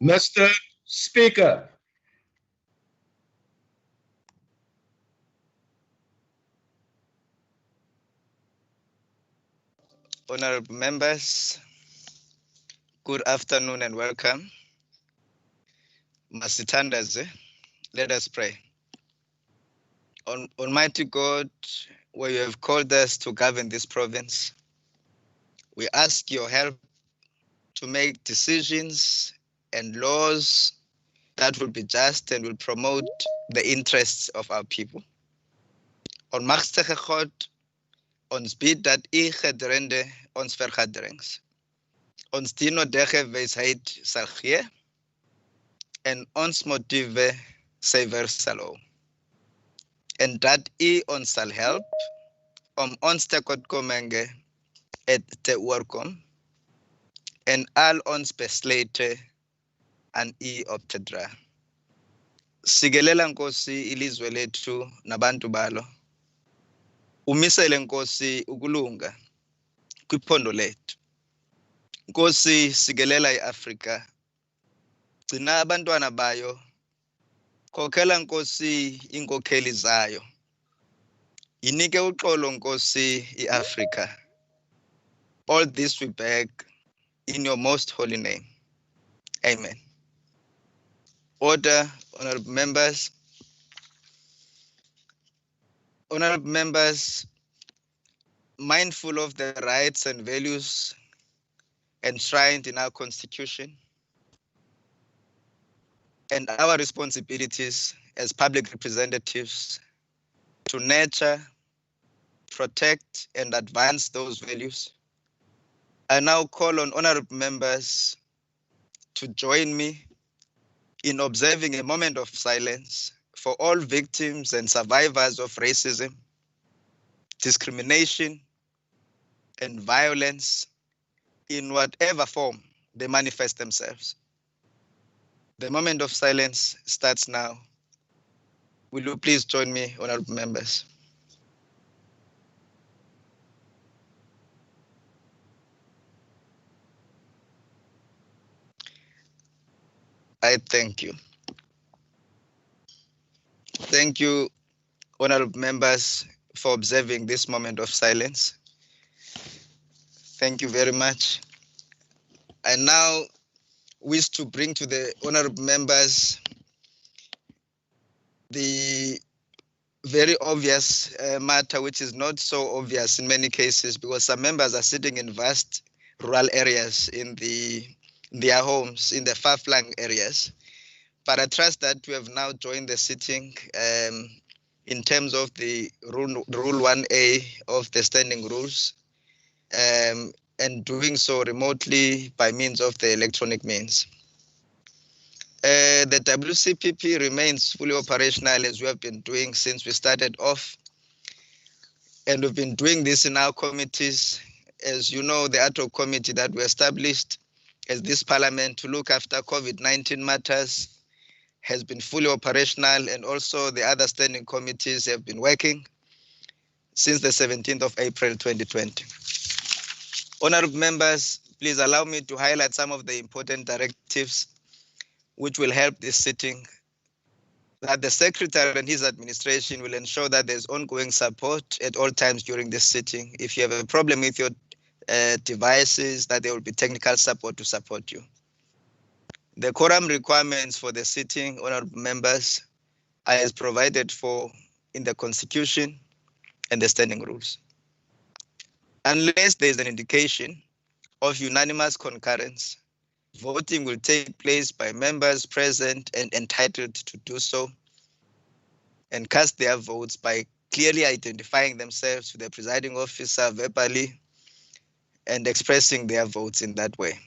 Mr. Speaker. Honorable members, good afternoon and welcome. Masitandaze, let us pray. Almighty God, where you have called us to govern this province, we ask your help to make decisions and laws that will be just and will promote the interests of our people. On Maxtegechot, ons bid dat u gedrende ons vergaderings. Ons dien dege wysheid sal gee en ons motieve suiwer sal hou. En dat u ons sal help om ons tekortkominge te oorkom en al ons besluite aan u op te dra. Sikelela Nkosi ilizwe lethu nabantu balo. Umisele Nkosi ukulunga kwiphondo lethu. Nkosi sikelela iAfrika. Gcina abantwana bayo. Khokhela Nkosi inkokheli zayo. Yinike uxolo Nkosi iAfrika. All this we beg in your most holy name. Amen. Order, honorable members. Honorable members, mindful of the rights and values enshrined in our Constitution and our responsibilities as public representatives to nurture, protect, and advance those values, I now call on honorable members to join me in observing a moment of silence for all victims and survivors of racism, discrimination, and violence in whatever form they manifest themselves. The moment of silence starts now. Will you please join me, honorable members? I thank you. Thank you, honorable members, for observing this moment of silence. Thank you very much. I now wish to bring to the honorable members the very obvious matter, which is not so obvious in many cases, because some members are sitting in vast rural areas in their homes, in the far-flung areas. But I trust that we have now joined the sitting in terms of the rule 1A of the standing rules, and doing so remotely by means of the electronic means. The WCPP remains fully operational as we have been doing since we started off. And we've been doing this in our committees. As you know, the ad hoc committee that we established as this parliament to look after COVID-19 matters has been fully operational, and also the other standing committees have been working since the 17th of April 2020. Honorable members, please allow me to highlight some of the important directives which will help this sitting, that the Secretary and his administration will ensure that there's ongoing support at all times during this sitting. If you have a problem with your devices, that there will be technical support to support you. The quorum requirements for the sitting, honorable members, are as provided for in the Constitution and the standing rules. Unless there is an indication of unanimous concurrence, voting will take place by members present and entitled to do so, and cast their votes by clearly identifying themselves to the presiding officer verbally and expressing their votes in that way.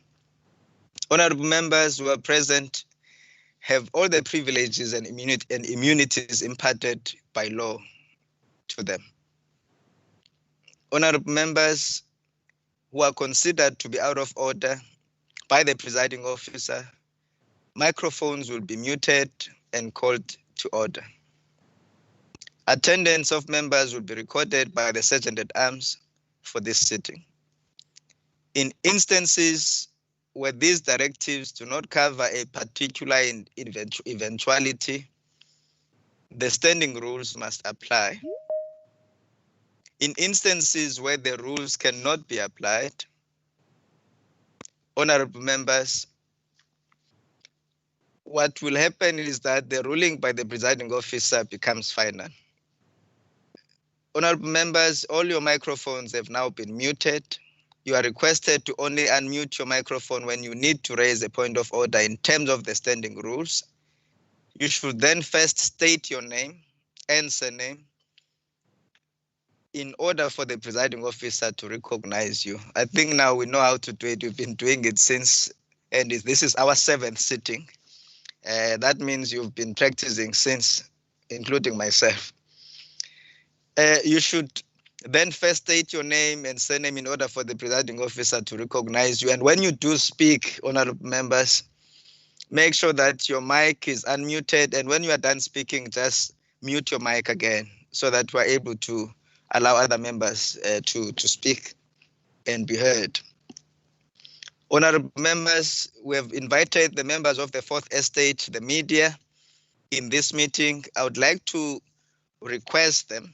Honorable members who are present have all the privileges and immunities imparted by law to them. Honorable members who are considered to be out of order by the presiding officer, microphones will be muted and called to order. Attendance of members will be recorded by the Sergeant at Arms for this sitting. In instances where these directives do not cover a particular eventuality, the standing rules must apply. In instances where the rules cannot be applied, honorable members, what will happen is that the ruling by the presiding officer becomes final. Honorable members, all your microphones have now been muted. You are requested to only unmute your microphone when you need to raise a point of order in terms of the standing rules. You should then first state your name and surname in order for the presiding officer to recognize you. I think now we know how to do it. We've been doing it since, and this is our 7th sitting. That means you've been practicing since, including myself. You should then first state your name and surname in order for the presiding officer to recognize you. And when you do speak, honorable members, make sure that your mic is unmuted. And when you are done speaking, just mute your mic again so that we're able to allow other members to speak and be heard. Honorable members, we have invited the members of the Fourth Estate, the media, in this meeting. I would like to request them,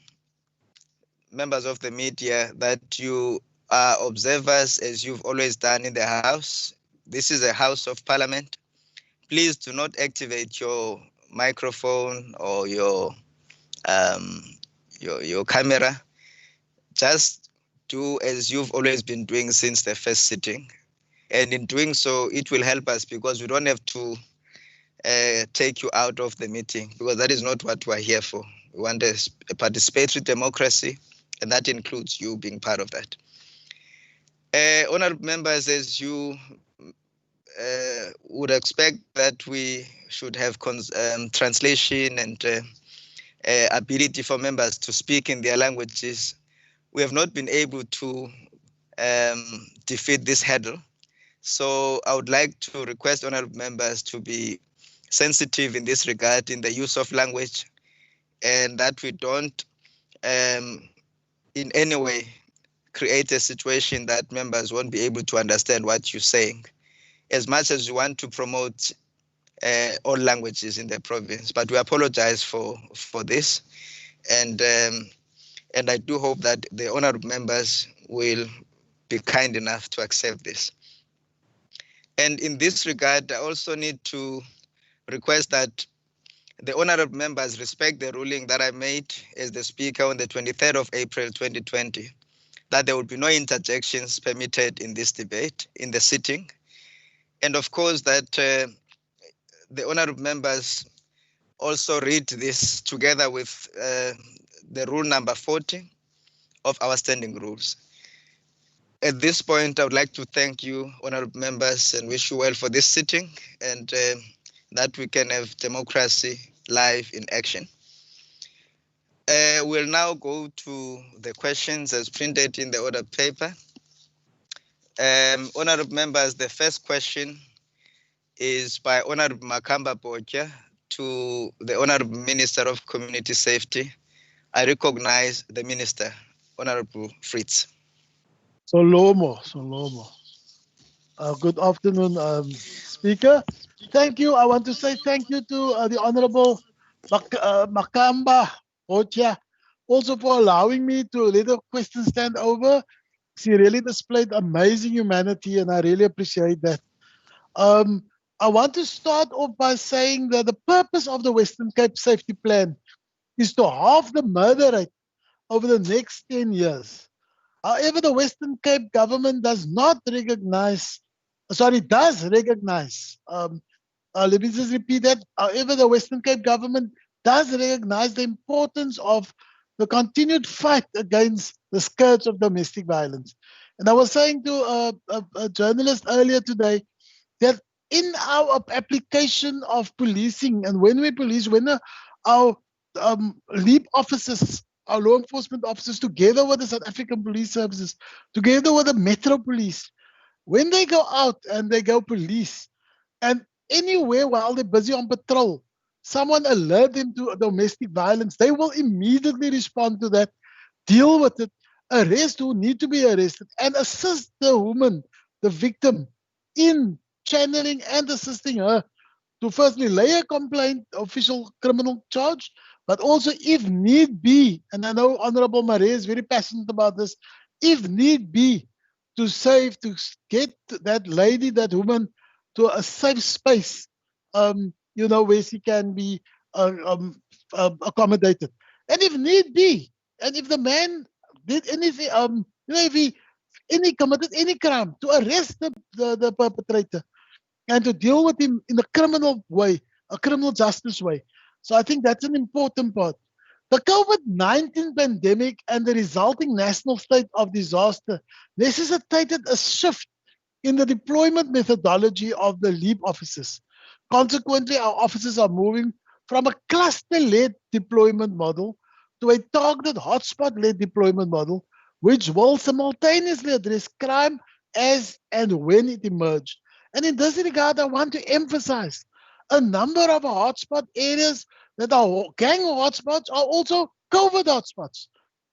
members of the media, that you are observers as you've always done in the House. This is a House of Parliament. Please do not activate your microphone or your camera. Just do as you've always been doing since the first sitting. And in doing so, it will help us because we don't have to take you out of the meeting, because that is not what we're here for. We want a participatory democracy, and that includes you being part of that. Honorable members, as you would expect that we should have translation and ability for members to speak in their languages, we have not been able to defeat this hurdle. So I would like to request honorable members to be sensitive in this regard in the use of language, and that we don't in any way create a situation that members won't be able to understand what you're saying, as much as we want to promote all languages in the province. But we apologize for this, and I do hope that the honorable members will be kind enough to accept this. And in this regard, I also need to request that the honorable members respect the ruling that I made as the Speaker on the 23rd of April 2020, that there will be no interjections permitted in this debate, in the sitting. And of course that the honorable members also read this together with the rule number 40 of our standing rules. At this point, I would like to thank you, honorable members, and wish you well for this sitting, and that we can have democracy live in action. We'll now go to the questions as printed in the order paper. Honorable members, the first question is by Honorable Makamba Botja to the Honorable Minister of Community Safety. I recognize the Minister, Honorable Fritz. Solomo. Good afternoon, Speaker. Thank you. I want to say thank you to the Honorable Makamba Botja, also for allowing me to let the question stand over. She really displayed amazing humanity, and I really appreciate that. I want to start off by saying that the purpose of the Western Cape Safety Plan is to halve the murder rate over the next 10 years. However, the Western Cape government does recognize, let me just repeat that. However, the Western Cape government does recognize the importance of the continued fight against the scourge of domestic violence. And I was saying to a journalist earlier today that in our application of policing, and when we police, when our LEAP officers, our law enforcement officers, together with the South African Police Services, together with the Metro Police, when they go out and they go police, and anywhere while they're busy on patrol, someone alert them to domestic violence, they will immediately respond to that, deal with it, arrest who need to be arrested, and assist the woman, the victim, in channeling and assisting her to firstly lay a complaint, official criminal charge, but also if need be, and I know Honorable Marais is very passionate about this, if need be, to save, to get that lady, that woman, to a safe space, where she can be accommodated. And if need be, and if the man did anything, if he committed any crime, to arrest the perpetrator and to deal with him in a criminal way, a criminal justice way. So I think that's an important part. The COVID-19 pandemic and the resulting national state of disaster necessitated a shift in the deployment methodology of the LEAP officers. Consequently, our officers are moving from a cluster-led deployment model to a targeted hotspot-led deployment model, which will simultaneously address crime as and when it emerged. And in this regard, I want to emphasize a number of hotspot areas that are gang hotspots are also COVID hotspots.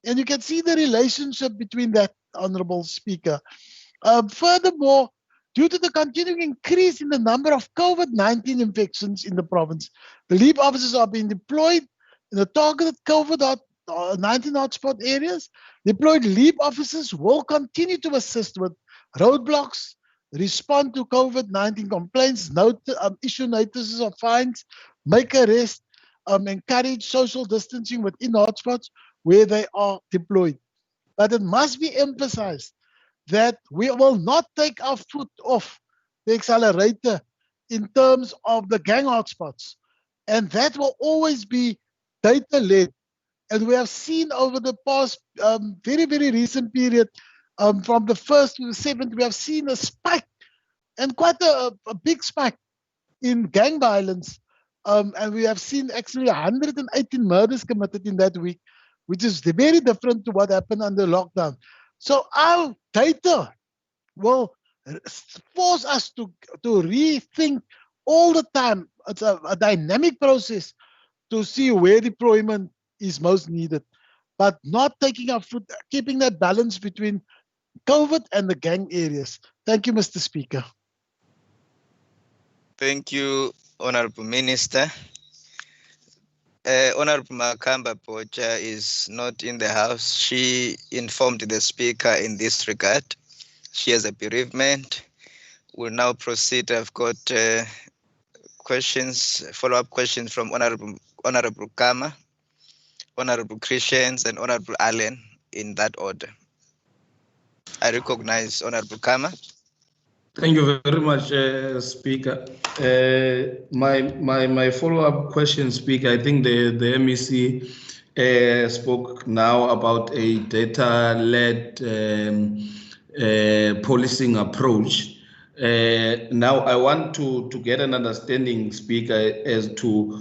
And you can see the relationship between that, Honorable Speaker. Furthermore, due to the continuing increase in the number of COVID-19 infections in the province, the LEAP officers are being deployed in the targeted COVID-19 hotspot areas. Deployed LEAP officers will continue to assist with roadblocks, respond to COVID-19 complaints, issue notices of fines, make arrests, encourage social distancing within hotspots where they are deployed. But it must be emphasized that we will not take our foot off the accelerator in terms of the gang hotspots. And that will always be data-led. And we have seen over the past very, very recent period, from the 1st to the 7th, we have seen a spike, and quite a big spike in gang violence. And we have seen actually 118 murders committed in that week, which is very different to what happened under lockdown. So our data will force us to rethink all the time. It's a dynamic process to see where deployment is most needed, but not taking our foot, keeping that balance between COVID and the gang areas. Thank you, Mr. Speaker. Thank you, Honorable Minister. Honorable Makamba Pocha is not in the house. She informed the Speaker in this regard. She has a bereavement. We'll now proceed. I've got questions, follow-up questions from Honorable Kama, Honorable Christians, and Honorable Allen in that order. I recognize Honorable Kama. Thank you very much, Speaker. My follow-up question, Speaker, I think the MEC spoke now about a data-led policing approach. Now I want to get an understanding, Speaker, as to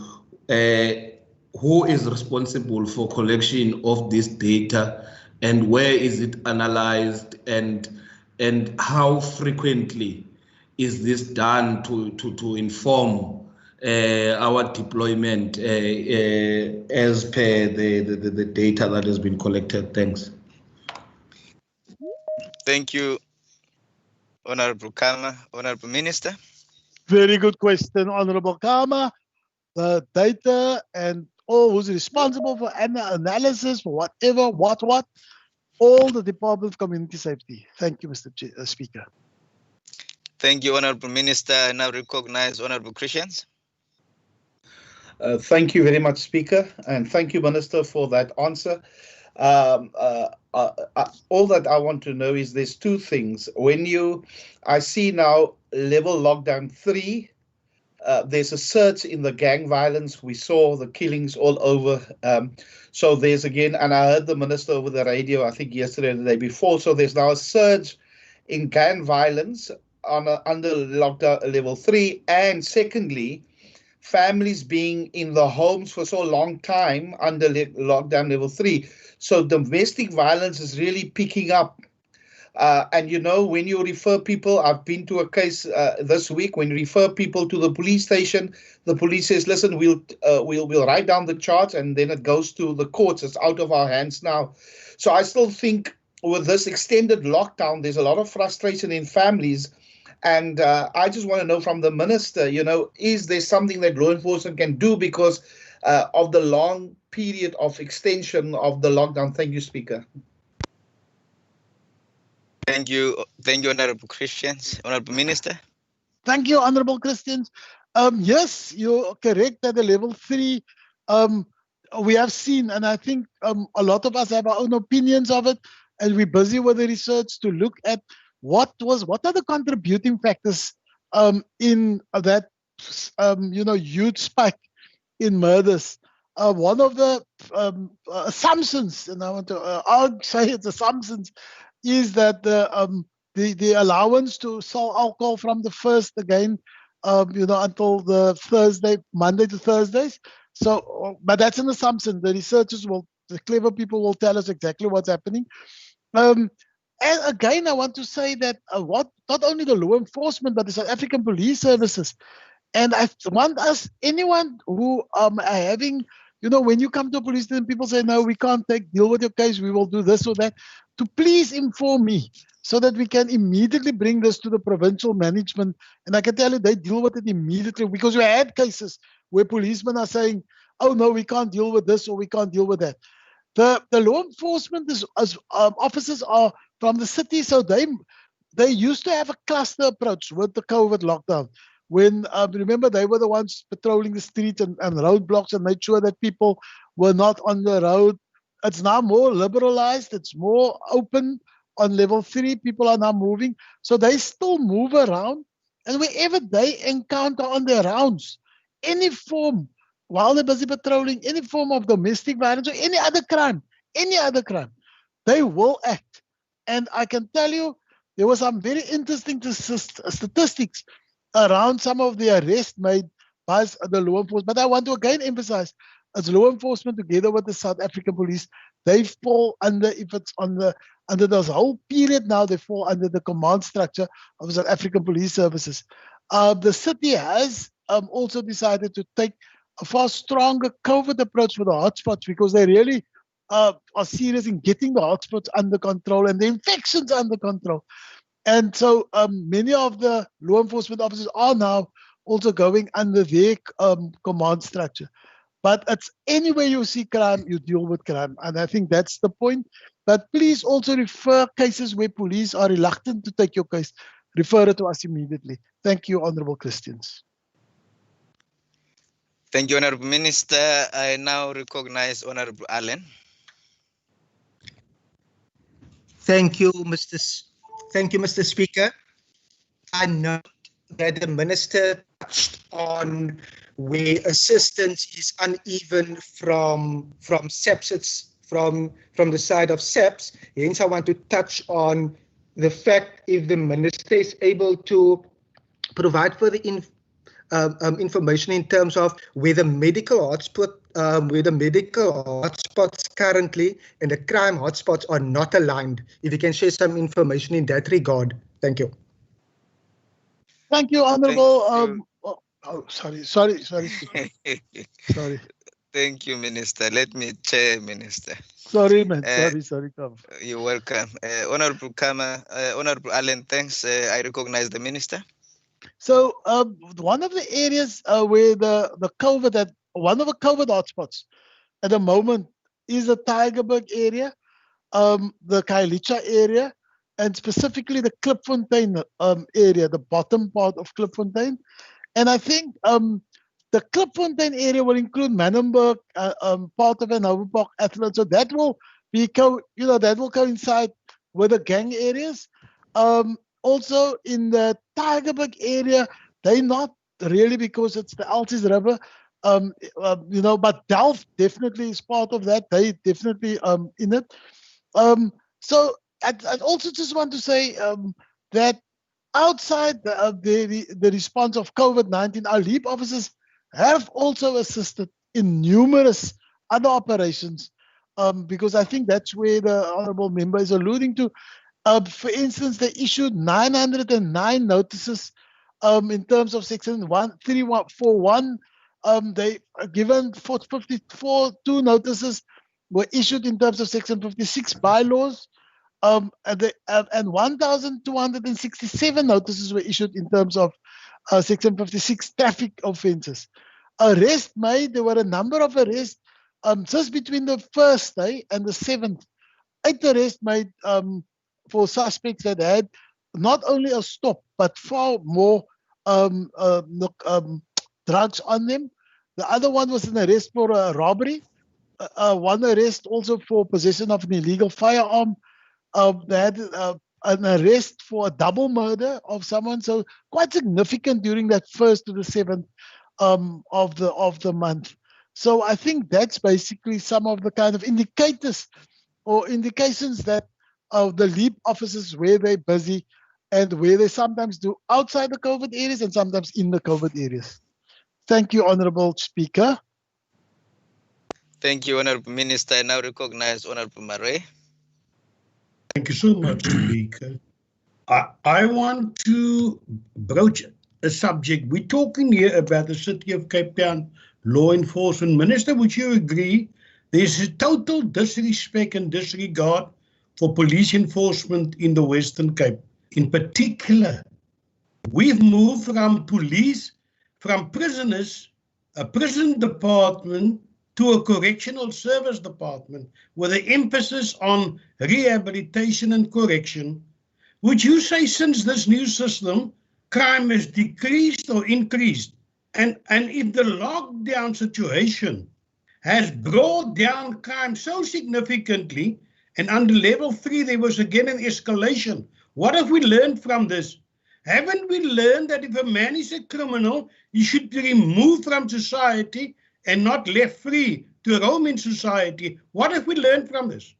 who is responsible for collection of this data and where is it analyzed, and how frequently is this done to inform our deployment as per the data that has been collected? Thanks. Thank you, Honorable Kama. Honorable Minister. Very good question, Honorable Kama. The data and all who's responsible for analysis, for whatever, what, all the Department of Community Safety. Thank you, Mr. Speaker. Thank you, Honorable Minister. I now recognize Honorable Christians. Thank you very much, Speaker, and thank you, Minister, for that answer. All that I want to know is there's two things. I see now level lockdown 3, there's a surge in the gang violence. We saw the killings all over. So there's again, and I heard the minister over the radio, I think yesterday or the day before. So there's now a surge in gang violence under lockdown level 3. And secondly, families being in the homes for so long time under lockdown level 3. So domestic violence is really picking up. And when you refer people, I've been to a case this week. When you refer people to the police station, the police says, "Listen, we'll write down the charge," and then it goes to the courts. It's out of our hands now. So I still think with this extended lockdown, there's a lot of frustration in families. And I just want to know from the minister, is there something that law enforcement can do because of the long period of extension of the lockdown? Thank you, Speaker. Thank you, Honorable Christians. Honorable Minister. Thank you, Honorable Christians. Yes, you're correct that the level 3, we have seen, and I think a lot of us have our own opinions of it, and we're busy with the research to look at what are the contributing factors in that huge spike in murders. One of the assumptions, and I want to say it's assumptions, is that the allowance to sell alcohol from the 1st again, until the Monday to Thursdays. So, but that's an assumption. The researchers the clever people will tell us exactly what's happening. And again, I want to say that not only the law enforcement, but the South African Police Services. And I want anyone who are having, when you come to a police station, people say, "No, we can't deal with your case. We will do this or that," to please inform me so that we can immediately bring this to the provincial management. And I can tell you they deal with it immediately, because we had cases where policemen are saying, "Oh, no, we can't deal with this or we can't deal with that." The law enforcement officers are from the city, so they used to have a cluster approach with the COVID lockdown. When, remember, they were the ones patrolling the streets and roadblocks and made sure that people were not on the road. It's now more liberalized. It's more open on level 3. People are now moving. So they still move around. And wherever they encounter on their rounds, any form, while they're busy patrolling, any form of domestic violence or any other crime, they will act. And I can tell you, there were some very interesting statistics around some of the arrests made by the law enforcement. But I want to again emphasize, as law enforcement together with the South African Police, they fall under, if it's under this whole period now, they fall under the command structure of the South African Police Services. The city has also decided to take a far stronger COVID approach for the hotspots, because they really are serious in getting the hotspots under control and the infections under control. And so many of the law enforcement officers are now also going under their command structure. But it's anywhere you see crime, you deal with crime. And I think that's the point. But please also refer cases where police are reluctant to take your case. Refer it to us immediately. Thank you, Honorable Christians. Thank you, Honorable Minister. I now recognize Honorable Allen. Thank you, Mr. Speaker. I note that the Minister touched on where assistance is uneven from SAPS. It's from the side of SAPS. Hence, I want to touch on the fact if the Minister is able to provide further information in terms of where the medical hotspots currently and the crime hotspots are not aligned. If you can share some information in that regard. Thank you. Thank you, Honorable. Sorry. Sorry. Thank you, Minister. Let me chair, Minister. Sorry, man. Sorry. Come. You're welcome. Honorable Allen, thanks. I recognize the Minister. So one of the areas where the COVID, one of the COVID hotspots at the moment is the Tygerberg area, the Khayelitsha area, and specifically the Klipfontein area, the bottom part of Klipfontein. And I think the Klipfontein area will include Manenberg, part of an Overpark Athlone. So that will be, that will coincide with the gang areas. Also in the Tygerberg area, they're not really, because it's the Elsies River, but Delft definitely is part of that. They definitely in it. So I also just want to say that outside the response of COVID-19, our LEAP officers have also assisted in numerous other operations, because I think that's where the honourable member is alluding to. For instance, they issued 909 notices in terms of section 13141. They are given 454 notices were issued in terms of section 56 bylaws. And 1,267 notices were issued in terms of section 56 traffic offences. Arrest made, there were a number of arrests just between the first day and the 7th. 8 arrests made for suspects that had not only a stop but far more drugs on them. The other one was an arrest for a robbery. One arrest also for possession of an illegal firearm. They had an arrest for a double murder of someone, so quite significant during that 1st to the 7th of the month. So I think that's basically some of the kind of indicators or indications that the LEAP officers, where they're busy and where they sometimes do outside the COVID areas and sometimes in the COVID areas. Thank you, Honorable Speaker. Thank you, Honorable Minister. I now recognize Honorable Marais. Thank you so much, Speaker. I want to broach a subject. We're talking here about the City of Cape Town Law Enforcement Minister. Would you agree there's a total disrespect and disregard for police enforcement in the Western Cape? In particular, we've moved from police, from prisoners, a prison department, to a correctional service department with an emphasis on rehabilitation and correction. Would you say since this new system, crime has decreased or increased? And if the lockdown situation has brought down crime so significantly, and under level 3 there was again an escalation, what have we learned from this? Haven't we learned that if a man is a criminal, he should be removed from society and not left free to roam in society? What have we learned from this?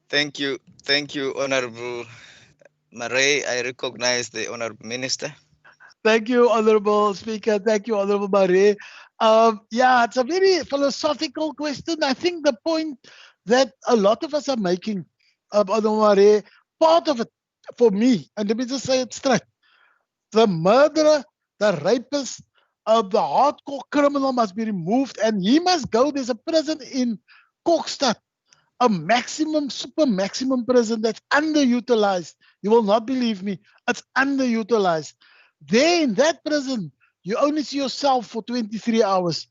Thank you, Honorable Marais. I recognize the Honorable Minister. Thank you, Honorable Speaker. Thank you, Honorable Marais. Yeah, it's a very philosophical question. I think the point that a lot of us are making, Honorable Marais, part of it for me, and let me just say it straight, the murderer, the rapist, the hardcore criminal must be removed and he must go. There's a prison in Kokstad, a maximum, super maximum prison that's underutilized. You will not believe me. It's underutilized. There in that prison, you only see yourself for 23 hours.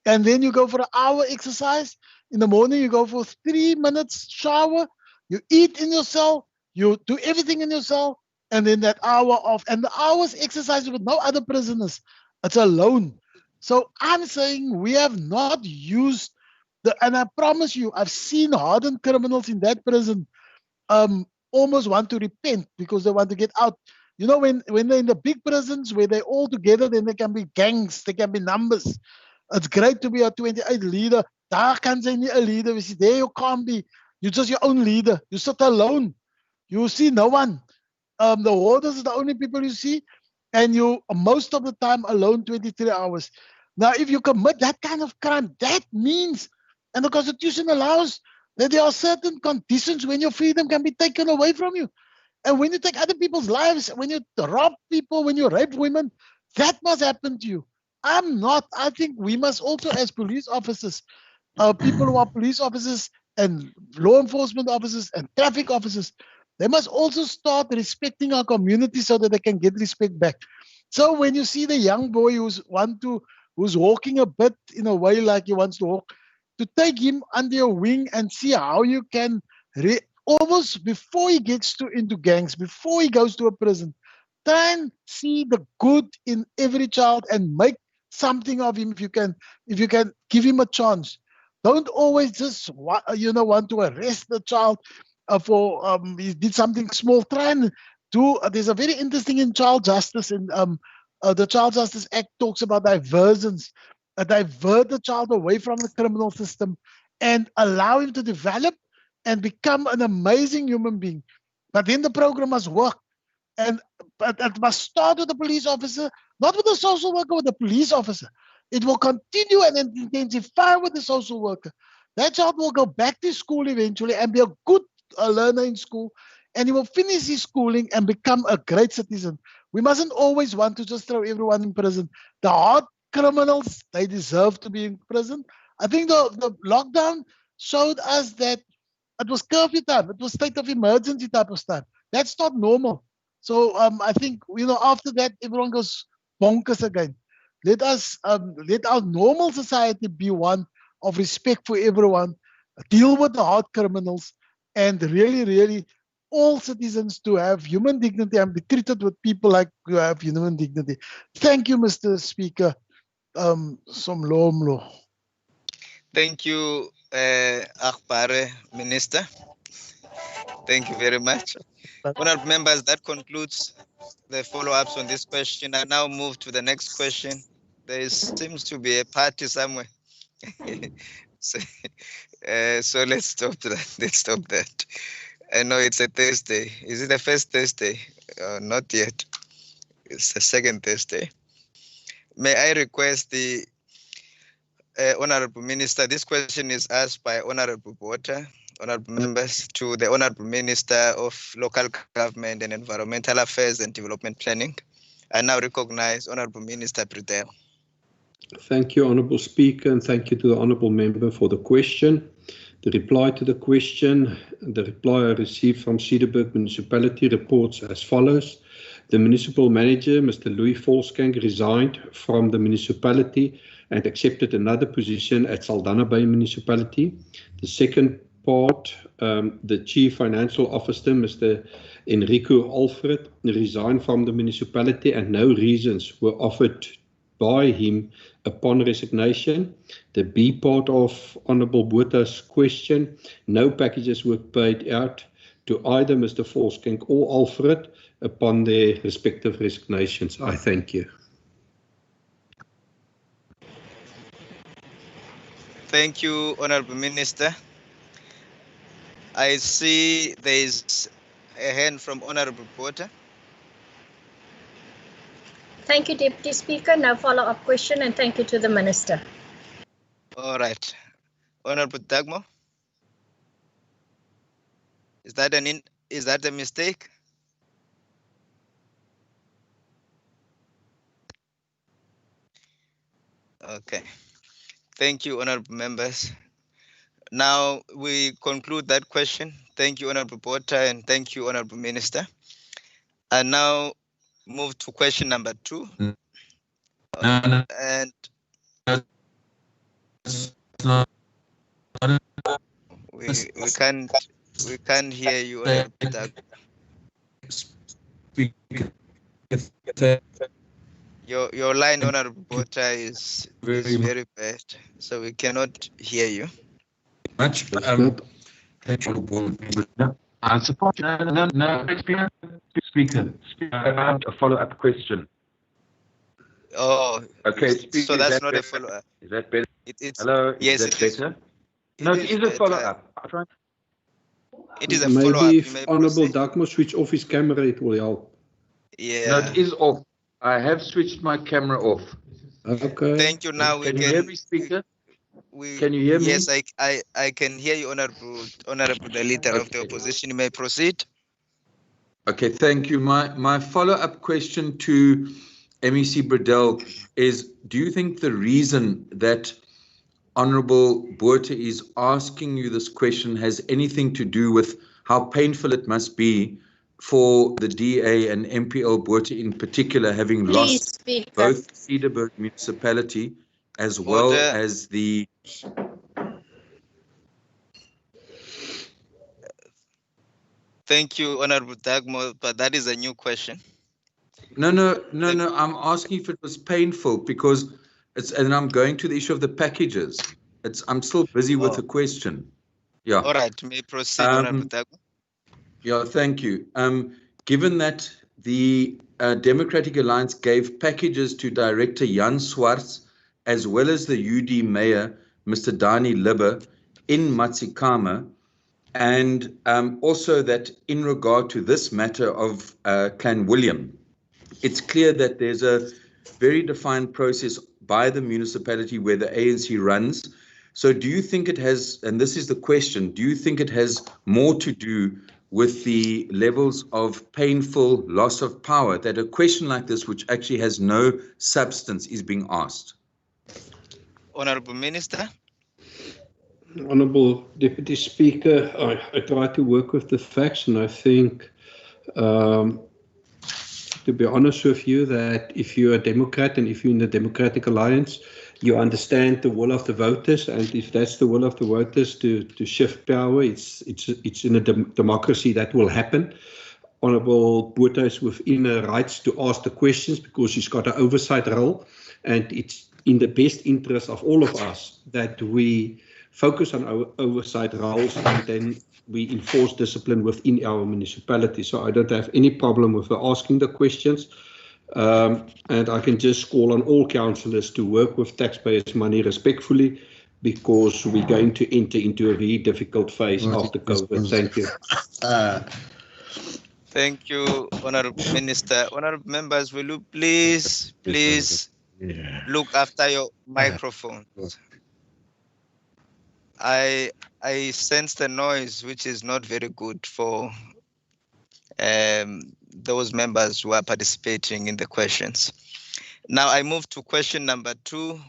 And then you go for an hour exercise. In the morning, you go for 3 minutes shower. You eat in your cell. You do everything in your cell. And then that hour off. And the hours exercise with no other prisoners. It's alone. So I'm saying we have not used and I promise you, I've seen hardened criminals in that prison almost want to repent because they want to get out. You know, when they're in the big prisons where they're all together, then they can be gangs, they can be numbers. It's great to be a 28 leader. Daar kan jy nie a leader wees. There you can't be. You're just your own leader. You sit alone. You see no one. The warders are the only people you see. And you most of the time alone 23 hours. Now, if you commit that kind of crime, that means, and the Constitution allows that there are certain conditions when your freedom can be taken away from you. And when you take other people's lives, when you rob people, when you rape women, that must happen to you. I think we must also, as police officers, people who are police officers and law enforcement officers and traffic officers, they must also start respecting our community so that they can get respect back. So when you see the young boy who's walking a bit in a way like he wants to walk, to take him under your wing and see how you can almost before he gets into gangs, before he goes to a prison, try and see the good in every child and make something of him if you can give him a chance. Don't always just want to arrest the child for he did something small. Try and do. There's a very interesting in child justice, and the Child Justice Act talks about diversions. Divert the child away from the criminal system and allow him to develop and become an amazing human being. But then the program must work, and it must start with the police officer, not with the social worker, with the police officer. It will continue and intensify with the social worker. That child will go back to school eventually and be a good learner in school, and he will finish his schooling and become a great citizen. We mustn't always want to just throw everyone in prison. The hard criminals, they deserve to be in prison. I think the lockdown showed us that it was curfew time. It was state of emergency type of time. That's not normal. So I think, after that, everyone goes bonkers again. Let us let our normal society be one of respect for everyone, deal with the hard criminals, and really all citizens to have human dignity and be treated with people like you have human dignity. Thank you, Mr. Speaker. Somlomlo. Thank you, Akbare Minister. Thank you very much. Honourable members, that concludes the follow-ups on this question. I now move to the next question. There seems to be a party somewhere. So let's stop that. Let's stop that. I know it's a Thursday. Is it the first Thursday? Not yet. It's the second Thursday. May I request the Honourable Minister, this question is asked by Honourable Botha, Honourable members, to the Honourable Minister of Local Government and Environmental Affairs and Development Planning. I now recognize Honourable Minister Bredell. Thank you, Honourable Speaker, and thank you to the Honourable Member for the question. The reply to the question, the reply I received from Cederburg Municipality reports as follows. The Municipal Manager, Mr. Louis Volkskank, resigned from the municipality and accepted another position at Saldanha Bay Municipality. The second part, the Chief Financial Officer, Mr. Enrico Alfred, resigned from the municipality and no reasons were offered by him upon resignation. The B part of Honourable Botha's question, no packages were paid out to either Mr. Volkskank or Alfred upon their respective resignations. I thank you. Thank you, Honourable Minister. I see there is a hand from Honourable Botha. Thank you, Deputy Speaker. Now follow-up question, and thank you to the Minister. All right. Honourable Dagmo. Is that a mistake? Okay. Thank you, Honourable members. Now we conclude that question. Thank you, Honourable Botha, and thank you, Honourable Minister. And now move to question number 2. And we can't hear you, Honourable Dagmo. Your line, Honourable Botha, is very bad, so we cannot hear you. Thank you. I support Speaker. About a follow-up question. Oh, okay. Speaker, so that's not better? A follow-up. Is that better? It's hello. Yes, is that better? No, it is a follow-up. It is a follow-up. Maybe if Honourable Dagmo switch off his camera, it will help. Yeah. No, it is off. I have switched my camera off. Okay. Thank you. Now we can you hear me, Speaker? Can you hear me? Yes, I can hear you, Honourable the Leader of the Opposition. You may proceed. Okay, thank you. My follow-up question to MEC Bredell is, do you think the reason that Honourable Botha is asking you this question has anything to do with how painful it must be for the DA and MPL Botha in particular, having lost both Cederburg municipality as well as the... Thank you, Honourable Dagmo, but that is a new question. No, I'm asking if it was painful because it's, and I'm going to the issue of the packages. I'm still busy with the question. Yeah. All right, may proceed, Honourable Dagmo. Yeah, thank you. Given that the Democratic Alliance gave packages to Director Jan Swartz, as well as the UD Mayor, Mr. Dani Libbe, in Matsikama, and also that in regard to this matter of Clan William, it's clear that there's a very defined process by the municipality where the ANC runs So do you think it has, and this is the question, do you think it has more to do with the levels of painful loss of power that a question like this, which actually has no substance, is being asked? Honorable Minister. Honourable Deputy Speaker, I try to work with the facts, and I think, to be honest with you, that if you're a Democrat and if you're in the Democratic Alliance, you understand the will of the voters, and if that's the will of the voters to shift power, it's in a democracy that will happen. Honourable Botha is within her rights to ask the questions because she's got an oversight role, and it's in the best interest of all of us that we focus on our oversight roles and then we enforce discipline within our municipality. So I don't have any problem with her asking the questions. And I can just call on all councillors to work with taxpayers' money respectfully, because we're going to enter into a very difficult phase after COVID. Thank you. Thank you, Honourable Minister. Honourable members, will you please look after your microphones? I sense the noise, which is not very good for those members who are participating in the questions. Now I move to question number 2.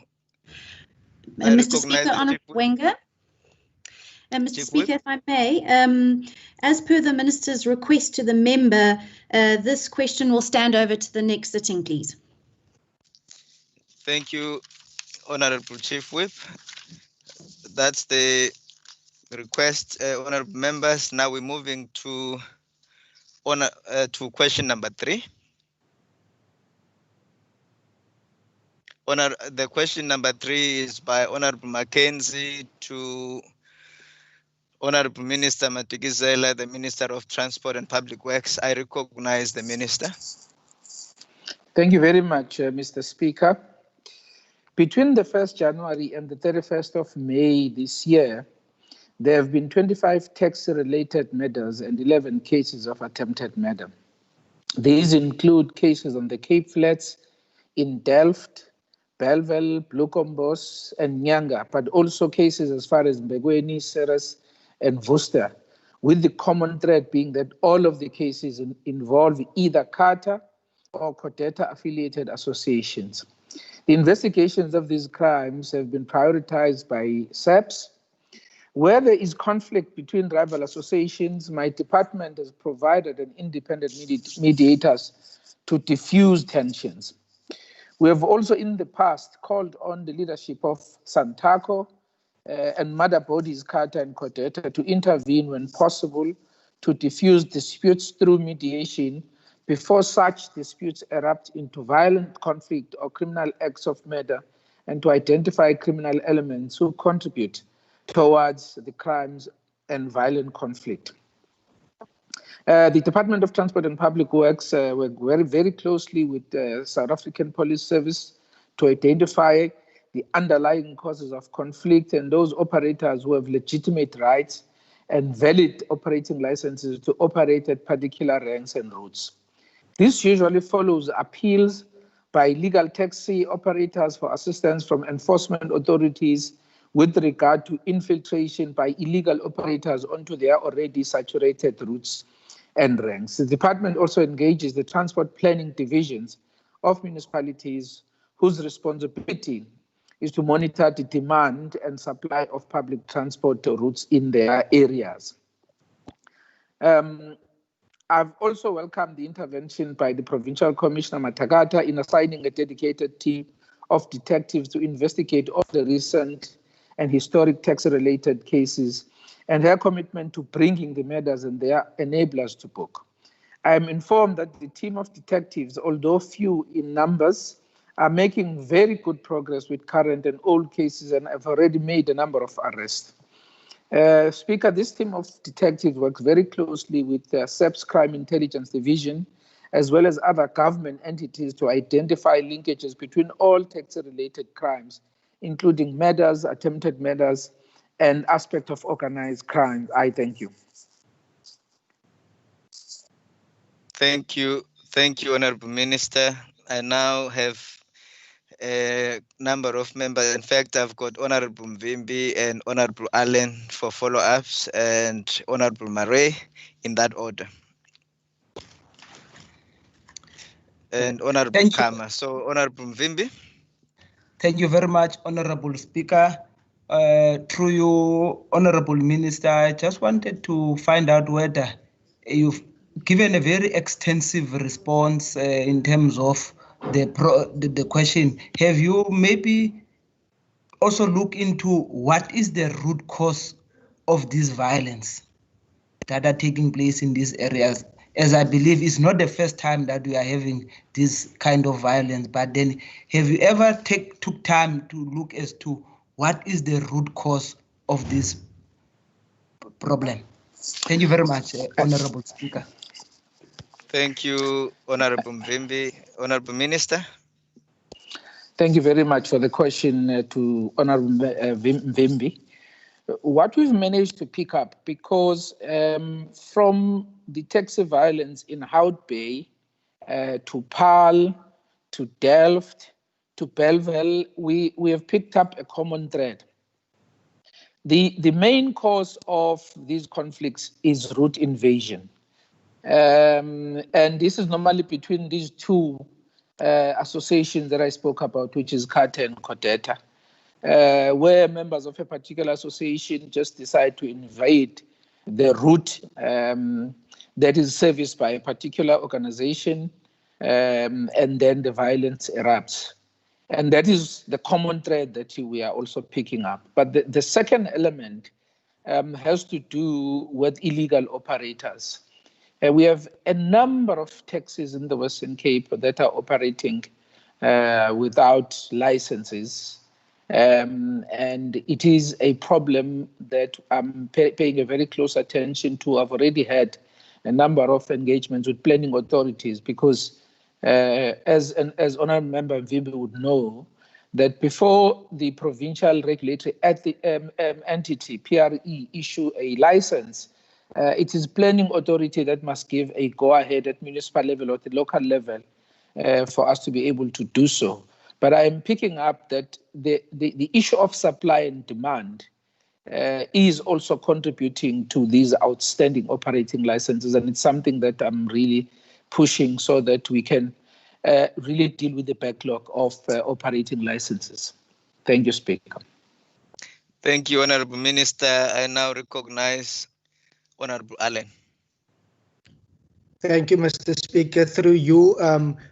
Mr. Speaker, Honourable Wenger. Mr. Speaker, if I may, as per the Minister's request to the member, this question will stand over to the next sitting, please. Thank you, Honourable Chief Whip. That's the request, honourable members. Now we're moving to question number 3. The question number 3 is by Honourable Mackenzie to Honourable Minister Matikizela, the Minister of Transport and Public Works. I recognize the Minister. Thank you very much, Mr. Speaker. Between the 1st January and the 31st of May this year, there have been 25 taxi-related murders and 11 cases of attempted murder. These include cases on the Cape Flats, in Delft, Bellville, Bloemfontein, and Nyanga, but also cases as far as Mbekweni, Ceres, and Worcester, with the common thread being that all of the cases involve either CARTA or CODETA-affiliated associations. The investigations of these crimes have been prioritized by SAPS. Where there is conflict between rival associations, my department has provided an independent mediators to diffuse tensions. We have also in the past called on the leadership of Santaco and mother bodies CARTA and CODETA to intervene when possible to diffuse disputes through mediation before such disputes erupt into violent conflict or criminal acts of murder, and to identify criminal elements who contribute towards the crimes and violent conflict. The Department of Transport and Public Works work very closely with the South African Police Service to identify the underlying causes of conflict and those operators who have legitimate rights and valid operating licenses to operate at particular ranks and routes. This usually follows appeals by legal taxi operators for assistance from enforcement authorities with regard to infiltration by illegal operators onto their already saturated routes and ranks. The department also engages the transport planning divisions of municipalities whose responsibility is to monitor the demand and supply of public transport routes in their areas. I've also welcomed the intervention by the Provincial Commissioner Matakata in assigning a dedicated team of detectives to investigate all the recent and historic tax-related cases, and her commitment to bringing the murders and their enablers to book. I am informed that the team of detectives, although few in numbers, are making very good progress with current and old cases and have already made a number of arrests. Speaker, this team of detectives works very closely with the SAPS Crime Intelligence Division, as well as other government entities, to identify linkages between all tax-related crimes, including murders, attempted murders, and aspect of organized crime. I thank you. Thank you, Honourable Minister. I now have a number of members. In fact, I've got Honorable Mvimbi and Honorable Allen for follow-ups and Honorable Murray in that order. And Honorable Kama. So Honorable Mvimbi. Thank you very much, Honorable Speaker. Through you, Honorable Minister, I just wanted to find out whether you've given a very extensive response in terms of the question. Have you maybe also looked into what is the root cause of this violence that are taking place in these areas? As I believe it's not the first time that we are having this kind of violence, but then have you ever took time to look as to what is the root cause of this problem? Thank you very much, Honorable Speaker. Thank you, Honorable Mvimbi. Honorable Minister. Thank you very much for the question to Honorable Mvimbi. What we've managed to pick up, because from the taxi violence in Hout Bay to Paarl, to Delft, to Bellville, we have picked up a common thread. The main cause of these conflicts is route invasion. And this is normally between these two associations that I spoke about, which is CATA and CODETA, where members of a particular association just decide to invade the route that is serviced by a particular organization, and then the violence erupts. And that is the common thread that we are also picking up. But the second element has to do with illegal operators. We have a number of taxis in the Western Cape that are operating without licenses. And it is a problem that I'm paying a very close attention to. I've already had a number of engagements with planning authorities because, as Honourable Member Mvimbi would know, that before the provincial regulatory entity, PRE, issue a license, it is planning authority that must give a go-ahead at municipal level or at the local level for us to be able to do so. But I am picking up that the issue of supply and demand is also contributing to these outstanding operating licenses, and it's something that I'm really pushing so that we can really deal with the backlog of operating licenses. Thank you, Speaker. Thank you, Honourable Minister. I now recognize Honourable Allen. Thank you, Mr. Speaker. Through you,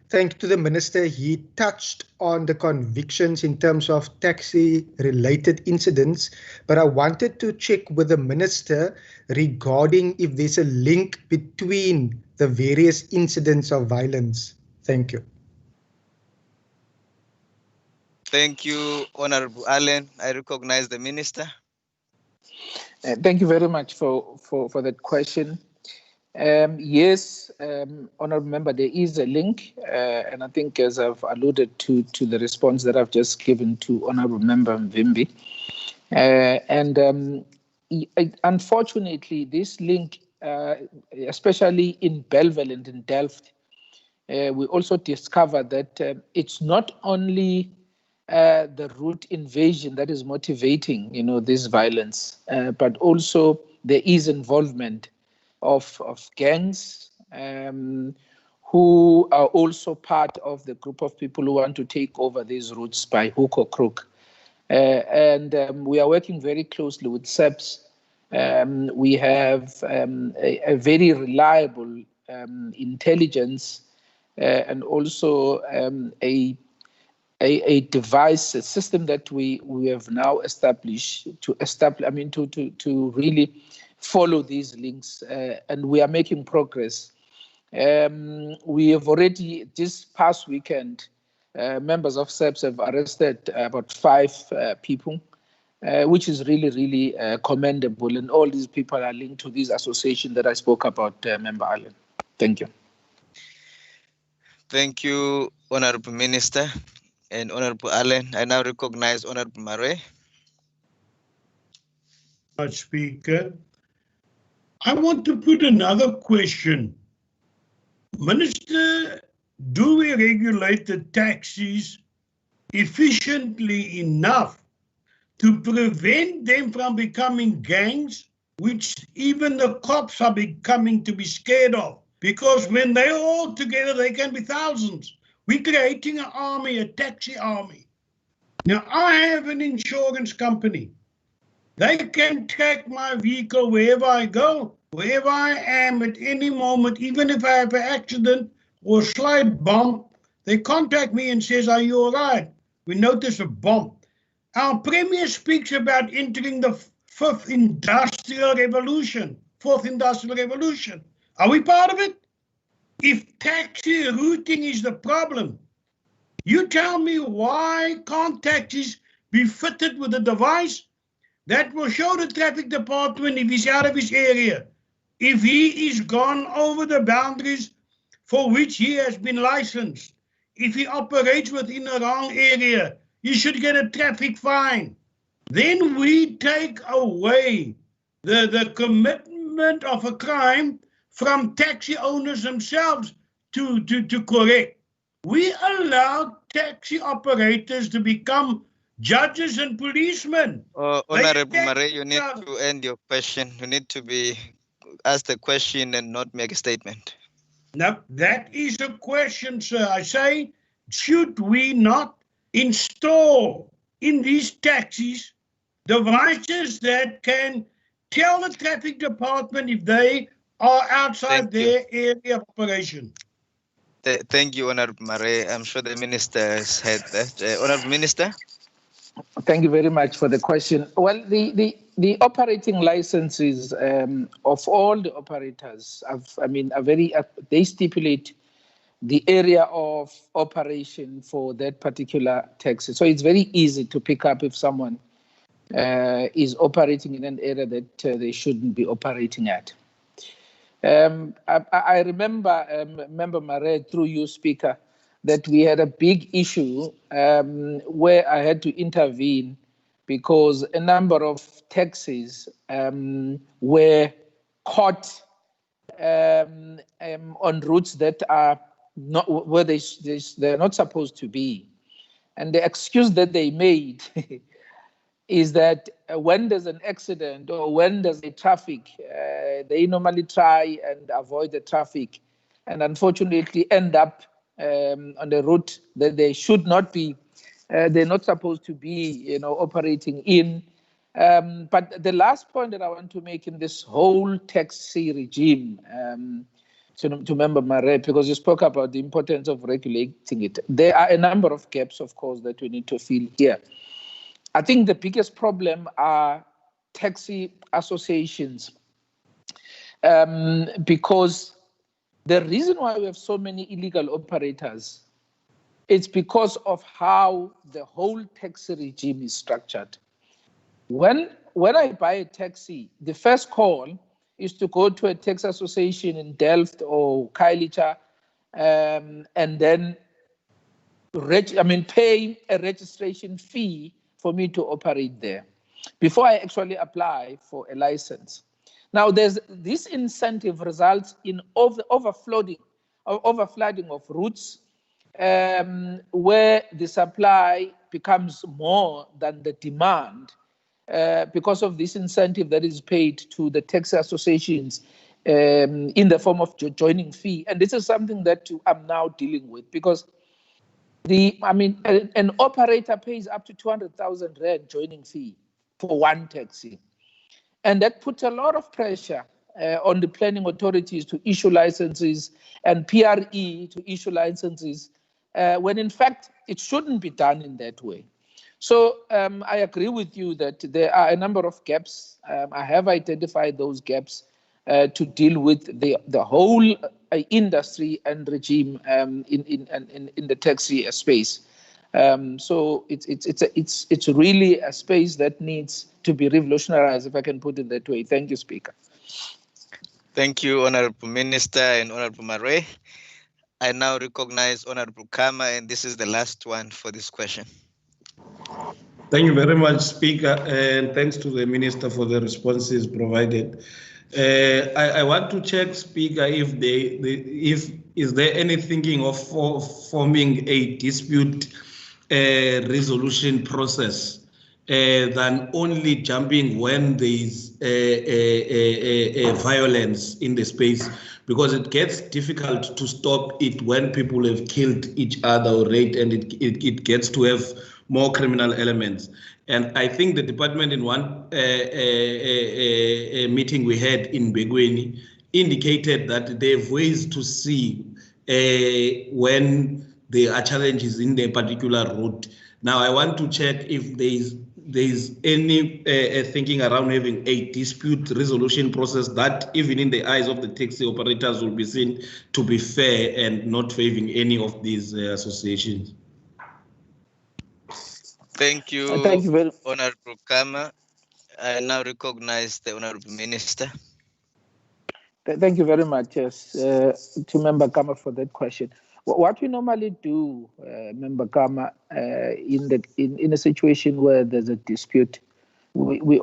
thank you to the Minister. He touched on the convictions in terms of taxi-related incidents, but I wanted to check with the Minister regarding if there's a link between the various incidents of violence. Thank you. Thank you, Honourable Allen. I recognize the Minister. Thank you very much for that question. Yes, Honourable Member, there is a link, and I think as I've alluded to the response that I've just given to Honourable Member Mvimbi, unfortunately, this link, especially in Bellville and in Delft, we also discovered that it's not only the route invasion that is motivating, this violence, but also there is involvement of gangs who are also part of the group of people who want to take over these routes by hook or crook. And we are working very closely with SEPS. We have a very reliable intelligence and also a device, a system that we have now established to really follow these links, and we are making progress. We have already, this past weekend, members of SEPS have arrested about 5 people, which is really, really commendable. And all these people are linked to this association that I spoke about, Member Allen. Thank you. Thank you, Honourable Minister and Honourable Allen. I now recognize Honourable Murray. Speaker, I want to put another question. Minister, do we regulate the taxis efficiently enough to prevent them from becoming gangs, which even the cops are becoming to be scared of. Because when they're all together, they can be thousands. We're creating an army, a taxi army. Now, I have an insurance company. They can track my vehicle wherever I go, wherever I am at any moment, even if I have an accident or a slight bump. They contact me and says, are you all right? We notice a bump. Our Premier speaks about entering the fourth industrial revolution. Are we part of it? If taxi routing is the problem, you tell me why can't taxis be fitted with a device that will show the traffic department if he's out of his area, if he is gone over the boundaries for which he has been licensed, if he operates within the wrong area, you should get a traffic fine. Then we take away the commitment of a crime from taxi owners themselves to correct. We allow taxi operators to become judges and policemen. Honorable Murray, you need to end your question. You need to ask the question and not make a statement. Now, that is a question, sir. I say, should we not install in these taxis devices that can tell the traffic department if they are outside their area of operation? Thank you, Honorable Murray. I'm sure the Minister has heard that. Honorable Minister? Thank you very much for the question. Well, the operating licenses of all the operators, they stipulate the area of operation for that particular taxi. So it's very easy to pick up if someone is operating in an area that they shouldn't be operating at. I remember, Member Murray, through you, Speaker, that we had a big issue where I had to intervene because a number of taxis were caught on routes that are not where they're not supposed to be. And the excuse that they made is that when there's an accident or when there's a traffic, they normally try and avoid the traffic and unfortunately end up on the route that they should not be, they're not supposed to be, operating in. But the last point that I want to make in this whole taxi regime, to Member Murray, because you spoke about the importance of regulating it. There are a number of gaps, of course, that we need to fill here. I think the biggest problem are taxi associations, because the reason why we have so many illegal operators, it's because of how the whole taxi regime is structured. When I buy a taxi, the first call is to go to a taxi association in Delft or Khayelitsha, and then pay a registration fee for me to operate there before I actually apply for a license. Now, this incentive results in overflooding of routes where the supply becomes more than the demand because of this incentive that is paid to the taxi associations in the form of joining fee. And this is something that I'm now dealing with because an operator pays up to 200,000 Rand joining fee for one taxi. And that puts a lot of pressure on the planning authorities to issue licenses and PRE to issue licenses, when in fact it shouldn't be done in that way. So I agree with you that there are a number of gaps. I have identified those gaps to deal with the whole industry and regime in the taxi space. So it's really a space that needs to be revolutionized, if I can put it that way. Thank you, Speaker. Thank you, Honorable Minister and Honorable Murray. I now recognize Honorable Kama, and this is the last one for this question. Thank you very much, Speaker, and thanks to the Minister for the responses provided. I want to check, Speaker, if is there any thinking of forming a dispute resolution process than only jumping when there is violence in the space, because it gets difficult to stop it when people have killed each other or raped, and it gets to have more criminal elements. And I think the department in one meeting we had in Begweni indicated that they have ways to see when there are challenges in their particular route. Now, I want to check if there's any thinking around having a dispute resolution process that, even in the eyes of the taxi operators, will be seen to be fair and not favoring any of these associations. Thank you, Honorable Kama. I now recognize the Honorable Minister. Thank you very much, yes, to Member Kama for that question. What we normally do, Member Kama, in a situation where there's a dispute, we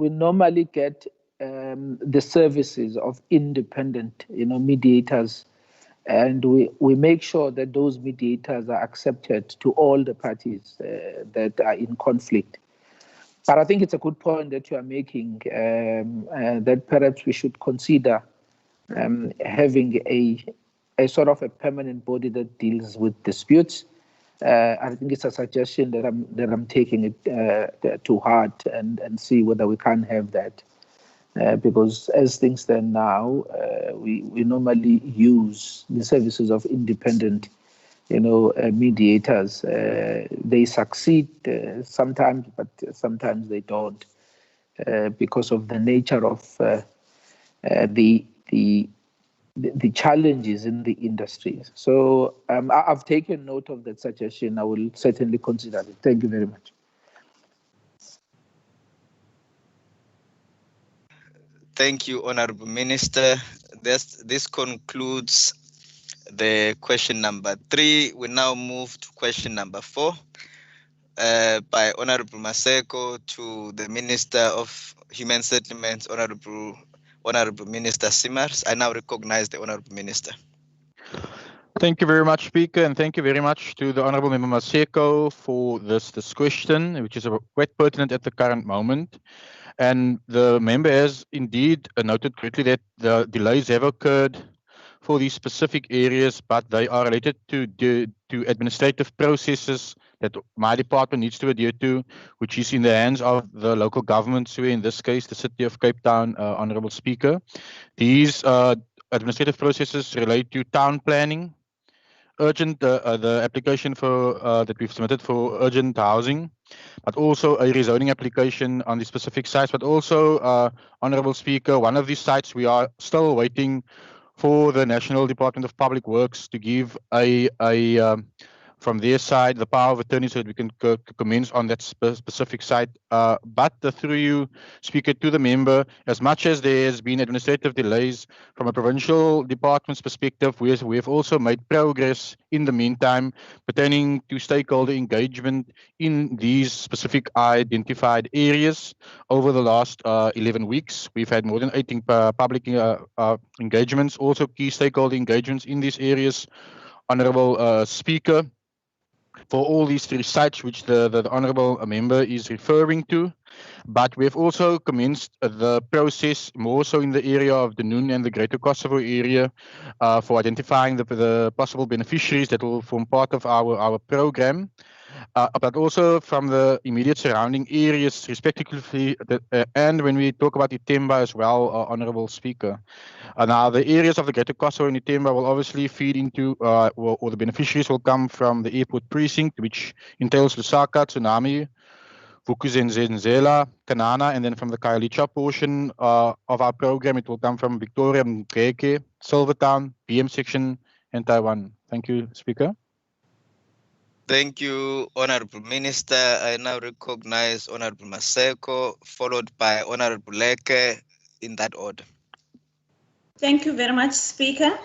normally get the services of independent, mediators, and we make sure that those mediators are accepted to all the parties that are in conflict. But I think it's a good point that you are making, that perhaps we should consider having a sort of a permanent body that deals with disputes. I think it's a suggestion that I'm taking it to heart and see whether we can have that, because as things stand now, we normally use the services of independent, mediators. They succeed sometimes, but sometimes they don't, because of the nature of the challenges in the industry. So I've taken note of that suggestion. I will certainly consider it. Thank you very much. Thank you, Honorable Minister. This concludes the question number 3. We now move to question number 4 by Honorable Maseko to the Minister of Human Settlements, Honorable Minister Simars. I now recognize the Honorable Minister. Thank you very much, Speaker, and thank you very much to the Honorable Member Maseko for this question, which is quite pertinent at the current moment. And the member has indeed noted correctly that the delays have occurred for these specific areas, but they are related to administrative processes that my department needs to adhere to, which is in the hands of the local government, so in this case, the City of Cape Town, Honourable Speaker. These administrative processes relate to town planning, urgent, the application for that we've submitted for urgent housing, but also a rezoning application on the specific sites, but also, Honourable Speaker, one of these sites we are still waiting for the National Department of Public Works to give from their side the power of attorney so that we can commence on that specific site. But through you, Speaker, to the member, as much as there has been administrative delays from a provincial department's perspective, we have also made progress in the meantime pertaining to stakeholder engagement in these specific identified areas. Over the last 11 weeks, we've had more than 18 public engagements, also key stakeholder engagements in these areas, Honourable Speaker, for all these 3 sites which the Honourable Member is referring to. But we have also commenced the process more so in the area of the Noon and the Greater Kosovo area for identifying the possible beneficiaries that will form part of our program. But also from the immediate surrounding areas, respectively, and when we talk about Itemba as well, Honourable Speaker. Now, the areas of the Greater Kosovo and Itemba will obviously feed into, or the beneficiaries will come from the airport precinct, which entails Lusaka, Tsunami, Vukuzenzela, Kanana, and then from the Khayelitsha portion of our program, it will come from Victoria, Mgreke, Silvertown, BM section, and Taiwan. Thank you, Speaker. Thank you, Honourable Minister. I now recognize Honourable Maseko, followed by Honourable Leke, in that order. Thank you very much, Speaker.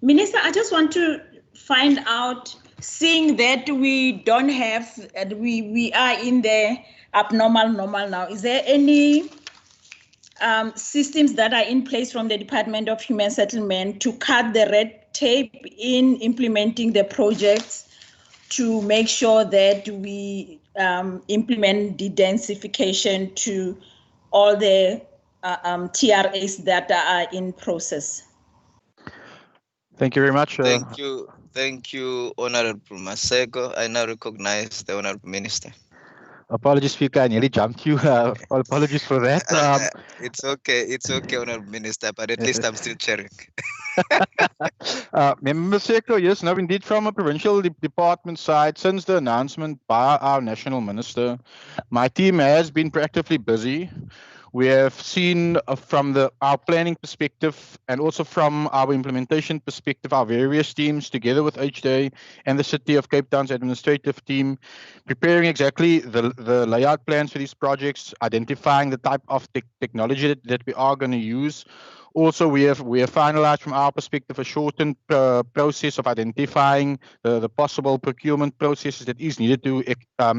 Minister, I just want to find out, seeing that we don't have, we are in the abnormal normal now, is there any systems that are in place from the Department of Human Settlement to cut the red tape in implementing the projects, to make sure that we implement the densification to all the TRAs that are in process. Thank you very much. Thank you, Honorable Maseko. I now recognize the Honorable Minister. Apologies, Speaker. I nearly jumped you. Apologies for that. It's okay, Honorable Minister, but at least I'm still chairing. Member Maseko, yes, no, indeed, from a provincial department side, since the announcement by our national minister, my team has been proactively busy. We have seen from our planning perspective and also from our implementation perspective, our various teams together with HDA and the City of Cape Town's administrative team, preparing exactly the layout plans for these projects, identifying the type of technology that we are going to use. Also, we have finalized from our perspective a shortened process of identifying the possible procurement processes that is needed to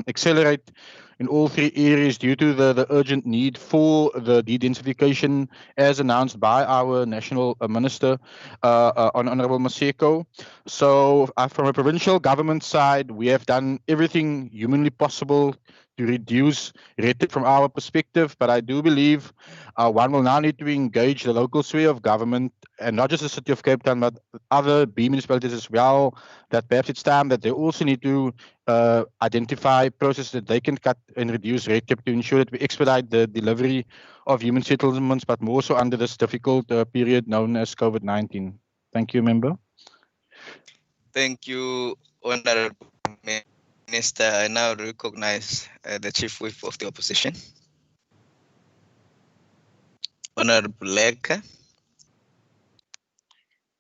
accelerate in all three areas due to the urgent need for the de-densification as announced by our national minister, Honorable Maseko. So from a provincial government side, we have done everything humanly possible to reduce red tape from our perspective, but I do believe one will now need to engage the local sphere of government and not just the City of Cape Town, but other B municipalities as well, that perhaps it's time that they also need to identify processes that they can cut and reduce red tape to ensure that we expedite the delivery of human settlements, but more so under this difficult period known as COVID-19. Thank you, Member. Thank you, Honorable Minister. I now recognize the Chief Whip of the Opposition, Honorable Leka.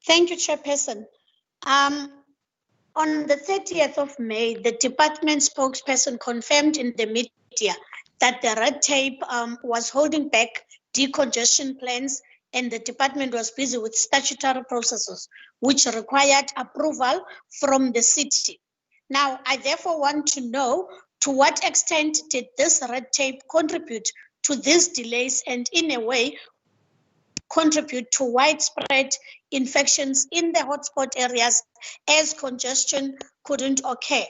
Thank you, Chairperson. On the 30th of May, the department spokesperson confirmed in the media that the red tape was holding back decongestion plans, and the department was busy with statutory processes which required approval from the city. Now, I therefore want to know to what extent did this red tape contribute to these delays and in a way contribute to widespread infections in the hotspot areas as congestion couldn't occur.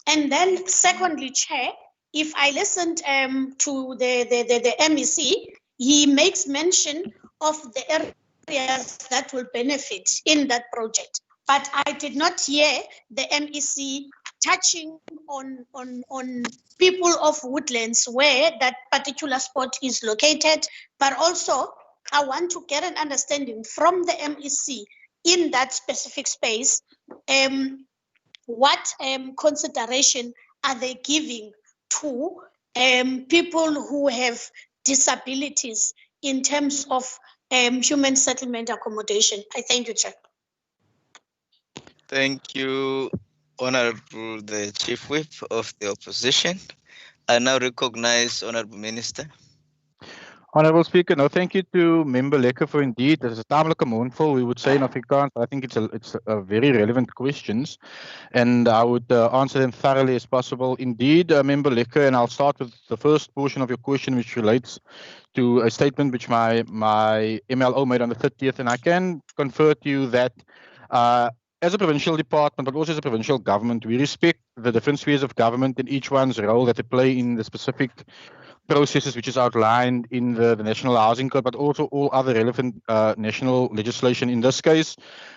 And then secondly, Chair, if I listened to the MEC, he makes mention of the areas that will benefit in that project. But I did not hear the MEC touching on people of Woodlands where that particular spot is located, but also I want to get an understanding from the MEC in that specific space, what consideration are they giving to people who have disabilities in terms of human settlement accommodation? I thank you, Chair. Thank you, Honorable the Chief Whip of the Opposition. I now recognize Honorable Minister. Honorable Speaker, no, thank you to Member Lekker for indeed, as a tamelike mondvol, we would say in Afrikaans. I think it's a very relevant questions, and I would answer them thoroughly as possible. Indeed, Member Lekker, and I'll start with the first portion of your question, which relates to a statement which my MLO made on the 30th, and I can confer to you that as a provincial department, but also as a provincial government, we respect the different spheres of government and each one's role that they play in the specific processes which is outlined in the National Housing Code, but also all other relevant national legislation. In this case,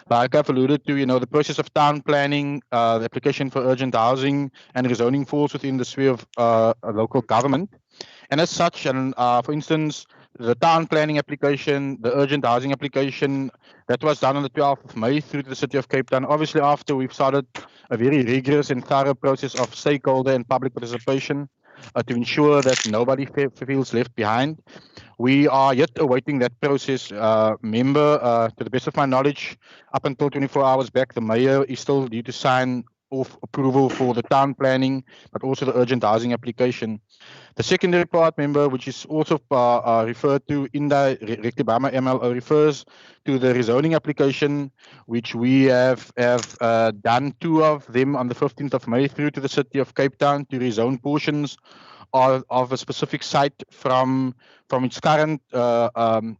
like I've alluded to, the process of town planning, the application for urgent housing and rezoning falls within the sphere of local government. And as such, and for instance, the town planning application, the urgent housing application, that was done on the 12th of May through to the City of Cape Town. Obviously, after we've started a very rigorous and thorough process of stakeholder and public participation, to ensure that nobody feels left behind. We are yet awaiting that process. Member, to the best of my knowledge, up until 24 hours back, the mayor is still due to sign off approval for the town planning, but also the urgent housing application. The secondary part, Member, which is also referred to indirectly by my MLO, refers to the rezoning application, which we have done 2 of them on the 15th of May through to the City of Cape Town to rezone portions of a specific site from its current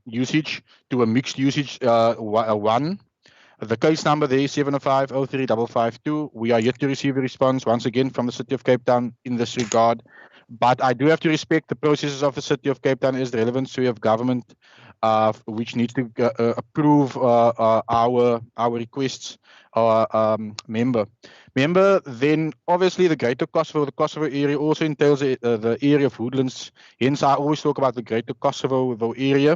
usage to a mixed usage one. The case number there is 705-03-552. We are yet to receive a response once again from the City of Cape Town in this regard. But I do have to respect the processes of the City of Cape Town as the relevant sphere of government, which needs to approve our requests. Member, then obviously the Greater Kosovo, the Kosovo area also entails the area of woodlands. Hence, I always talk about the Greater Kosovo area.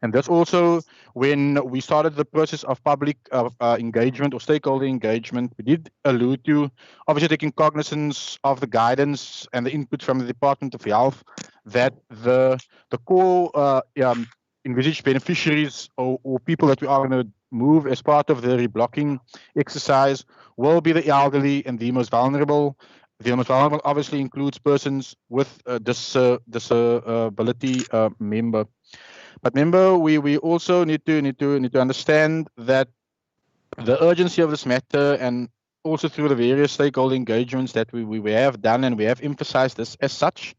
And that's also when we started the process of public engagement or stakeholder engagement. We did allude to obviously taking cognizance of the guidance and the input from the Department of Health that the core envisaged beneficiaries or people that we are going to move as part of the reblocking exercise will be the elderly and the most vulnerable. The most vulnerable obviously includes persons with disability. Member, but member, we also need to understand that the urgency of this matter, and also through the various stakeholder engagements that we have done, and we have emphasized this as such,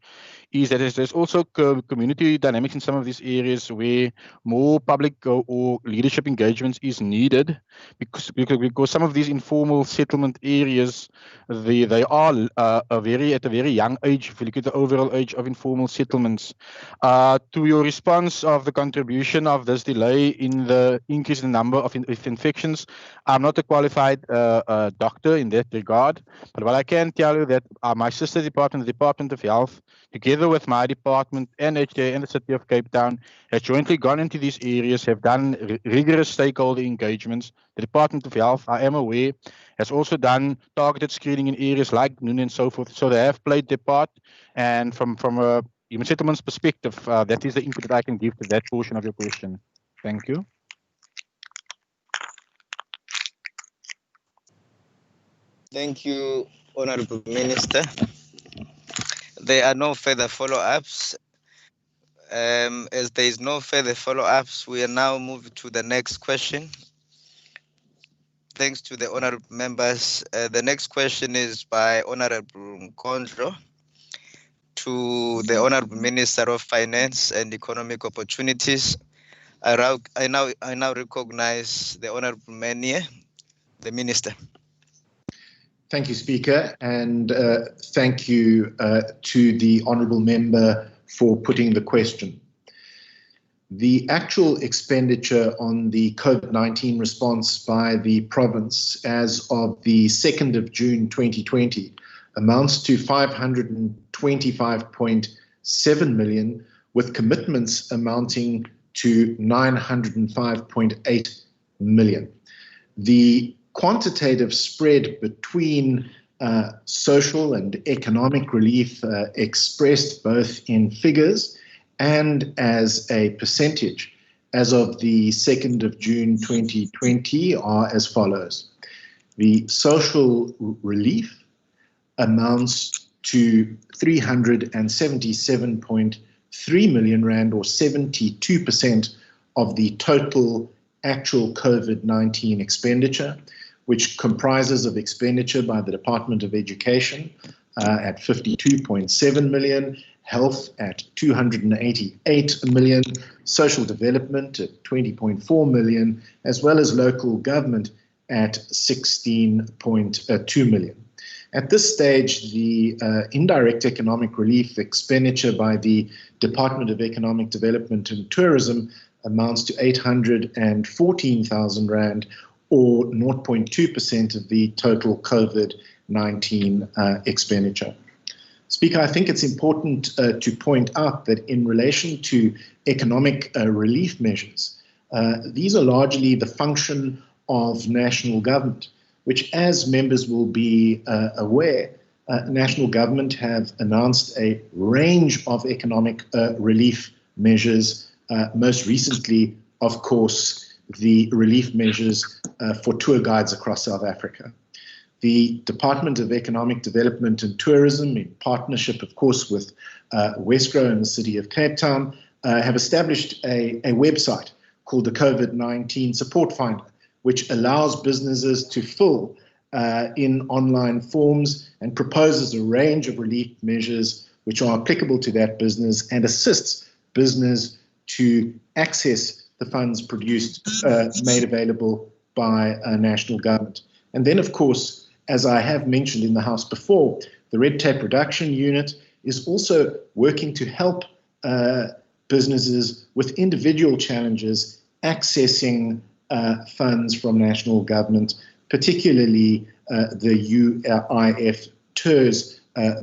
is that there's also community dynamics in some of these areas where more public or leadership engagements is needed, because some of these informal settlement areas, they are at a very young age. If you look at the overall age of informal settlements, to your response of the contribution of this delay in the increase in the number of infections, I'm not a qualified doctor in that regard, but what I can tell you that my sister department, the Department of Health, together with my department and HTA and the City of Cape Town, has jointly gone into these areas, have done rigorous stakeholder engagements. The Department of Health, I am aware, has also done targeted screening in areas like Noon and so forth. So they have played their part. And from a human settlements perspective, that is the input that I can give to that portion of your question. Thank you. Thank you, Honorable Minister. There are no further follow-ups. As there is no further follow-ups, we are now moving to the next question. Thanks to the honorable members. The next question is by Honorable Nkondlo to the Honorable Minister of Finance and Economic Opportunities. I now recognize the Honorable Manie, the Minister. Thank you, Speaker, and thank you to the Honourable Member for putting the question. The actual expenditure on the COVID-19 response by the province as of the 2nd of June 2020 amounts to 525.7 million, with commitments amounting to 905.8 million. The quantitative spread between social and economic relief expressed both in figures and as a percentage as of the 2nd of June 2020 are as follows. The social relief amounts to 377.3 million rand, or 72% of the total actual COVID-19 expenditure, which comprises of expenditure by the Department of Education at 52.7 million, health at 288 million, social development at 20.4 million, as well as local government at 16.2 million. At this stage, the indirect economic relief expenditure by the Department of Economic Development and Tourism amounts to 814,000 Rand, or 0.2% of the total COVID-19 expenditure. Speaker, I think it's important to point out that in relation to economic relief measures, these are largely the function of national government, which, as members will be aware, national government have announced a range of economic relief measures, most recently, of course, the relief measures for tour guides across South Africa. The Department of Economic Development and Tourism, in partnership, of course, with Wesgro and the City of Cape Town, have established a website called the COVID-19 Support Finder, which allows businesses to fill in online forms and proposes a range of relief measures which are applicable to that business and assists business to access the funds produced, made available by national government. And then, of course, as I have mentioned in the House before, the Red Tape Reduction Unit is also working to help businesses with individual challenges accessing funds from national government, particularly the UIF TERS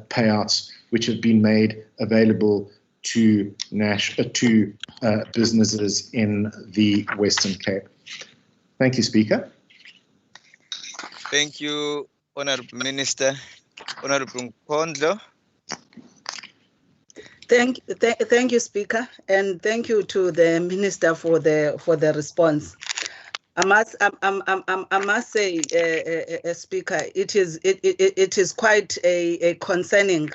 payouts, which have been made available to businesses in the Western Cape. Thank you, Speaker. Thank you, Honourable Minister. Honourable Nkondlo. Thank you, Speaker, and thank you to the Minister for the response. I must say, Speaker, it is quite a concerning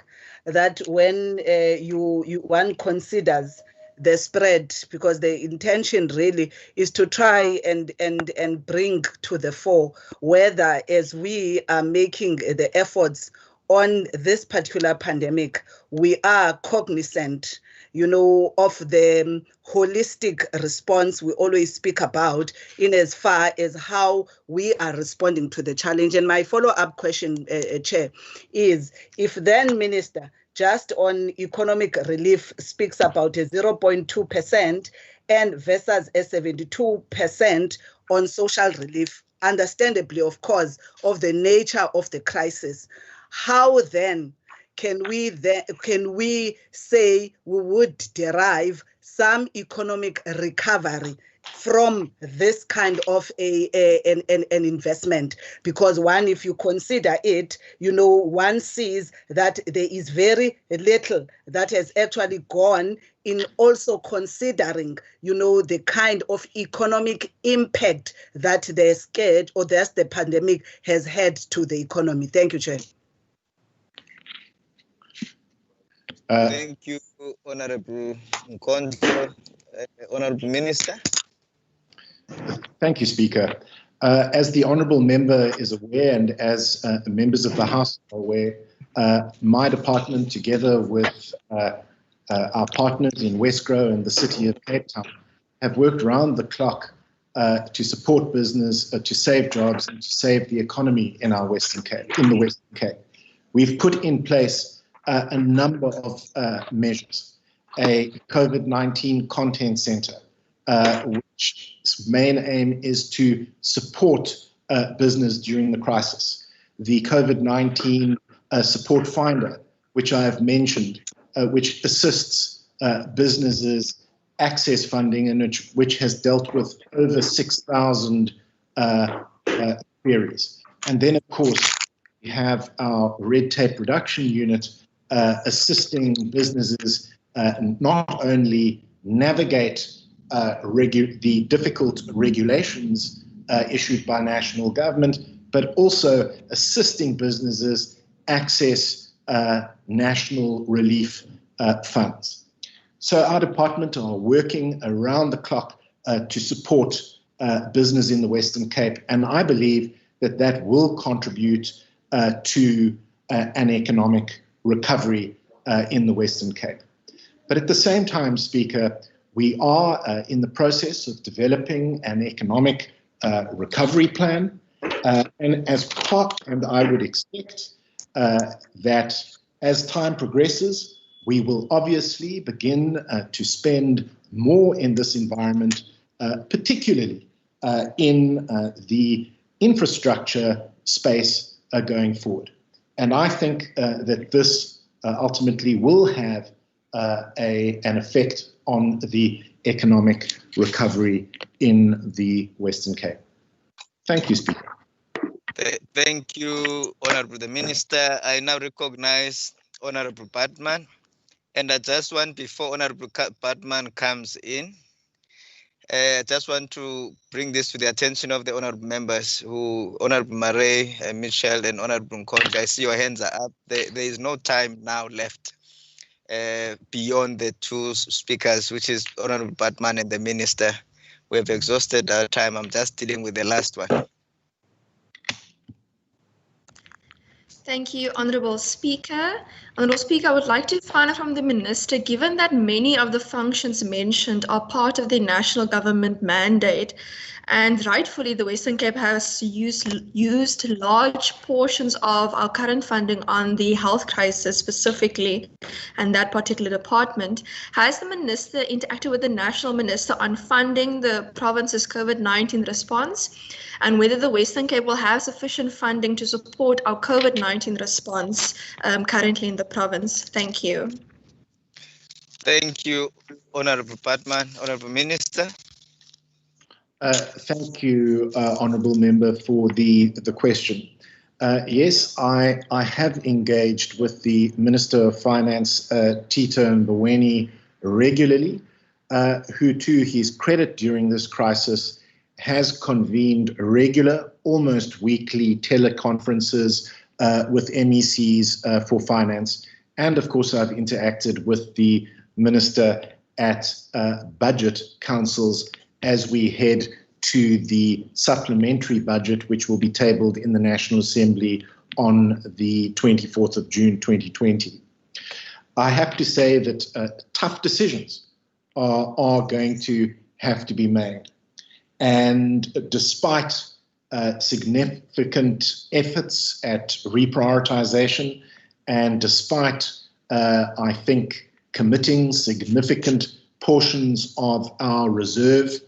that when one considers the spread, because the intention really is to try and bring to the fore whether, as we are making the efforts on this particular pandemic, we are cognizant, of the holistic response we always speak about in as far as how we are responding to the challenge. And my follow-up question, Chair, is if then, Minister, just on economic relief speaks about a 0.2% and versus a 72% on social relief, understandably, of course, of the nature of the crisis, how then can we say we would derive some economic recovery from this kind of an investment? Because one, if you consider it, one sees that there is very little that has actually gone in also considering, the kind of economic impact that the scourge or the pandemic has had to the economy. Thank you, Chair. Thank you, Honourable Nkondlo. Honourable Minister. Thank you, Speaker. As the Honourable Member is aware, and as members of the House are aware, my department, together with our partners in Wesgro and the City of Cape Town, have worked round the clock to support business, to save jobs, and to save the economy in the Western Cape. We've put in place a number of measures. A COVID-19 content center, which main aim is to support business during the crisis. The COVID-19 support finder, which I have mentioned, which assists businesses access funding and which has dealt with over 6,000 queries. And then, of course, we have our Red Tape Reduction Unit, assisting businesses not only navigate the difficult regulations issued by national government, but also assisting businesses access national relief funds. So our department are working around the clock to support business in the Western Cape, and I believe that will contribute to an economic recovery in the Western Cape. But at the same time, Speaker, we are in the process of developing an economic recovery plan, and I would expect that as time progresses, we will obviously begin to spend more in this environment, particularly in the infrastructure space going forward. And I think that this ultimately will have an effect on the economic recovery in the Western Cape. Thank you, Speaker. Thank you, Honourable the Minister. I now recognize Honourable Batman. And I just want, before Honourable Batman comes in, I just want to bring this to the attention of the honourable members, Honourable Murray, Mitchell, and Honourable Nkondlo. I see your hands are up. There is no time now left beyond the two speakers, which is Honourable Batman and the Minister. We have exhausted our time. I'm just dealing with the last one. Thank you, Honourable Speaker. Honourable Speaker, I would like to find out from the Minister, given that many of the functions mentioned are part of the national government mandate, and rightfully the Western Cape has used large portions of our current funding on the health crisis specifically, and that particular department, has the Minister interacted with the National Minister on funding the province's COVID-19 response, and whether the Western Cape will have sufficient funding to support our COVID-19 response currently in the province? Thank you. Thank you, Honourable Patman. Honourable Minister. Thank you, Honourable Member, for the question. Yes, I have engaged with the Minister of Finance, Tito Mboweni, regularly, who to his credit during this crisis has convened regular, almost weekly teleconferences with MECs for finance. And of course, I've interacted with the Minister at budget councils as we head to the supplementary budget, which will be tabled in the National Assembly on the 24th of June 2020. I have to say that tough decisions are going to have to be made. And despite significant efforts at reprioritization, and despite, I think, committing significant portions of our reserve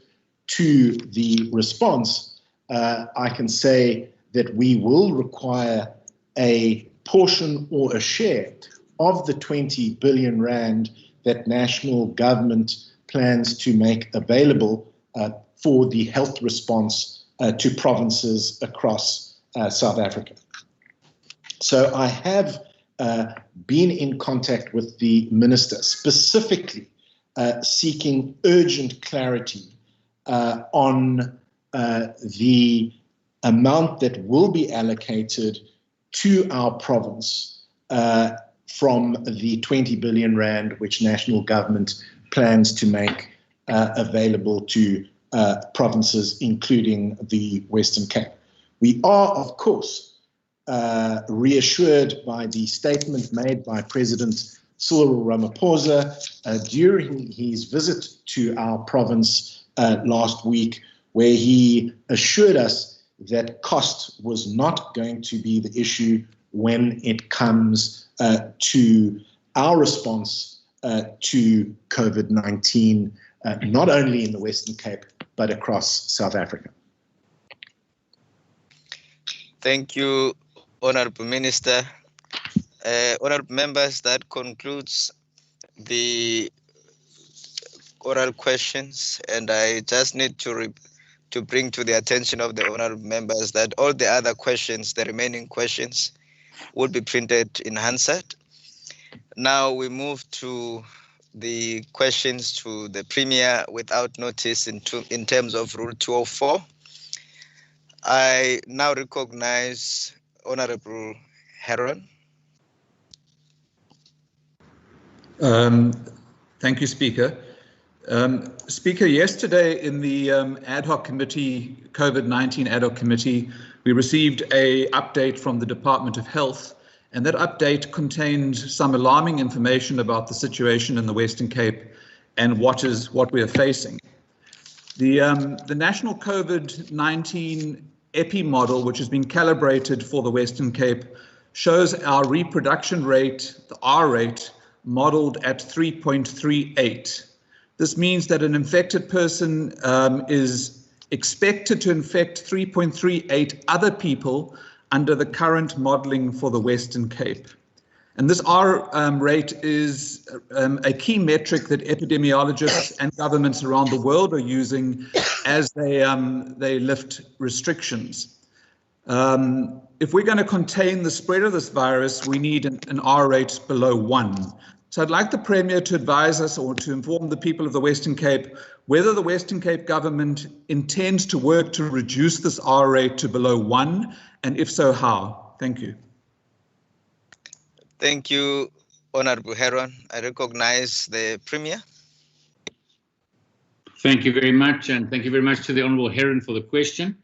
to the response, I can say that we will require a portion or a share of the 20 billion rand that national government plans to make available for the health response to provinces across South Africa. So I have been in contact with the Minister, specifically seeking urgent clarity on the amount that will be allocated to our province from the 20 billion rand which national government plans to make available to provinces, including the Western Cape. We are, of course, reassured by the statement made by President Cyril Ramaphosa during his visit to our province last week, where he assured us that cost was not going to be the issue when it comes to our response to COVID-19, not only in the Western Cape, but across South Africa. Thank you, Honourable Minister. Honourable members, that concludes the oral questions, and I just need to bring to the attention of the honourable members that all the other questions, the remaining questions, would be printed in Hansard. Now we move to the questions to the Premier without notice in terms of Rule 204. I now recognize Honourable Heron. Thank you, Speaker. Speaker, yesterday in the ad hoc committee, COVID-19 ad hoc committee, we received an update from the Department of Health, and that update contained some alarming information about the situation in the Western Cape and what we are facing. The national COVID-19 EPI model, which has been calibrated for the Western Cape, shows our reproduction rate, the R rate, modeled at 3.38. This means that an infected person is expected to infect 3.38 other people under the current modeling for the Western Cape. And this R rate is a key metric that epidemiologists and governments around the world are using as they lift restrictions. If we're going to contain the spread of this virus, we need an R rate below 1. So I'd like the Premier to advise us or to inform the people of the Western Cape whether the Western Cape government intends to work to reduce this R rate to below 1, and if so, how? Thank you. Thank you, Honourable Heron. I recognize the Premier. Thank you very much, and thank you very much to the Honourable Heron for the question.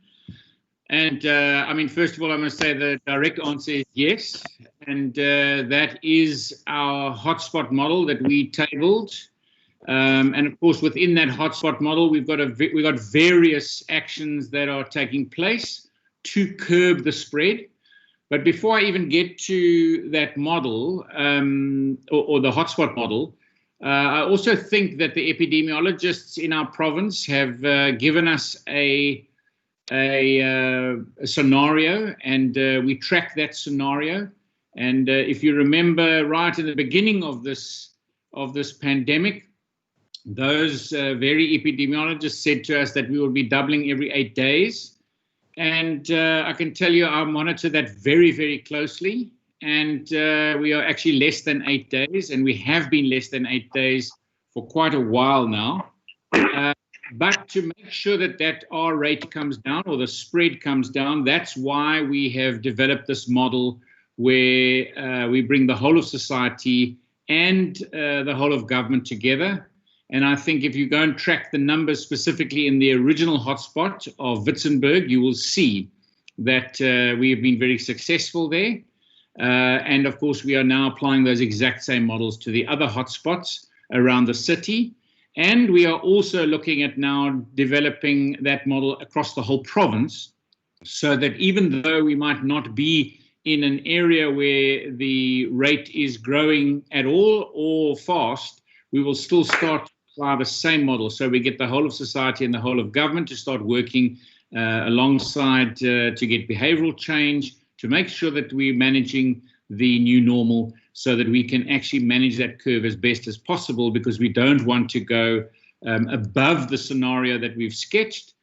And I mean, first of all, I must say the direct answer is yes. And that is our hotspot model that we tabled. And of course, within that hotspot model, we've got various actions that are taking place to curb the spread. But before I even get to that model or the hotspot model, I also think that the epidemiologists in our province have given us a scenario, and we track that scenario. And if you remember, right in the beginning of this pandemic, those very epidemiologists said to us that we will be doubling every 8 days. And I can tell you, I monitor that very, very closely. And we are actually less than 8 days, and we have been less than 8 days for quite a while now. But to make sure that R rate comes down, or the spread comes down, that's why we have developed this model where we bring the whole of society and the whole of government together. And I think if you go and track the numbers specifically in the original hotspot of Witzenberg, you will see that we have been very successful there. And of course, we are now applying those exact same models to the other hotspots around the city. And we are also looking at now developing that model across the whole province, so that even though we might not be in an area where the rate is growing at all or fast, we will still start to apply the same model. So we get the whole of society and the whole of government to start working alongside to get behavioral change, to make sure that we're managing the new normal, so that we can actually manage that curve as best as possible, because we don't want to go above the scenario that we've sketched,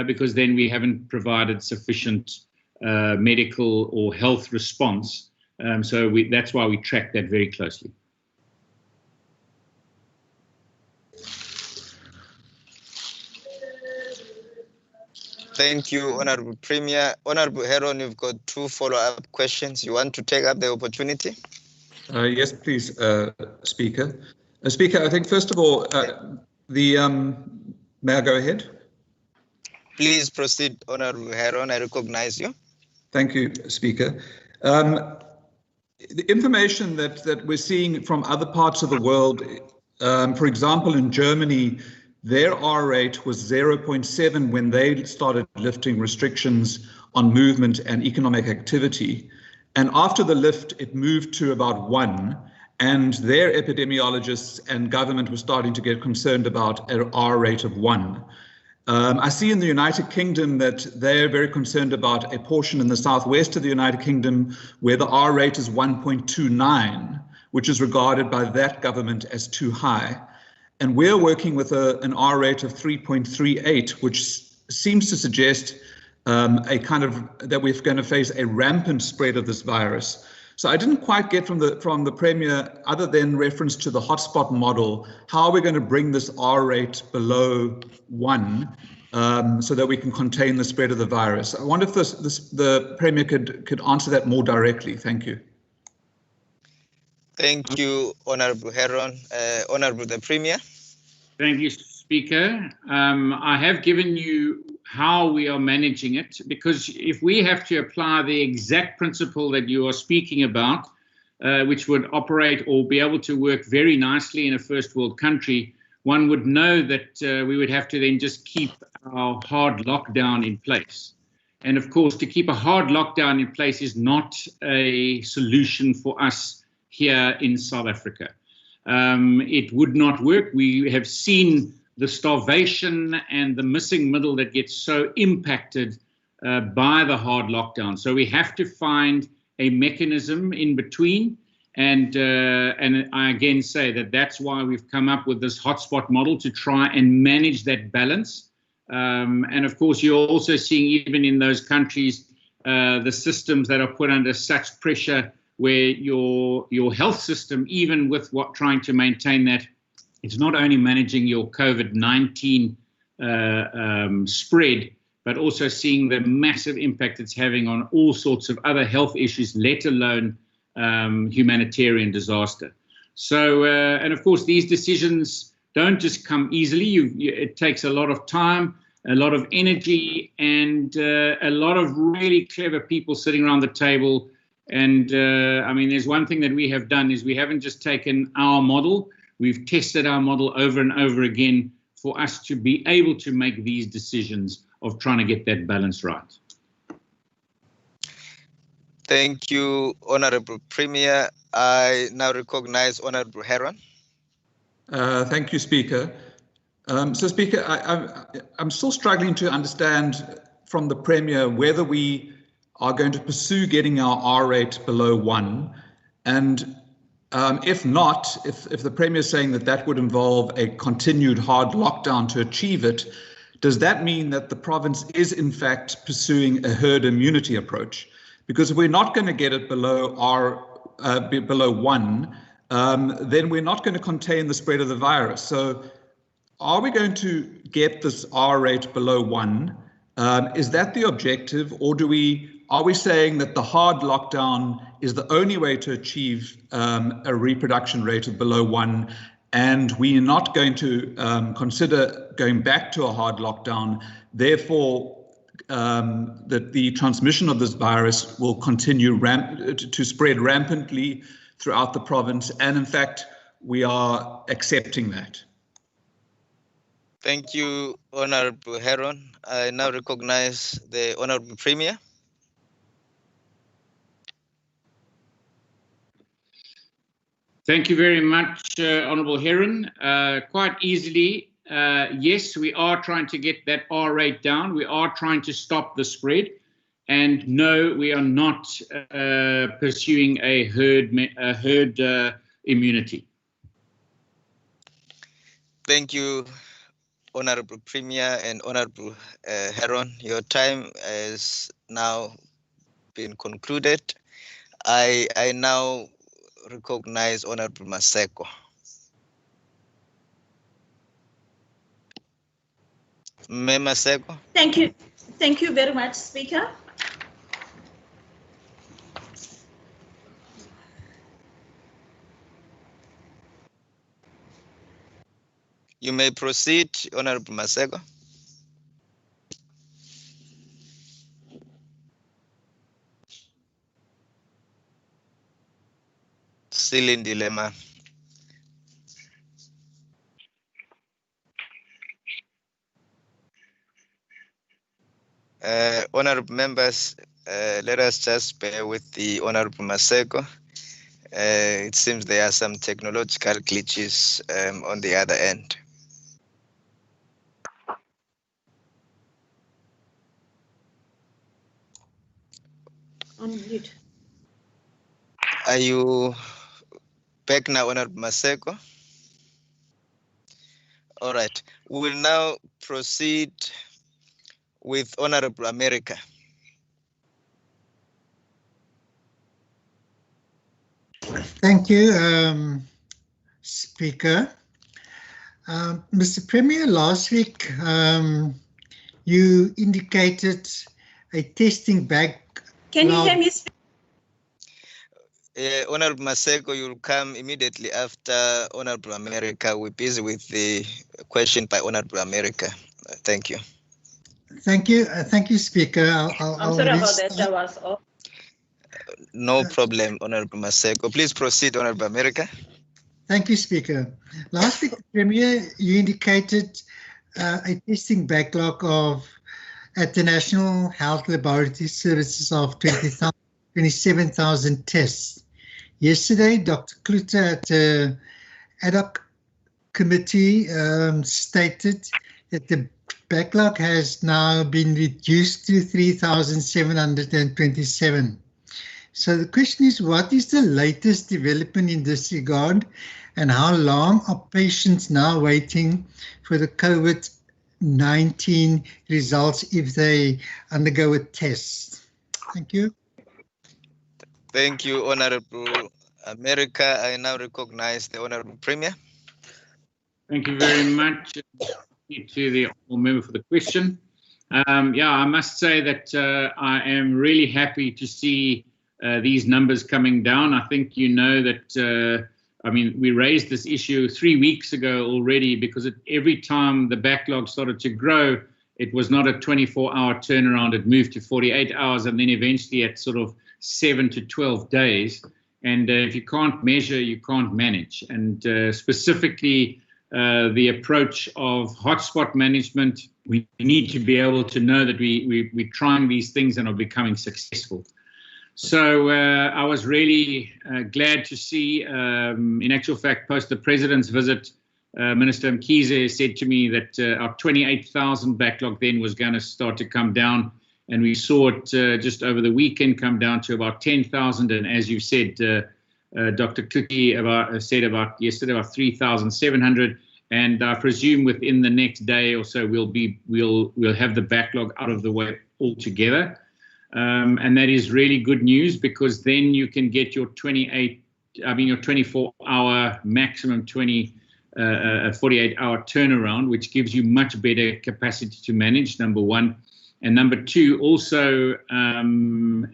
because then we haven't provided sufficient medical or health response. So that's why we track that very closely. Thank you, Honorable Premier. Honorable Heron, you've got 2 follow-up questions. You want to take up the opportunity? Yes, please, Speaker. Speaker, I think first of all, may I go ahead? Please proceed, Honorable Heron. I recognize you. Thank you, Speaker. The information that we're seeing from other parts of the world, for example, in Germany, their R rate was 0.7 when they started lifting restrictions on movement and economic activity. And after the lift, it moved to about 1. And their epidemiologists and government were starting to get concerned about an R rate of 1. I see in the United Kingdom that they're very concerned about a portion in the southwest of the United Kingdom where the R rate is 1.29, which is regarded by that government as too high. And we're working with an R rate of 3.38, which seems to suggest a kind of that we're going to face a rampant spread of this virus. So I didn't quite get from the Premier, other than reference to the hotspot model, how we're going to bring this R rate below 1 so that we can contain the spread of the virus. I wonder if the Premier could answer that more directly. Thank you. Thank you, Honorable Heron. Honorable the Premier. Thank you, Speaker. I have given you how we are managing it, because if we have to apply the exact principle that you are speaking about, which would operate or be able to work very nicely in a first world country, one would know that we would have to then just keep our hard lockdown in place. And of course, to keep a hard lockdown in place is not a solution for us here in South Africa. It would not work. We have seen the starvation and the missing middle that gets so impacted by the hard lockdown. So we have to find a mechanism in between. And I again say that that's why we've come up with this hotspot model, to try and manage that balance. And of course, you're also seeing, even in those countries, the systems that are put under such pressure, where your health system, even with trying to maintain that, it's not only managing your COVID-19 spread, but also seeing the massive impact it's having on all sorts of other health issues, let alone humanitarian disaster. So, and of course, these decisions don't just come easily. It takes a lot of time. a lot of energy, and a lot of really clever people sitting around the table. And I mean, there's one thing that we have done is we haven't just taken our model, we've tested our model over and over again for us to be able to make these decisions of trying to get that balance right. Thank you, Honorable Premier. I now recognize Honorable Heron. Thank you, Speaker. So, Speaker, I'm still struggling to understand from the Premier whether we are going to pursue getting our R rate below 1. And if not, if the Premier is saying that that would involve a continued hard lockdown to achieve it, does that mean that the province is in fact pursuing a herd immunity approach? Because if we're not going to get it below below 1, then we're not going to contain the spread of the virus. So are we going to get this R rate below 1? Is that the objective, or are we saying that the hard lockdown is the only way to achieve a reproduction rate of below 1, and we're not going to consider going back to a hard lockdown, therefore that the transmission of this virus will continue to spread rampantly throughout the province, and in fact, we are accepting that? Thank you, Honorable Heron. I now recognize the Honorable Premier. Thank you very much, Honorable Heron. Quite easily, yes, we are trying to get that R rate down. We are trying to stop the spread. And no, we are not pursuing a herd immunity. Thank you, Honorable Premier and Honorable Heron. Your time has now been concluded. I now recognize Honorable Maseko. Member Maseko. Thank you. Thank you very much, Speaker. You may proceed, Honorable Maseko. Still in dilemma. Honorable members, let us just bear with the Honorable Maseko. It seems there are some technological glitches on the other end. On mute. Are you back now, Honorable Maseko? All right. We will now proceed with Honorable America. Thank you, Speaker. Mr. Premier, last week you indicated a testing backlog. Can you hear me? Honorable Maseko, you'll come immediately after Honorable America. We're busy with the question by Honorable America. Thank you. Thank you, Speaker. I'm sorry about that. That was all. No problem, Honorable Maseko. Please proceed, Honorable America. Thank you, Speaker. Last week, Premier, you indicated a testing backlog at the National Health Laboratory Services of 27,000 tests. Yesterday, Dr. Klute at the ad hoc committee stated that the backlog has now been reduced to 3,727. So the question is, what is the latest development in this regard, and how long are patients now waiting for the COVID-19 results if they undergo a test? Thank you. Thank you, Honorable America. I now recognize the Honorable Premier. Thank you very much to the Honourable Member for the question. Yeah, I must say that I am really happy to see these numbers coming down. I think you know that, I mean, we raised this issue 3 weeks ago already, because every time the backlog started to grow, it was not a 24-hour turnaround. It moved to 48 hours and then eventually at sort of 7 to 12 days. And if you can't measure, you can't manage. And specifically, the approach of hotspot management, we need to be able to know that we're trying these things and are becoming successful. So I was really glad to see, in actual fact, post the president's visit, Minister Mkhize said to me that our 28,000 backlog then was going to start to come down. And we saw it just over the weekend come down to about 10,000. And as you said, Dr. Kluki said about yesterday about 3,700. And I presume within the next day or so we'll have the backlog out of the way altogether. And that is really good news, because then you can get your 24-hour maximum 48-hour turnaround, which gives you much better capacity to manage, number one. And number two, also,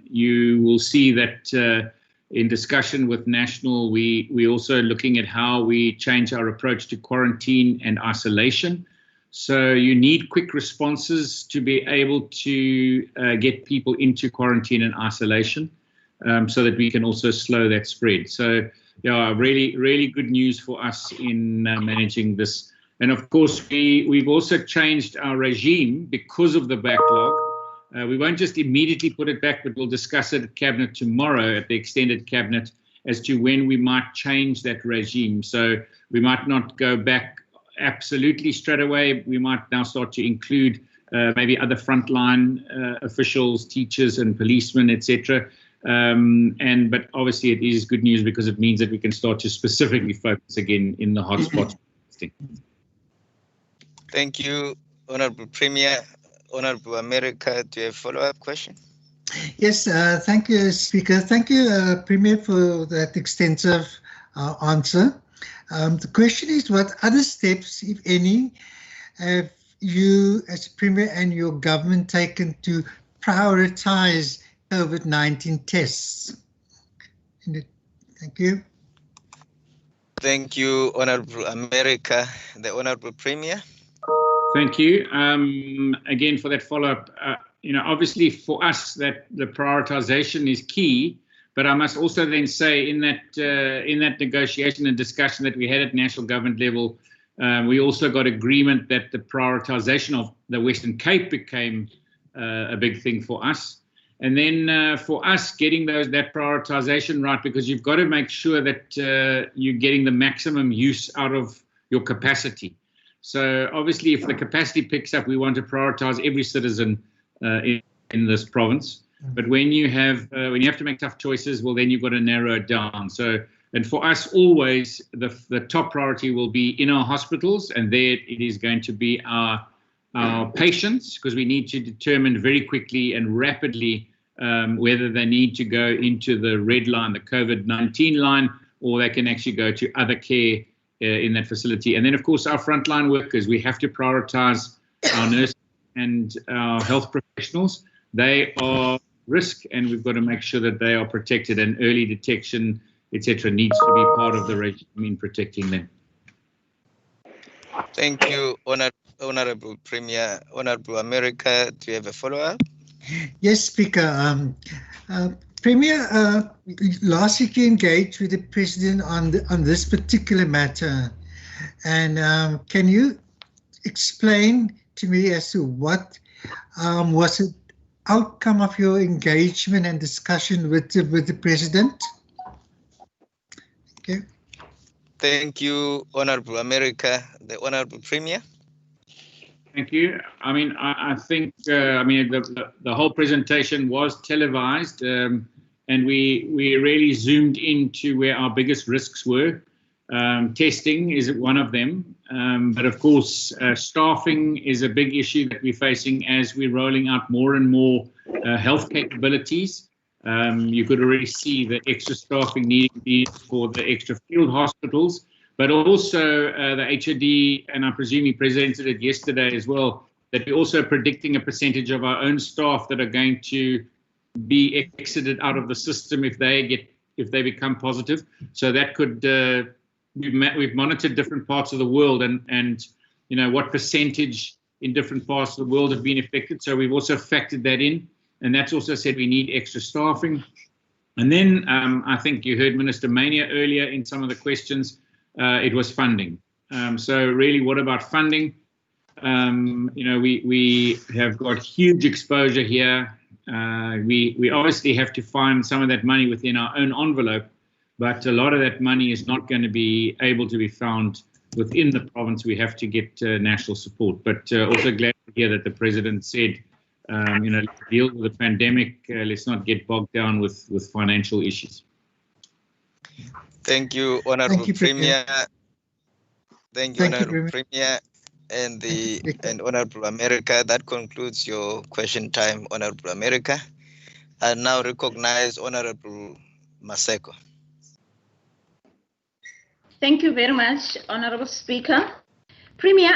you will see that in discussion with National, we're also looking at how we change our approach to quarantine and isolation. So you need quick responses to be able to get people into quarantine and isolation, so that we can also slow that spread. So yeah, really, really good news for us in managing this. And of course, we've also changed our regime because of the backlog. We won't just immediately put it back, but we'll discuss it at Cabinet tomorrow, at the extended Cabinet, as to when we might change that regime. So we might not go back absolutely straight away. We might now start to include maybe other frontline officials, teachers and policemen, etc. But obviously it is good news, because it means that we can start to specifically focus again in the hotspots. Thank you, Honorable Premier. Honorable America, do you have a follow-up question? Yes, thank you, Speaker. Thank you, Premier, for that extensive answer. The question is, what other steps, if any, have you as Premier and your government taken to prioritize COVID-19 tests? Thank you. Thank you, Honorable America. The Honorable Premier. Thank you. Again, for that follow-up, obviously for us that the prioritization is key, but I must also then say in that negotiation and discussion that we had at national government level, we also got agreement that the prioritization of the Western Cape became a big thing for us. And then for us, getting that prioritization right, because you've got to make sure that you're getting the maximum use out of your capacity. So obviously, if the capacity picks up, we want to prioritize every citizen in this province. But when you have to make tough choices, well, then you've got to narrow it down. So, and for us, always the top priority will be in our hospitals, and there it is going to be our patients, because we need to determine very quickly and rapidly whether they need to go into the red line, the COVID-19 line, or they can actually go to other care in that facility. And then, of course, our frontline workers, we have to prioritize our nurses and our health professionals. They are risk, and we've got to make sure that they are protected, and early detection, etc., needs to be part of the regime in protecting them. Thank you, Honorable Premier. Honorable America, do you have a follow-up? Yes, Speaker. Premier, last week you engaged with the President on this particular matter, and can you explain to me as to what was the outcome of your engagement and discussion with the President? Okay. Thank you, Honorable America. The Honorable Premier. Thank you. I mean, I think the whole presentation was televised, and we really zoomed into where our biggest risks were. Testing is one of them, but of course, staffing is a big issue that we're facing as we're rolling out more and more health capabilities. You could already see the extra staffing needed for the extra field hospitals, but also the HOD, and I presume he presented it yesterday as well, that we're also predicting a percentage of our own staff that are going to be exited out of the system if they become positive. So that could we've monitored different parts of the world, and what percentage in different parts of the world have been affected. So we've also factored that in, and that's also said we need extra staffing. And then I think you heard Minister Mania earlier in some of the questions, it was funding. So really, what about funding? We have got huge exposure here. We obviously have to find some of that money within our own envelope, but a lot of that money is not going to be able to be found within the province. We have to get national support. But also glad to hear that the President said, let's deal with the pandemic. Let's not get bogged down with financial issues. Thank you, Honourable Premier. Thank you, Honourable Premier and Honourable America. That concludes your question time, Honourable America. I now recognize Honourable Maseko. Thank you very much, Honourable Speaker. Premier,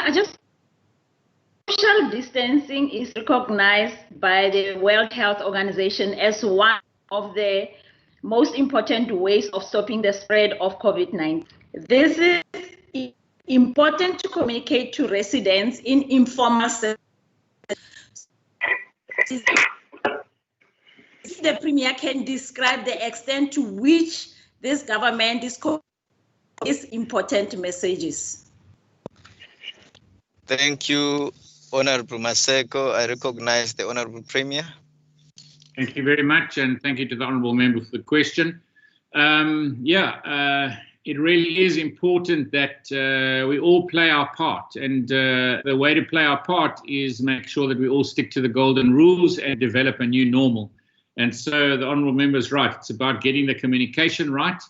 social distancing is recognized by the World Health Organization as one of the most important ways of stopping the spread of COVID-19. This is important to communicate to residents in informal settings. If the Premier can describe the extent to which this government is important messages. Thank you, Honourable Maseko. I recognize the Honourable Premier. Thank you very much, and thank you to the Honourable Member for the question. It really is important that we all play our part, and the way to play our part is make sure that we all stick to the golden rules and develop a new normal. And so the Honourable Member is right. It's about getting the communication right.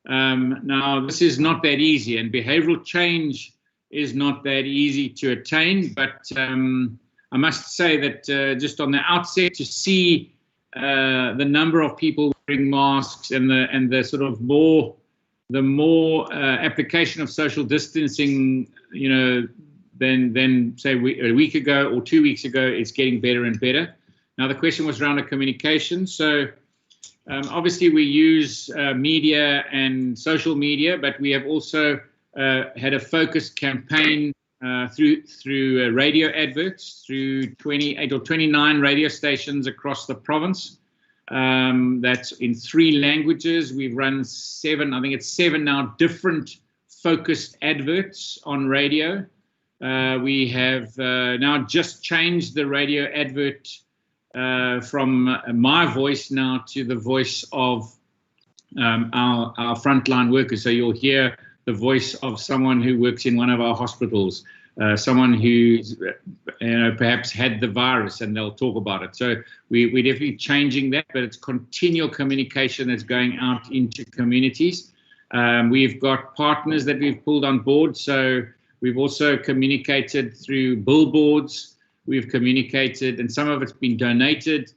Now, this is not that easy, and behavioural change is not that easy to attain, but I must say that just on the outset, to see the number of people wearing masks and the sort of more application of social distancing, than say a week ago or 2 weeks ago, it's getting better and better. Now, the question was around the communication. So obviously we use media and social media, but we have also had a focused campaign through radio adverts, through 28 or 29 radio stations across the province. That's in 3 languages. We've run 7 now, different focused adverts on radio. We have now just changed the radio advert from my voice now to the voice of our frontline workers. So you'll hear the voice of someone who works in one of our hospitals, someone who's perhaps had the virus, and they'll talk about it. So we're definitely changing that, but it's continual communication that's going out into communities. We've got partners that we've pulled on board. So we've also communicated through billboards. We've communicated, and some of it's been donated,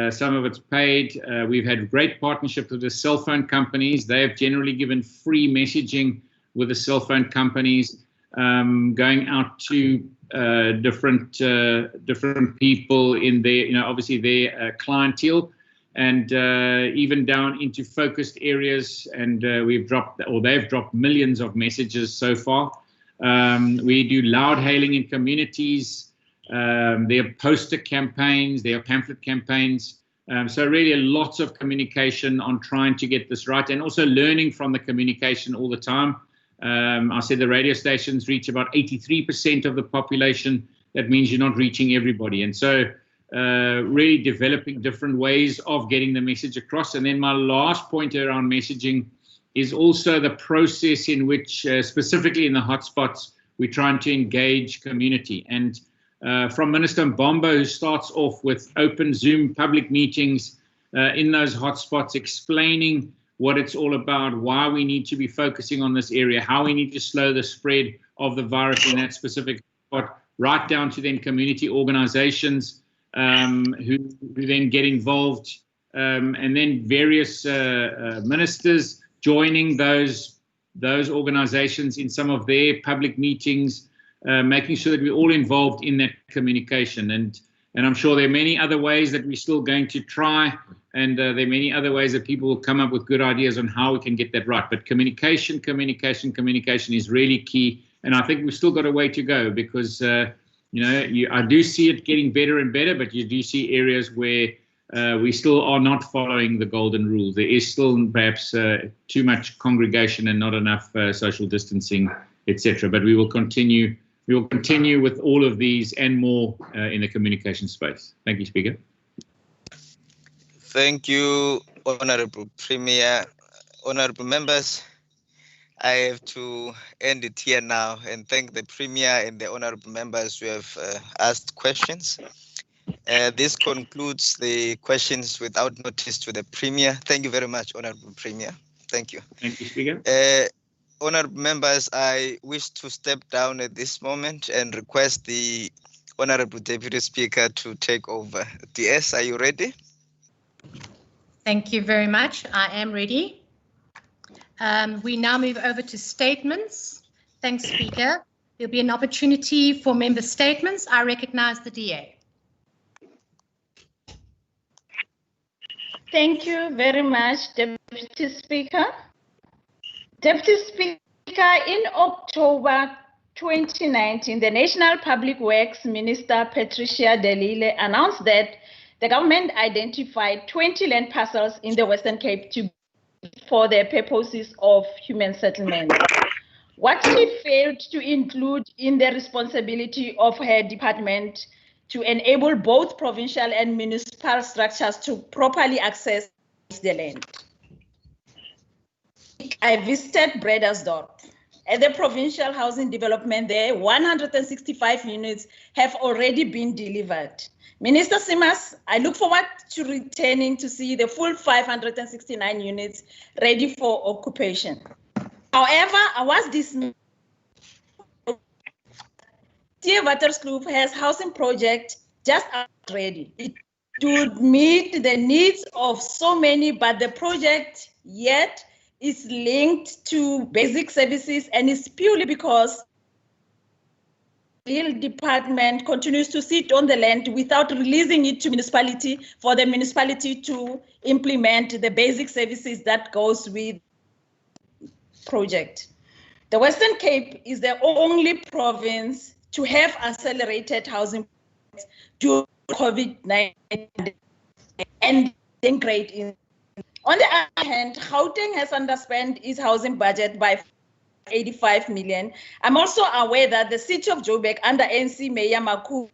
some of it's paid. We've had great partnerships with the cell phone companies. They have generally given free messaging with the cell phone companies, going out to different people in their, obviously their clientele, and even down into focused areas. And they've dropped millions of messages so far. We do loud hailing in communities. There are poster campaigns, there are pamphlet campaigns. So really lots of communication on trying to get this right, and also learning from the communication all the time. I said the radio stations reach about 83% of the population. That means you're not reaching everybody. And so really developing different ways of getting the message across. And then my last point around messaging is also the process in which, specifically in the hotspots, we're trying to engage community. And from Minister Mbombo, who starts off with open Zoom public meetings in those hotspots, explaining what it's all about, why we need to be focusing on this area, how we need to slow the spread of the virus in that specific spot, right down to then community organizations who then get involved, and then various ministers joining those organizations in some of their public meetings, making sure that we're all involved in that communication. And I'm sure there are many other ways that we're still going to try, and there are many other ways that people will come up with good ideas on how we can get that right. But communication is really key. And I think we've still got a way to go, because I do see it getting better and better, but you do see areas where we still are not following the golden rule. There is still perhaps too much congregation and not enough social distancing, etc. But we will continue. We will continue with all of these and more in the communication space. Thank you, Speaker. Thank you, Honorable Premier. Honorable members, I have to end it here now and thank the Premier and the honorable members who have asked questions. This concludes the questions without notice to the Premier. Thank you very much, Honorable Premier. Thank you. Thank you, Speaker. Honorable members, I wish to step down at this moment and request the Honorable Deputy Speaker to take over. DS, are you ready? Thank you very much. I am ready. We now move over to statements. Thanks, Speaker. There'll be an opportunity for member statements. I recognize the DA. Thank you very much, Deputy Speaker. Deputy Speaker, in October 2019, the National Public Works Minister, Patricia de Lille, announced that the government identified 20 land parcels in the Western Cape for the purposes of human settlement. What she failed to include in the responsibility of her department to enable both provincial and municipal structures to properly access the land. I visited Bredasdorp. At the provincial housing development there, 165 units have already been delivered. Minister Simas, I look forward to returning to see the full 569 units ready for occupation. However, I was dismayed. Theewaterskloof has housing project just ready. It would meet the needs of so many, but the project yet is linked to basic services, and it's purely because the department continues to sit on the land without releasing it to municipality for the municipality to implement the basic services that goes with project. The Western Cape is the only province to have accelerated housing due to COVID-19 and great in. On the other hand, Gauteng has underspent its housing budget by 85 million. I'm also aware that the city of Joburg under ANC Mayor Maku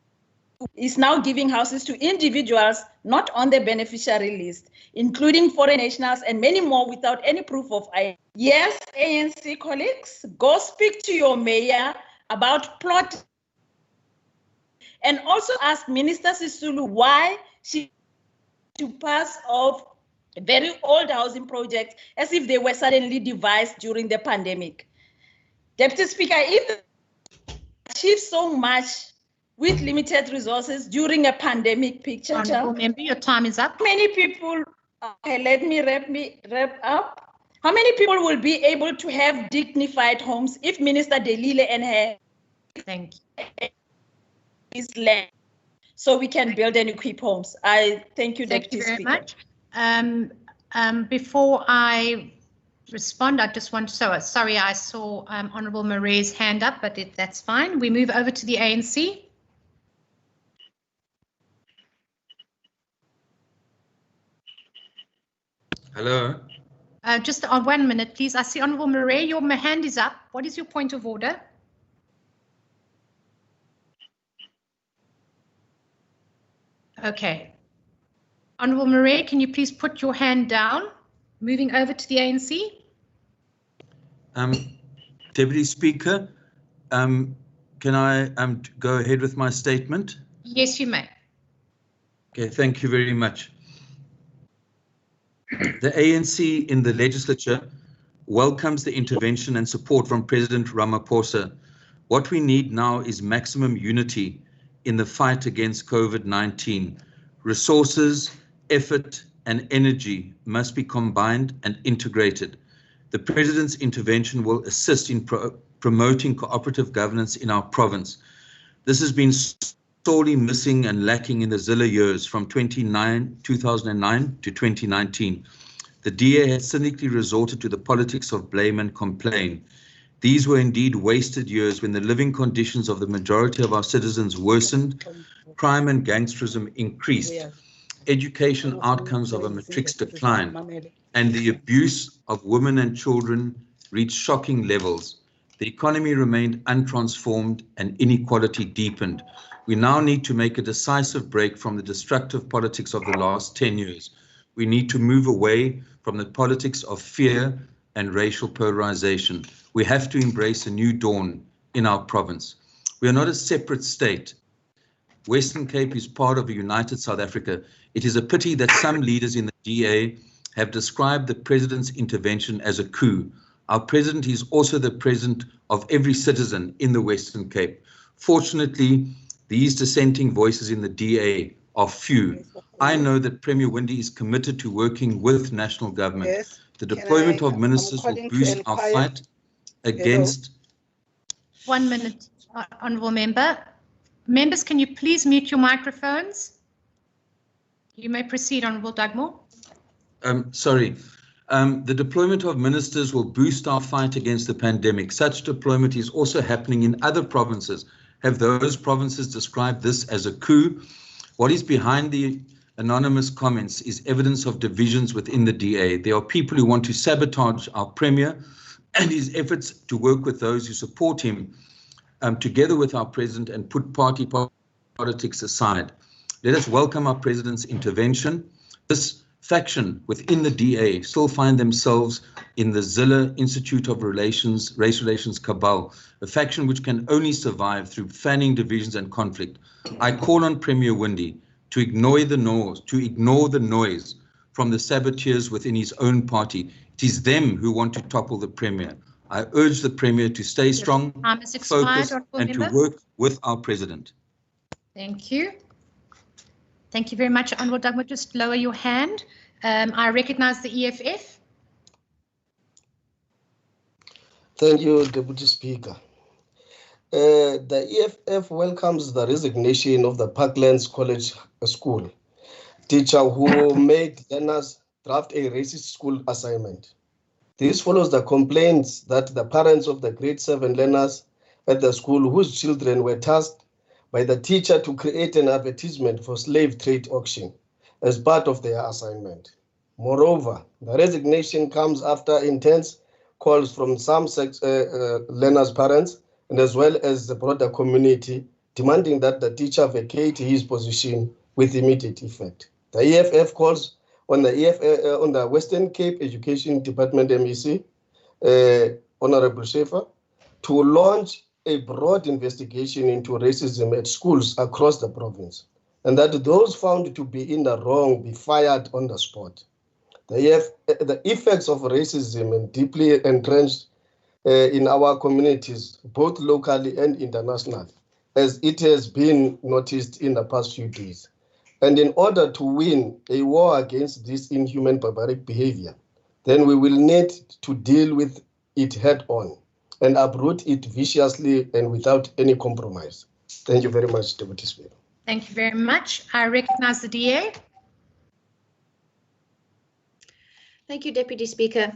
is now giving houses to individuals not on the beneficiary list, including foreign nationals and many more without any proof of ID. Yes, ANC colleagues, go speak to your mayor about plot and also ask Minister Sisulu why she to pass off very old housing projects as if they were suddenly devised during the pandemic. Deputy Speaker, if achieve so much with limited resources during a pandemic picture. Honourable Member, your time is up. Many people, okay, let me wrap up. How many people will be able to have dignified homes if Minister de Lille and her thank you is land so we can build and equip homes? I thank you, Deputy Speaker. Thank you very much. Before I respond, I just want to, sorry, I saw Honourable Murray's hand up, but that's fine. We move over to the ANC. Hello. Just on 1 minute, please. I see Honourable Murray, your hand is up. What is your point of order? Okay. Honourable Murray, can you please put your hand down? Moving over to the ANC. Deputy Speaker, can I go ahead with my statement? Yes, you may. Okay, thank you very much. The ANC in the legislature welcomes the intervention and support from President Ramaphosa. What we need now is maximum unity in the fight against COVID-19. Resources, effort, and energy must be combined and integrated. The President's intervention will assist in promoting cooperative governance in our province. This has been sorely missing and lacking in the Zille years from 2009 to 2019. The DA has cynically resorted to the politics of blame and complain. These were indeed wasted years when the living conditions of the majority of our citizens worsened, crime and gangsterism increased, education outcomes of a matrix declined, and the abuse of women and children reached shocking levels. The economy remained untransformed and inequality deepened. We now need to make a decisive break from the destructive politics of the last 10 years. We need to move away from the politics of fear and racial polarization. We have to embrace a new dawn in our province. We are not a separate state. Western Cape is part of a united South Africa. It is a pity that some leaders in the DA have described the president's intervention as a coup. Our president is also the president of every citizen in the Western Cape. Fortunately, these dissenting voices in the DA are few. I know that Premier Windi is committed to working with national government. Yes. The deployment of ministers will boost our fight against... 1 minute, Honourable Member. Members, can you please mute your microphones? You may proceed, Honourable Dugmore. Sorry. The deployment of ministers will boost our fight against the pandemic. Such deployment is also happening in other provinces. Have those provinces described this as a coup? What is behind the anonymous comments is evidence of divisions within the DA. There are people who want to sabotage our Premier and his efforts to work with those who support him together with our President and put party politics aside. Let us welcome our President's intervention. This faction within the DA still find themselves in the Zille Institute of Race Relations cabal, a faction which can only survive through fanning divisions and conflict. I call on Premier Windi to ignore the noise from the saboteurs within his own party. It is them who want to topple the Premier. I urge the Premier to stay strong, focused, and to work with our President. Thank you. Thank you very much, Honourable Dugmore. Just lower your hand. I recognise the EFF. Thank you, Deputy Speaker. The EFF welcomes the resignation of the Parklands College School teacher who made learners draft a racist school assignment. This follows the complaints that the parents of the grade 7 learners at the school whose children were tasked by the teacher to create an advertisement for slave trade auction as part of their assignment. Moreover, the resignation comes after intense calls from some learners' parents and as well as the broader community demanding that the teacher vacate his position with immediate effect. The EFF calls on the Western Cape Education Department MEC, Honourable Schaefer, to launch a broad investigation into racism at schools across the province, and that those found to be in the wrong be fired on the spot. The effects of racism are deeply entrenched in our communities, both locally and internationally, as it has been noticed in the past few days. And in order to win a war against this inhuman barbaric behavior, then we will need to deal with it head on and uproot it viciously and without any compromise. Thank you very much, Deputy Speaker. Thank you very much. I recognise the DA. Thank you, Deputy Speaker.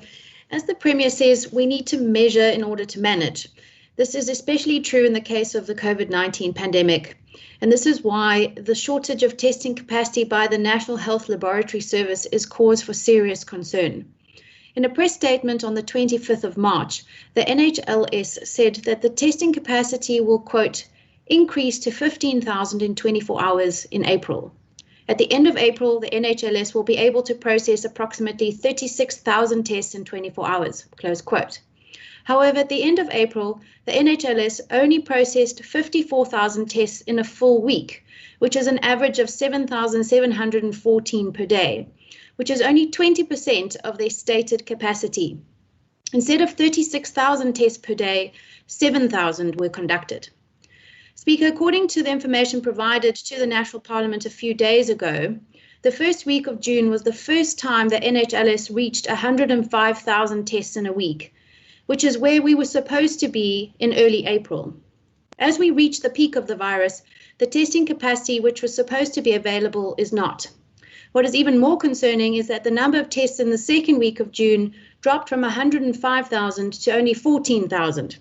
As the Premier says, we need to measure in order to manage. This is especially true in the case of the COVID-19 pandemic. And this is why the shortage of testing capacity by the National Health Laboratory Service is cause for serious concern. In a press statement on the 25th of March, the NHLS said that the testing capacity will, quote, increase to 15,000 in 24 hours in April. At the end of April, the NHLS will be able to process approximately 36,000 tests in 24 hours, close quote. However, at the end of April, the NHLS only processed 54,000 tests in a full week, which is an average of 7,714 per day, which is only 20% of their stated capacity. Instead of 36,000 tests per day, 7,000 were conducted. Speaker, according to the information provided to the National Parliament a few days ago, the first week of June was the first time the NHLS reached 105,000 tests in a week, which is where we were supposed to be in early April. As we reach the peak of the virus, the testing capacity which was supposed to be available is not. What is even more concerning is that the number of tests in the second week of June dropped from 105,000 to only 14,000.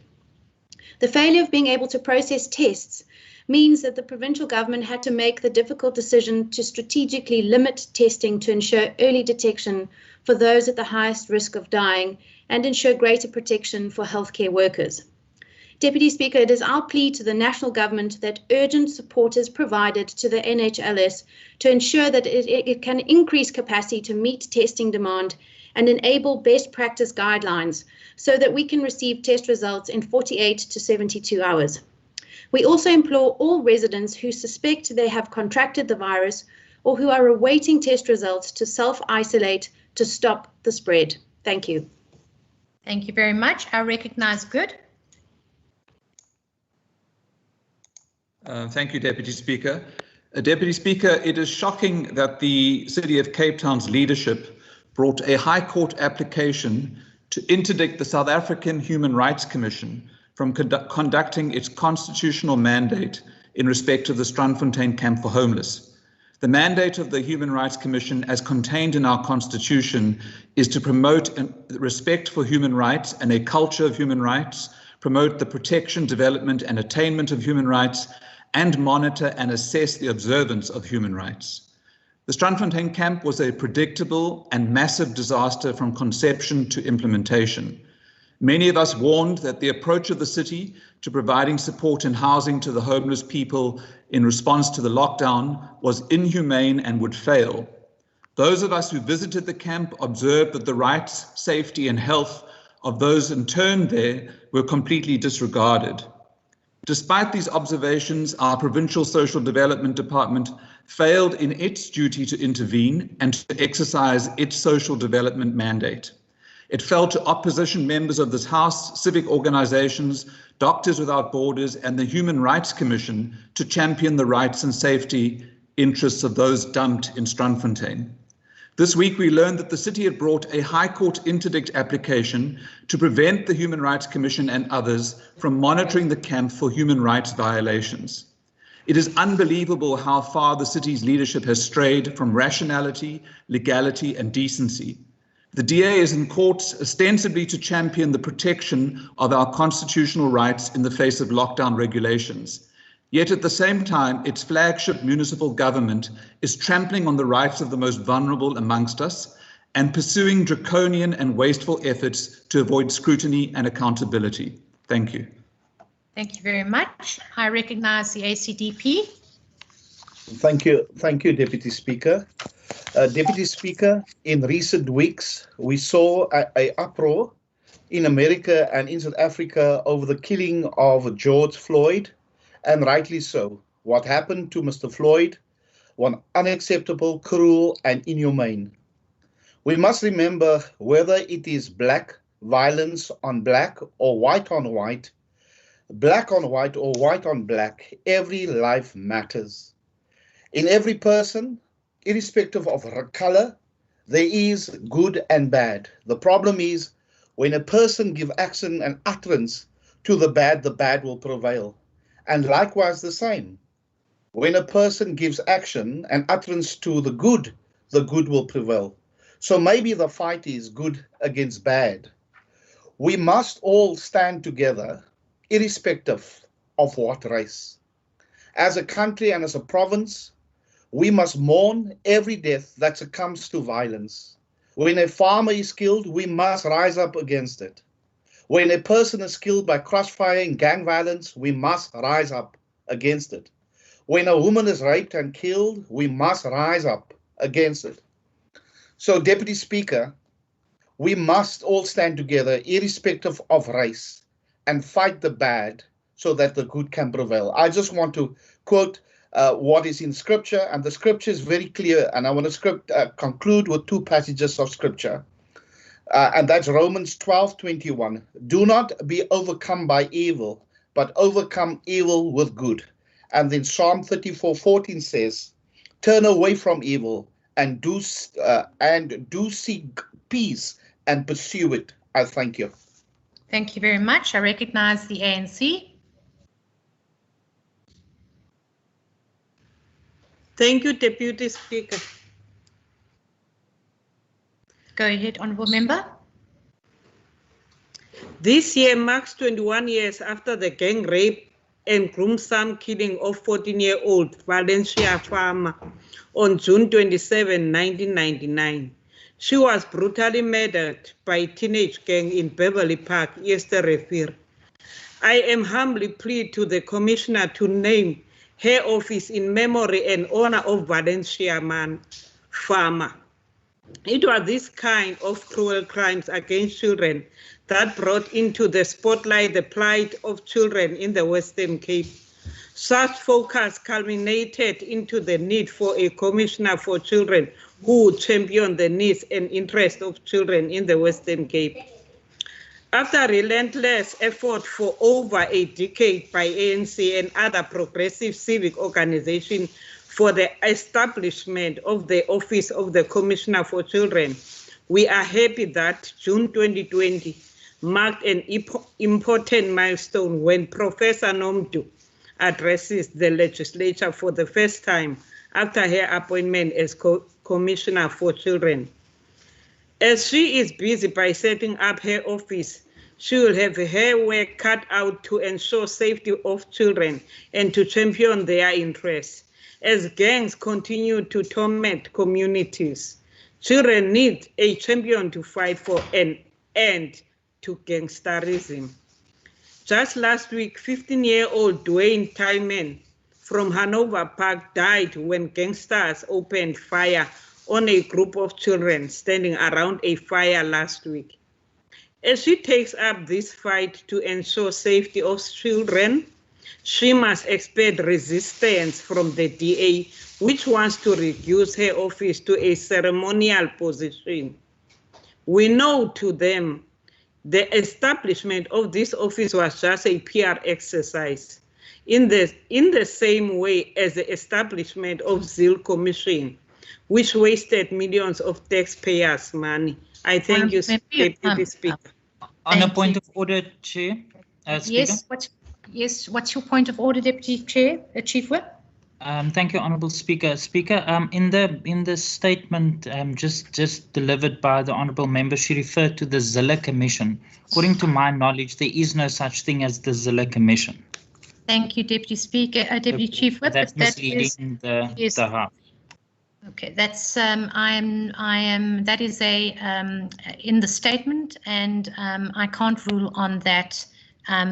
The failure of being able to process tests means that the provincial government had to make the difficult decision to strategically limit testing to ensure early detection for those at the highest risk of dying and ensure greater protection for healthcare workers. Deputy Speaker, it is our plea to the national government that urgent support is provided to the NHLS to ensure that it can increase capacity to meet testing demand and enable best practice guidelines so that we can receive test results in 48 to 72 hours. We also implore all residents who suspect they have contracted the virus or who are awaiting test results to self-isolate to stop the spread. Thank you. Thank you very much. I recognize Good. Thank you, Deputy Speaker. Deputy Speaker, it is shocking that the City of Cape Town's leadership brought a High Court application to interdict the South African Human Rights Commission from conducting its constitutional mandate in respect of the Strandfontein Camp for Homeless. The mandate of the Human Rights Commission, as contained in our Constitution, is to promote respect for human rights and a culture of human rights, promote the protection, development, and attainment of human rights, and monitor and assess the observance of human rights. The Strandfontein Camp was a predictable and massive disaster from conception to implementation. Many of us warned that the approach of the city to providing support and housing to the homeless people in response to the lockdown was inhumane and would fail. Those of us who visited the camp observed that the rights, safety, and health of those interned there were completely disregarded. Despite these observations, our Provincial Social Development Department failed in its duty to intervene and to exercise its social development mandate. It fell to opposition members of this House, civic organizations, Doctors Without Borders, and the Human Rights Commission to champion the rights and safety interests of those dumped in Strandfontein. This week, we learned that the city had brought a High Court interdict application to prevent the Human Rights Commission and others from monitoring the camp for human rights violations. It is unbelievable how far the city's leadership has strayed from rationality, legality, and decency. The DA is in courts ostensibly to champion the protection of our constitutional rights in the face of lockdown regulations. Yet at the same time, its flagship municipal government is trampling on the rights of the most vulnerable amongst us and pursuing draconian and wasteful efforts to avoid scrutiny and accountability. Thank you. Thank you very much. I recognize the ACDP. Thank you, Deputy Speaker. Deputy Speaker, in recent weeks, we saw an uproar in America and in South Africa over the killing of George Floyd, and rightly so. What happened to Mr. Floyd was unacceptable, cruel, and inhumane. We must remember, whether it is black violence on black or white on white or white on black, every life matters. In every person, irrespective of her color, there is good and bad. The problem is when a person gives action and utterance to the bad will prevail. And likewise the same. When a person gives action and utterance to the good will prevail. So maybe the fight is good against bad. We must all stand together, irrespective of what race. As a country and as a province, we must mourn every death that succumbs to violence. When a farmer is killed, we must rise up against it. When a person is killed by crossfire and gang violence, we must rise up against it. When a woman is raped and killed, we must rise up against it. So, Deputy Speaker, we must all stand together, irrespective of race, and fight the bad so that the good can prevail. I just want to quote what is in Scripture, and the Scripture is very clear, and I want to conclude with two passages of Scripture. And that's Romans 12:21. Do not be overcome by evil, but overcome evil with good. And then Psalm 34:14 says, turn away from evil and do seek peace and pursue it. I thank you. Thank you very much. I recognize the ANC. Thank you, Deputy Speaker. Go ahead, Honourable Member. This year marks 21 years after the gang rape and gruesome killing of 14-year-old Valencia Farmer on June 27, 1999. She was brutally murdered by a teenage gang in Beverly Park, Easter Refier. I am humbly plead to the Commissioner to name her office in memory and honor of Valencia Farmer. It was this kind of cruel crimes against children that brought into the spotlight the plight of children in the Western Cape. Such focus culminated into the need for a commissioner for children who would champion the needs and interests of children in the Western Cape. After relentless effort for over a decade by ANC and other progressive civic organizations for the establishment of the Office of the Commissioner for Children, we are happy that June 2020 marked an important milestone when Professor Nomdu addresses the legislature for the first time after her appointment as Commissioner for Children. As she is busy by setting up her office, she will have her work cut out to ensure safety of children and to champion their interests. As gangs continue to torment communities, children need a champion to fight for an end to gangsterism. Just last week, 15-year-old Dwayne Tyman from Hanover Park died when gangsters opened fire on a group of children standing around a fire last week. As she takes up this fight to ensure safety of children, she must expect resistance from the DA, which wants to reduce her office to a ceremonial position. We know to them the establishment of this office was just a PR exercise, in the same way as the establishment of Zeal Commission, which wasted millions of taxpayers' money. I thank you, Deputy Speaker. On a point of order, Chair. Yes, what's your point of order, Deputy Chair, Chief Whip? Thank you, Honourable Speaker. Speaker, in the statement just delivered by the Honourable Member, she referred to the Zille Commission. According to my knowledge, there is no such thing as the Zille Commission. Thank you, Deputy Speaker, Deputy Chief Whip. That's misleading the House. Okay, that's that is in the statement, and I can't rule on that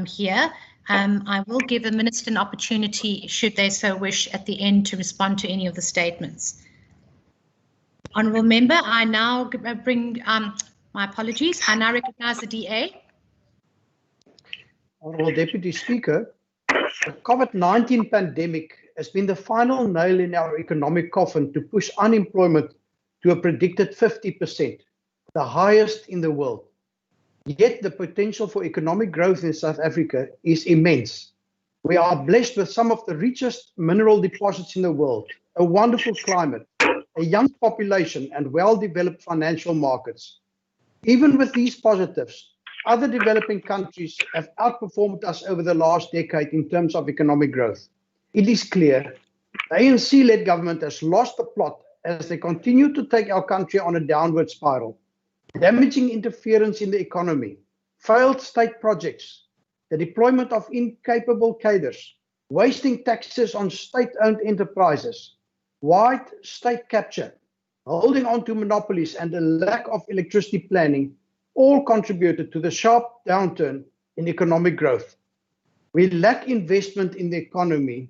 here. I will give the Minister an opportunity, should they so wish, at the end to respond to any of the statements. Honourable Member, I now bring, my apologies, I now recognise the DA. Honourable Deputy Speaker, the COVID-19 pandemic has been the final nail in our economic coffin to push unemployment to a predicted 50%, the highest in the world. Yet the potential for economic growth in South Africa is immense. We are blessed with some of the richest mineral deposits in the world, a wonderful climate, a young population, and well-developed financial markets. Even with these positives, other developing countries have outperformed us over the last decade in terms of economic growth. It is clear the ANC-led government has lost the plot as they continue to take our country on a downward spiral. Damaging interference in the economy, failed state projects, the deployment of incapable cadres, wasting taxes on state-owned enterprises, wide state capture, holding on to monopolies, and a lack of electricity planning all contributed to the sharp downturn in economic growth. We lack investment in the economy.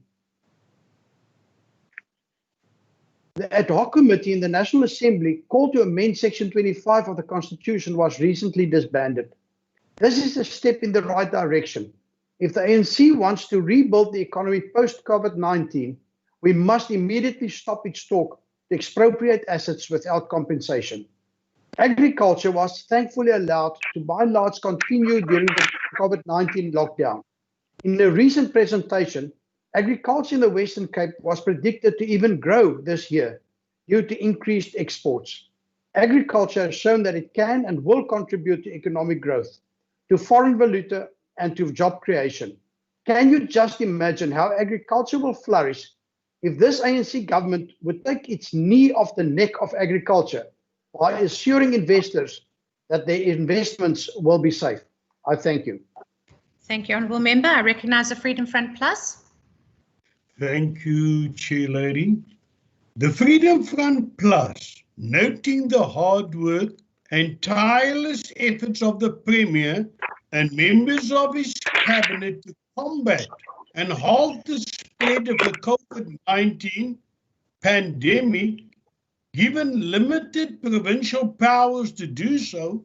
The ad hoc committee in the National Assembly called to amend Section 25 of the Constitution was recently disbanded. This is a step in the right direction. If the ANC wants to rebuild the economy post-COVID-19, we must immediately stop its talk to expropriate assets without compensation. Agriculture was thankfully allowed to by and large continue during the COVID-19 lockdown. In a recent presentation, agriculture in the Western Cape was predicted to even grow this year due to increased exports. Agriculture has shown that it can and will contribute to economic growth, to foreign valuta, and to job creation. Can you just imagine how agriculture will flourish if this ANC government would take its knee off the neck of agriculture by assuring investors that their investments will be safe? I thank you. Thank you, Honourable Member. I recognise the Freedom Front Plus. Thank you, Chair Lady. The Freedom Front Plus, noting the hard work and tireless efforts of the Premier and members of his cabinet to combat and halt the spread of the COVID-19 pandemic, given limited provincial powers to do so,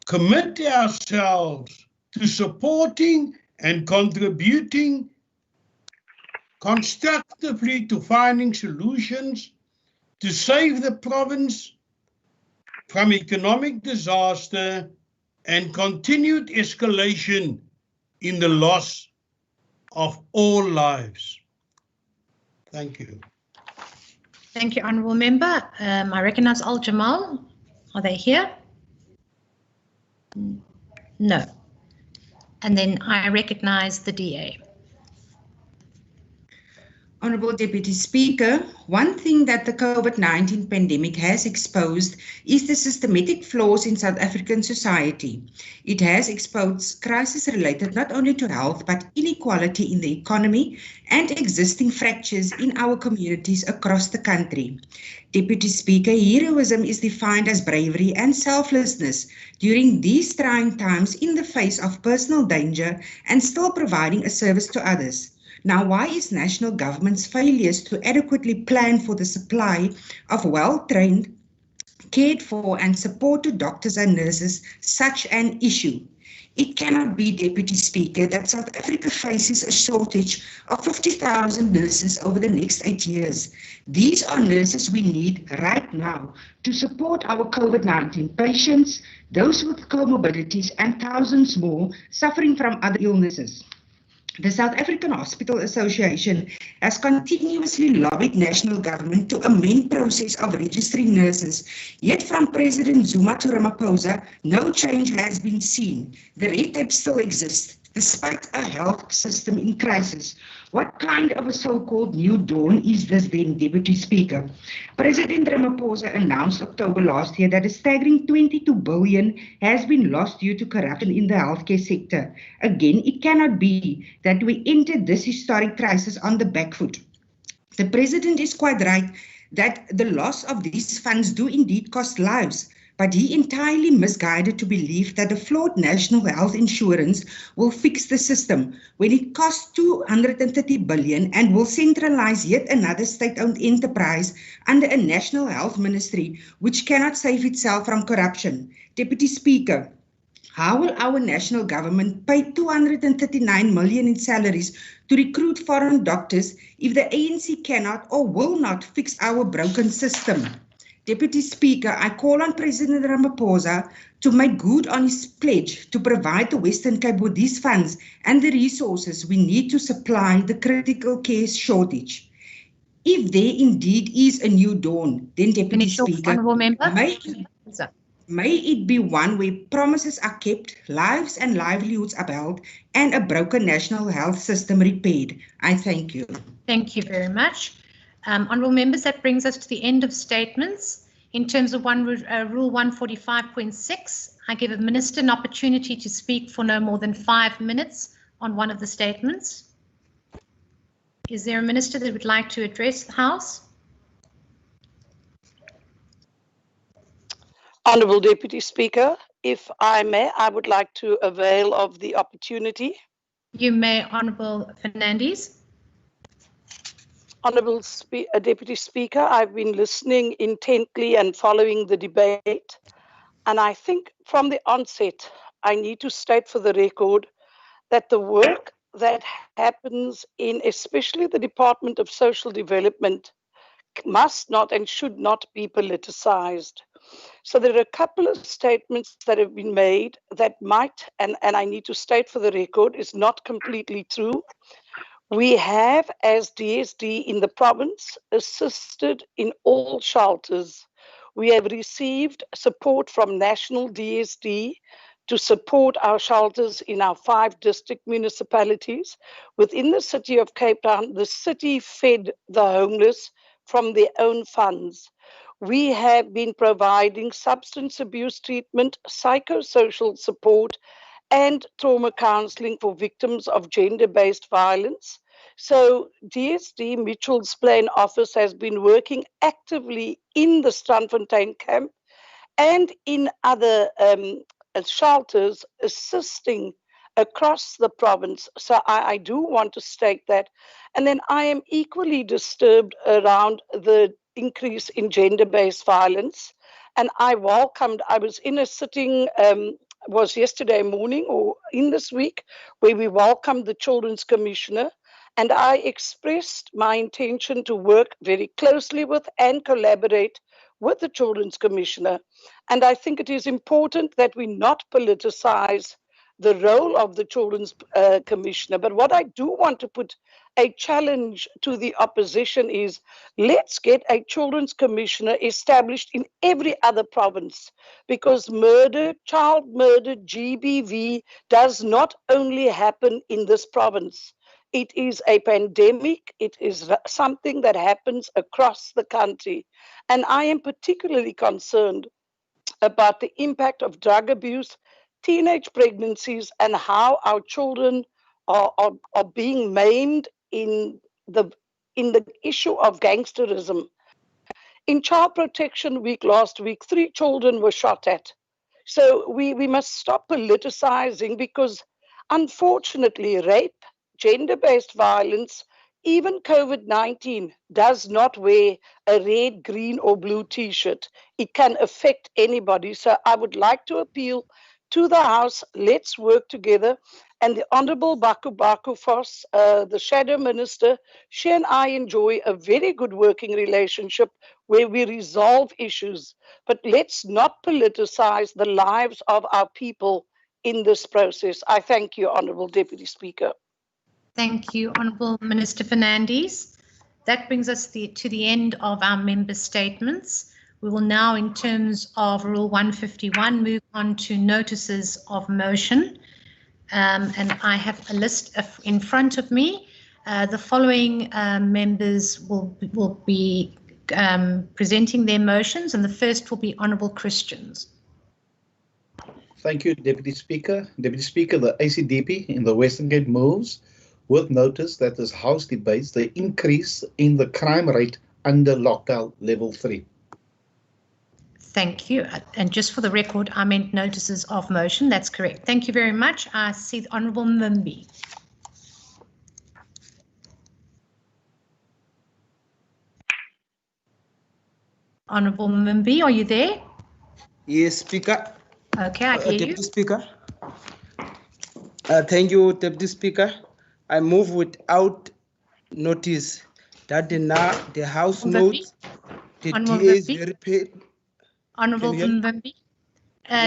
commit ourselves to supporting and contributing constructively to finding solutions to save the province from economic disaster and continued escalation in the loss of all lives. Thank you. Thank you, Honourable Member. I recognise Al Jamal. Are they here? No. And then I recognise the DA. Honourable Deputy Speaker, one thing that the COVID-19 pandemic has exposed is the systematic flaws in South African society. It has exposed crises related not only to health, but inequality in the economy and existing fractures in our communities across the country. Deputy Speaker, heroism is defined as bravery and selflessness during these trying times in the face of personal danger and still providing a service to others. Now, why is national government's failures to adequately plan for the supply of well-trained, cared for and support to doctors and nurses such an issue? It cannot be, Deputy Speaker, that South Africa faces a shortage of 50,000 nurses over the next 8 years. These are nurses we need right now to support our COVID-19 patients, those with comorbidities, and thousands more suffering from other illnesses. The South African Hospital Association has continuously lobbied national government to amend process of registering nurses. Yet from President Zuma to Ramaphosa, no change has been seen. The red tape still exists, despite a health system in crisis. What kind of a so-called new dawn is this then, Deputy Speaker? President Ramaphosa announced October last year that a staggering 22 billion has been lost due to corruption in the healthcare sector. Again, it cannot be that we entered this historic crisis on the back foot. The President is quite right that the loss of these funds do indeed cost lives, but he entirely misguided to believe that the flawed national health insurance will fix the system when it costs 230 billion and will centralize yet another state-owned enterprise under a national health ministry which cannot save itself from corruption. Deputy Speaker, how will our national government pay 239 million in salaries to recruit foreign doctors if the ANC cannot or will not fix our broken system? Deputy Speaker, I call on President Ramaphosa to make good on his pledge to provide the Western Cape with these funds and the resources we need to supply the critical care shortage. If there indeed is a new dawn, then Deputy Speaker, may it be one where promises are kept, lives and livelihoods upheld, and a broken national health system repaired. I thank you. Thank you very much. Honourable members, that brings us to the end of statements. In terms of Rule 145.6, I give a minister an opportunity to speak for no more than 5 minutes on one of the statements. Is there a minister that would like to address the House? Honourable Deputy Speaker, if I may, I would like to avail of the opportunity. You may, Honourable Fernandes. Honourable Deputy Speaker, I've been listening intently and following the debate, and I think from the onset, I need to state for the record that the work that happens in especially the Department of Social Development must not and should not be politicized. So there are a couple of statements that have been made that might, and I need to state for the record, is not completely true. We have, as DSD in the province, assisted in all shelters. We have received support from National DSD to support our shelters in our 5 district municipalities. Within the city of Cape Town, the city fed the homeless from their own funds. We have been providing substance abuse treatment, psychosocial support, and trauma counseling for victims of gender-based violence. So DSD Mitchell's Plain office has been working actively in the Strandfontein camp and in other shelters, assisting across the province. So I do want to state that. And then I am equally disturbed around the increase in gender-based violence. And I was in a sitting, was yesterday morning or in this week, where we welcomed the Children's Commissioner. And I expressed my intention to work very closely with and collaborate with the Children's Commissioner. And I think it is important that we not politicize the role of the Children's Commissioner. But what I do want to put a challenge to the opposition is, let's get a Children's Commissioner established in every other province, because murder, child murder, GBV does not only happen in this province. It is a pandemic. It is something that happens across the country. And I am particularly concerned about the impact of drug abuse, teenage pregnancies, and how our children are being maimed in the issue of gangsterism. In Child Protection Week last week, 3 children were shot at. So we must stop politicizing, because unfortunately rape, gender-based violence, even COVID-19 does not wear a red, green or blue t-shirt. It can affect anybody. So I would like to appeal to the House, let's work together. And the Honorable Baku Vos, the Shadow Minister, she and I enjoy a very good working relationship where we resolve issues. But let's not politicize the lives of our people in this process. I thank you, Honorable Deputy Speaker. Thank you, Honourable Minister Fernandes. That brings us to the end of our member statements. We will now, in terms of Rule 151, move on to notices of motion. And I have a list in front of me. The following members will be presenting their motions, and the first will be Honourable Christians. Thank you, Deputy Speaker. Deputy Speaker, the ACDP in the Western Cape moves with notice that this House debates the increase in the crime rate under lockdown level 3. Thank you. And just for the record, I meant notices of motion. That's correct. Thank you very much. I see the Honourable Mimbi. Honourable Mimbi, are you there? Yes, Speaker. Okay, I hear you. Deputy Speaker. Thank you, Deputy Speaker. I move without notice that the House notes the DA is very paid. Honourable Mvimbi,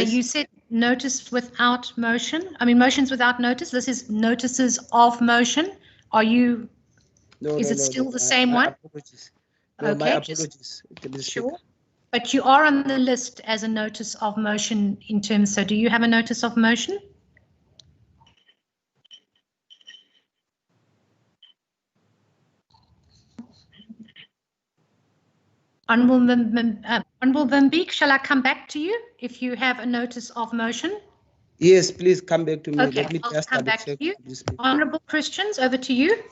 you said notice without motion. I mean, motions without notice. This is notices of motion. Are you? Is it still the same one? Apologies. No, okay, my apologies. Sure. But you are on the list as a notice of motion in terms. So, do you have a notice of motion? Honourable Mvimbi, shall I come back to you if you have a notice of motion? Yes, please come back to me. Okay, Let me I'll just come back to you. Honourable Christians, over to you.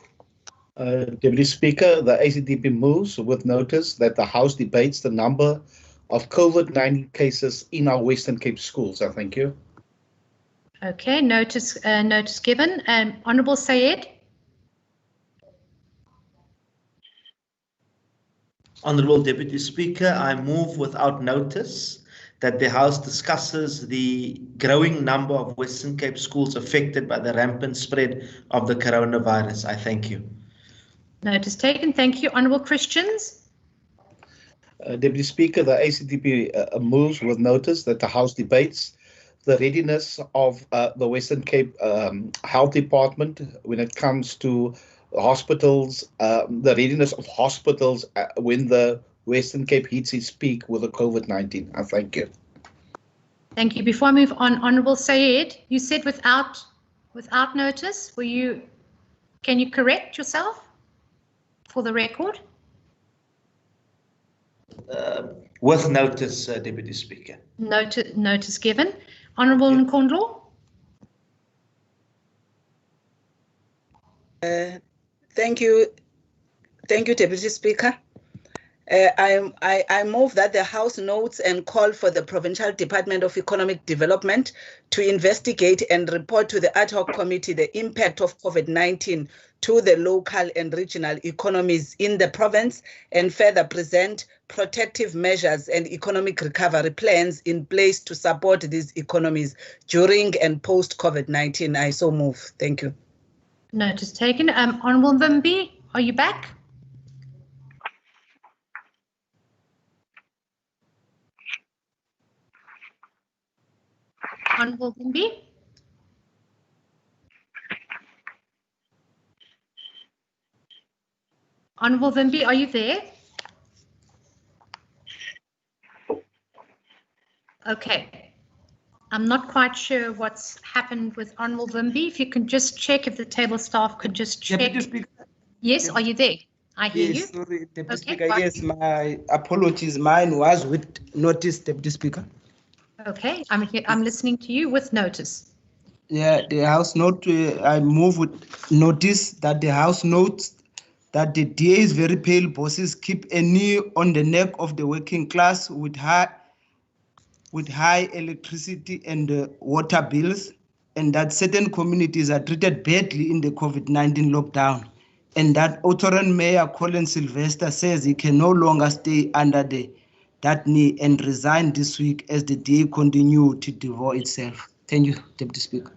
Deputy Speaker, the ACDP moves with notice that the House debates the number of COVID-19 cases in our Western Cape schools. I thank you. Okay, notice given. Honourable Sayed. Honourable Deputy Speaker, I move without notice that the House discusses the growing number of Western Cape schools affected by the rampant spread of the coronavirus. I thank you. Notice taken. Thank you. Honourable Christians. Deputy Speaker, the ACDP moves with notice that the House debates the readiness of the Western Cape Health Department when it comes to hospitals, the readiness of hospitals when the Western Cape hits its peak with the COVID-19. I thank you. Thank you. Before I move on, Honourable Sayed, you said without notice. Can you correct yourself for the record? With notice, Deputy Speaker. Notice given. Honourable Nkondlo. Thank you, Deputy Speaker. I move that the House notes and call for the Provincial Department of Economic Development to investigate and report to the ad hoc committee the impact of COVID-19 to the local and regional economies in the province, and further present protective measures and economic recovery plans in place to support these economies during and post-COVID-19. I so move. Thank you. Notice taken. Honourable Mvimbi, are you back? Honourable Mvimbi? Honourable Mvimbi, are you there? Okay. I'm not quite sure what's happened with Honourable Mvimbi. If you can just check, if the table staff could just check. Deputy Speaker. Yes, are you there? I hear you. Sorry, Deputy Okay, Speaker. fine. Yes, my apologies. Mine was with notice, Deputy Speaker. Okay, I'm listening to you with notice. Yeah, the House note, I move with notice that the House notes that the DA's very pale bosses keep a knee on the neck of the working class with high electricity and water bills, and that certain communities are treated badly in the COVID-19 lockdown, and that Otoran Mayor Colin Sylvester says he can no longer stay under that knee and resign this week as the DA continue to devour itself. Thank you, Deputy Speaker.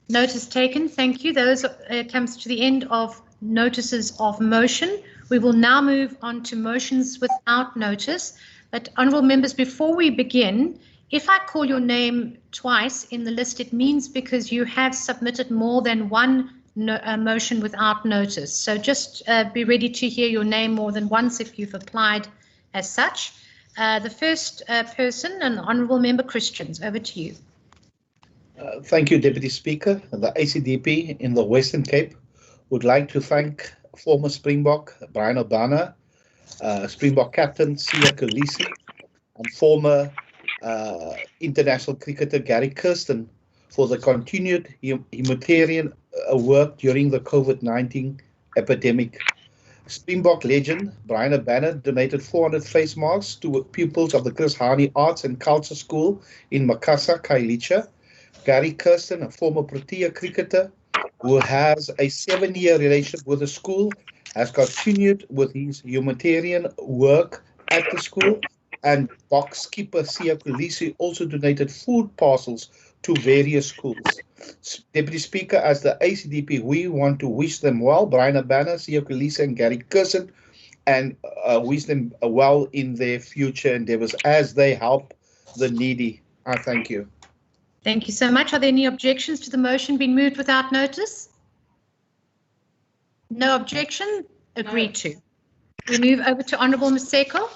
Notice taken. Thank you. Those comes to the end of notices of motion. We will now move on to motions without notice. But honourable members, before we begin, if I call your name twice in the list, it means because you have submitted more than one motion without notice. So just be ready to hear your name more than once if you've applied as such. The first person, and Honourable Member Christians, over to you. Thank you, Deputy Speaker. The ACDP in the Western Cape would like to thank former Springbok Brian Obana, Springbok captain Siya Kolisi, and former international cricketer Gary Kirsten for the continued humanitarian work during the COVID-19 epidemic. Springbok legend Brian Obana donated 400 face masks to pupils of the Chris Hani Arts and Culture School in Makassar, Khayelitsha. Gary Kirsten, a former Protea cricketer who has a 7-year relationship with the school, has continued with his humanitarian work at the school, and box keeper Siya Kolisi also donated food parcels to various schools. Deputy Speaker, as the ACDP, we want to wish them well, Brian Obana, Siya Kolisi and Gary Kirsten, and wish them well in their future endeavours as they help the needy. I thank you. Thank you so much. Are there any objections to the motion being moved without notice? No objection. Agreed to. We move over to Honourable Maseko.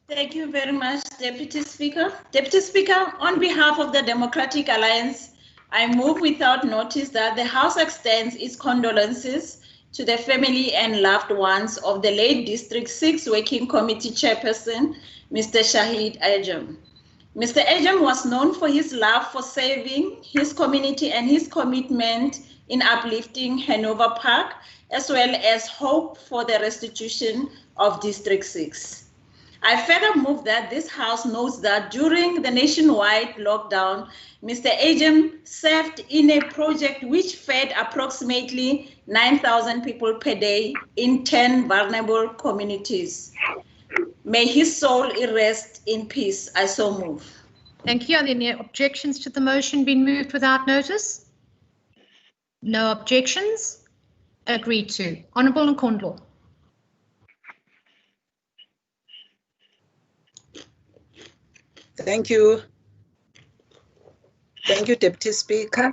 Thank you very much, Deputy Speaker. Deputy Speaker, on behalf of the Democratic Alliance, I move without notice that the House extends its condolences to the family and loved ones of the late District 6 Working Committee Chairperson, Mr. Shahid Ajam. Mr. Ajam was known for his love for serving his community and his commitment in uplifting Hanover Park, as well as hope for the restitution of District 6. I further move that this House notes that during the nationwide lockdown, Mr. Ajam served in a project which fed approximately 9,000 people per day in 10 vulnerable communities. May his soul rest in peace. I so move. Thank you. Are there any objections to the motion being moved without notice? No objections. Agreed to. Honourable Nkondlo. Thank you. Thank you, Deputy Speaker.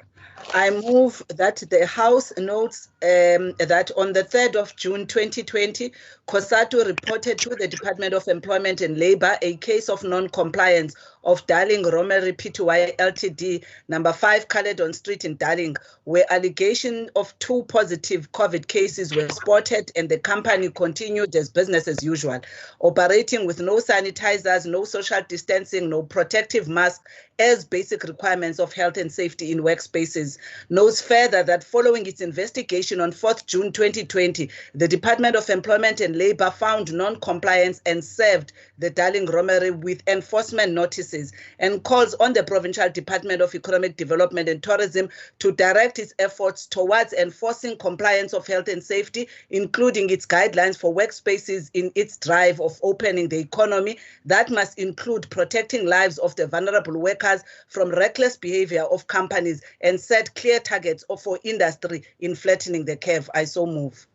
I move that the House notes that on the 3rd of June 2020, COSATU reported to the Department of Employment and Labour a case of non-compliance of Darling Romery Pty Ltd, number 5 Caledon Street in Darling, where allegations of 2 positive COVID cases were spotted and the company continued as business as usual, operating with no sanitizers, no social distancing, no protective masks as basic requirements of health and safety in workspaces. Notes further that following its investigation on 4th June 2020, the Department of Employment and Labour found non-compliance and served the Darling Romery with enforcement notices and calls on the Provincial Department of Economic Development and Tourism to direct its efforts towards enforcing compliance of health and safety, including its guidelines for workspaces in its drive of opening the economy that must include protecting lives of the vulnerable workers from reckless behavior of companies and set clear targets for industry in flattening the curve. I so move.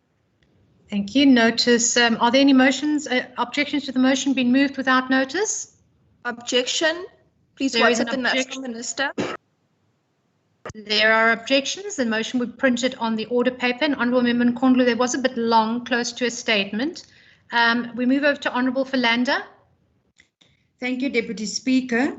Thank you. Notice, are there any motions, objections to the motion being moved without notice? Objection. Please There is WhatsApp an the National objection. Minister. There are objections. The motion would be printed on the order paper. And Honourable Member Nkondlo, there was a bit long, close to a statement. We move over to Honourable Philander. Thank you, Deputy Speaker.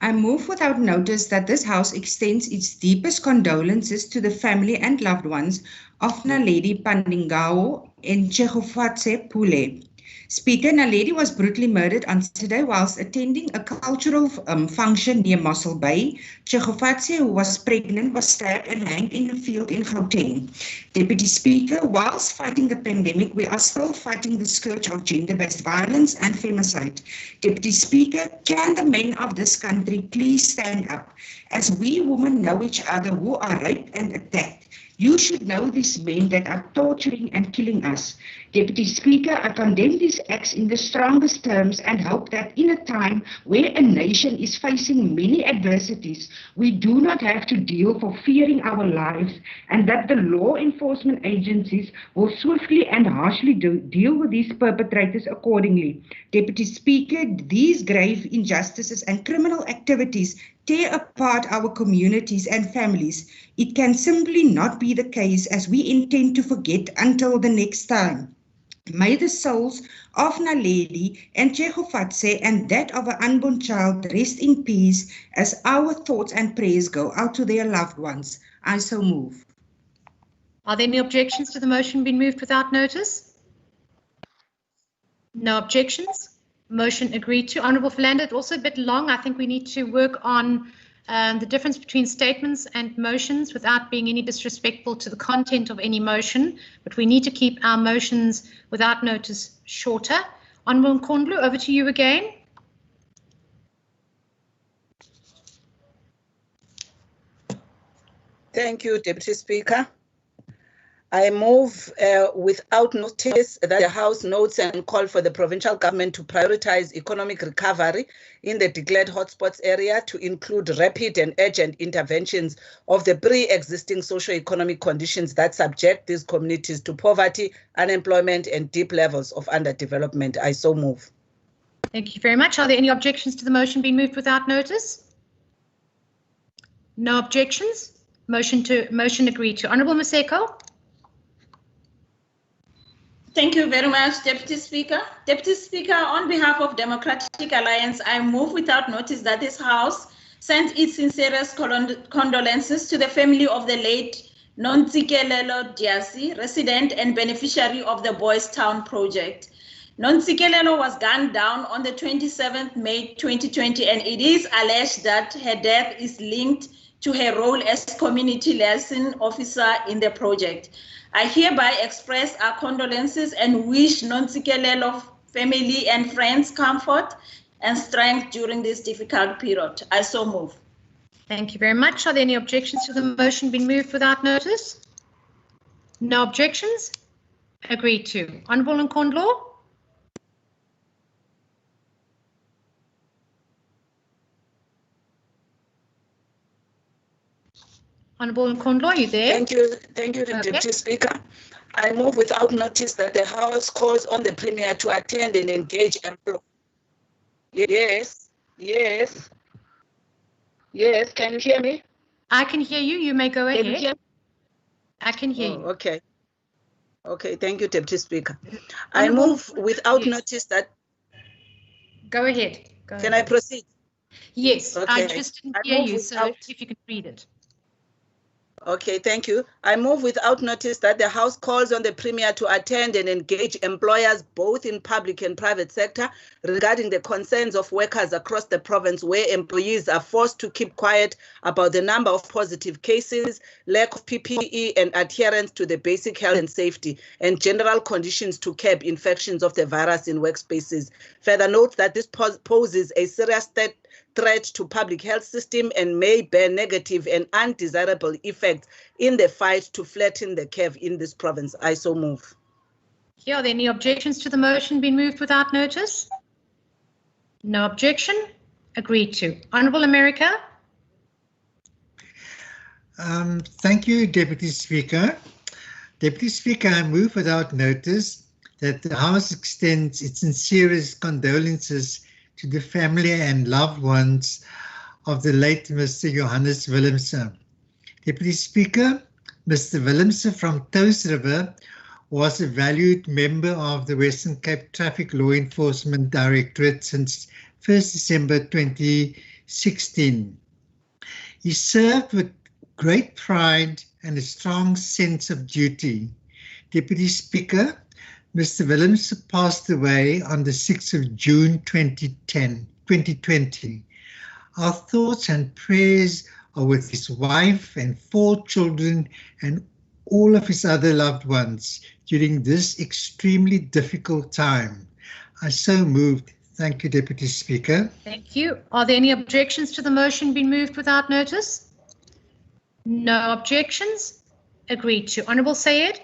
I move without notice that this House extends its deepest condolences to the family and loved ones of Naledi Pandingao and Tshegofatse Pule. Speaker, Naledi was brutally murdered on Saturday whilst attending a cultural function near Mossel Bay. Tshegofatse, who was pregnant, was stabbed and hanged in a field in Gauteng. Deputy Speaker, whilst fighting the pandemic, we are still fighting the scourge of gender-based violence and femicide. Deputy Speaker, can the men of this country please stand up? As we women know each other who are raped and attacked, you should know these men that are torturing and killing us. Deputy Speaker, I condemn these acts in the strongest terms and hope that in a time where a nation is facing many adversities, we do not have to deal for fearing our lives, and that the law enforcement agencies will swiftly and harshly deal with these perpetrators accordingly. Deputy Speaker, these grave injustices and criminal activities tear apart our communities and families. It can simply not be the case as we intend to forget until the next time. May the souls of Naledi and Tshegofatse and that of an unborn child rest in peace as our thoughts and prayers go out to their loved ones. I so move. Are there any objections to the motion being moved without notice? No objections. Motion agreed to. Honourable Philander, it's also a bit long. I think we need to work on the difference between statements and motions without being any disrespectful to the content of any motion, but we need to keep our motions without notice shorter. Honourable Nkondlo, over to you again. Thank you, Deputy Speaker. I move without notice that the House notes and call for the provincial government to prioritize economic recovery in the declared hotspots area to include rapid and urgent interventions of the pre-existing socio-economic conditions that subject these communities to poverty, unemployment, and deep levels of underdevelopment. I so move. Thank you very much. Are there any objections to the motion being moved without notice? No objections. Motion agreed to. Honourable Maseko. Thank you very much, Deputy Speaker. Deputy Speaker, on behalf of Democratic Alliance, I move without notice that this House sends its sincerest condolences to the family of the late Nontsikelelo Diasi, resident and beneficiary of the Boys Town project. Nontsikelelo was gunned down on the 27th May 2020, and it is alleged that her death is linked to her role as community liaison officer in the project. I hereby express our condolences and wish Nontsikelelo family and friends comfort and strength during this difficult period. I so move. Thank you very much. Are there any objections to the motion being moved without notice? No objections? Agreed to. Honourable Nkondlo. Honourable Nkondlo, are you there? Thank you, Deputy Speaker. I move without notice that the House calls on the Premier to attend and engage employees. Yes, can you hear me? I can hear you. You may go ahead. Can you hear me? I can hear you. Okay. Okay, thank you, Deputy Speaker. I move without notice that... Go ahead. Can I proceed? Yes, Okay. I just didn't hear you, so if you can read it. Okay, thank you. I move without notice that the House calls on the Premier to attend and engage employers both in public and private sector regarding the concerns of workers across the province where employees are forced to keep quiet about the number of positive cases, lack of PPE and adherence to the basic health and safety and general conditions to curb infections of the virus in workspaces. Further note that this poses a serious threat to public health system and may bear negative and undesirable effects in the fight to flatten the curve in this province. I so move. Are there any objections to the motion being moved without notice? No objection. Agreed to. Honourable America. Thank you, Deputy Speaker. Deputy Speaker, I move without notice that the House extends its sincerest condolences to the family and loved ones of the late Mr. Johannes Willemse. Deputy Speaker, Mr. Willemse from Toast River was a valued member of the Western Cape Traffic Law Enforcement Directorate since 1st December 2016. He served with great pride and a strong sense of duty. Deputy Speaker, Mr. Willemse passed away on the 6th of June 2020. Our thoughts and prayers are with his wife and 4 children and all of his other loved ones during this extremely difficult time. I so moved. Thank you, Deputy Speaker. Thank you. Are there any objections to the motion being moved without notice? No objections. Agreed to. Honourable Sayed.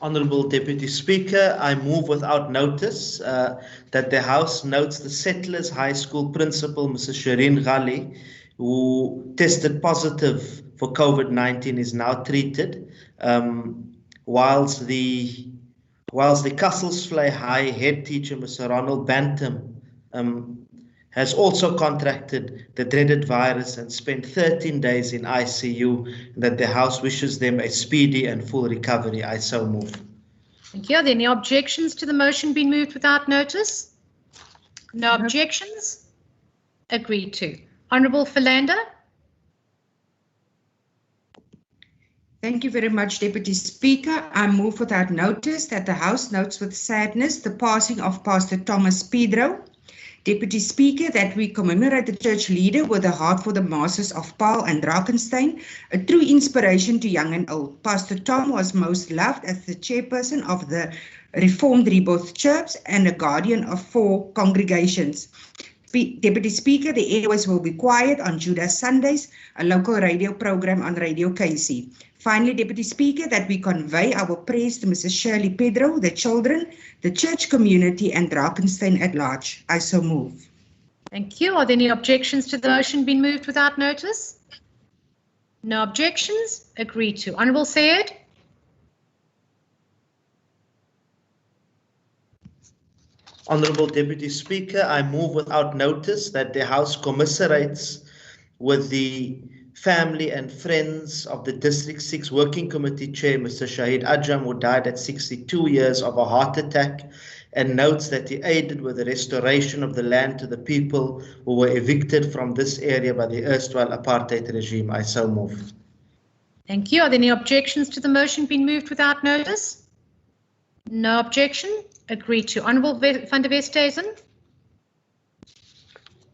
Honourable Deputy Speaker, I move without notice that the House notes the Settlers High School principal, Mrs. Shireen Ghali, who tested positive for COVID-19, is now treated, whilst the Kastelsvlei High head teacher, Mr. Ronald Bantam, has also contracted the dreaded virus and spent 13 days in ICU, and that the House wishes them a speedy and full recovery. I so move. Thank you. Are there any objections to the motion being moved without notice? No objections. Agreed to. Honourable Philander. Thank you very much, Deputy Speaker. I move without notice that the House notes with sadness the passing of Pastor Thomas Pedro. Deputy Speaker, that we commemorate the church leader with a heart for the masses of Paul and Drakenstein, a true inspiration to young and old. Pastor Tom was most loved as the chairperson of the Reformed Rebirth Church and a guardian of 4 congregations. Deputy Speaker, the airways will be quiet on Judas Sundays, a local radio program on Radio KC. Finally, Deputy Speaker, that we convey our praise to Mrs. Shirley Pedro, the children, the church community and Drakenstein at large. I so move. Thank you. Are there any objections to the motion being moved without notice? No objections. Agreed to. Honourable Sayed. Honourable Deputy Speaker, I move without notice that the House commiserates with the family and friends of the District 6 Working Committee Chair, Mr. Shahid Ajam, who died at 62 years of a heart attack, and notes that he aided with the restoration of the land to the people who were evicted from this area by the erstwhile apartheid regime. I so move. Thank you. Are there any objections to the motion being moved without notice? No objection. Agreed to. Honourable van der Westhuizen.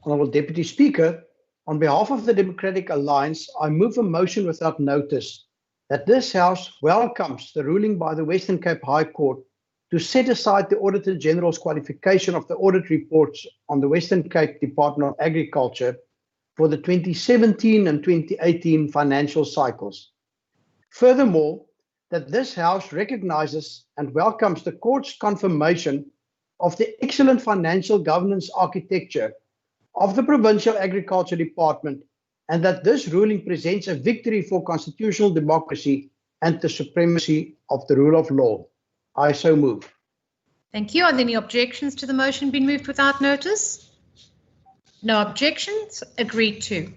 Honourable Deputy Speaker, on behalf of the Democratic Alliance, I move a motion without notice that this House welcomes the ruling by the Western Cape High Court to set aside the Auditor General's qualification of the audit reports on the Western Cape Department of Agriculture for the 2017 and 2018 financial cycles. Furthermore, that this House recognizes and welcomes the Court's confirmation of the excellent financial governance architecture of the Provincial Agriculture Department, and that this ruling presents a victory for constitutional democracy and the supremacy of the rule of law. I so move. Thank you. Are there any objections to the motion being moved without notice? No objections. Agreed to.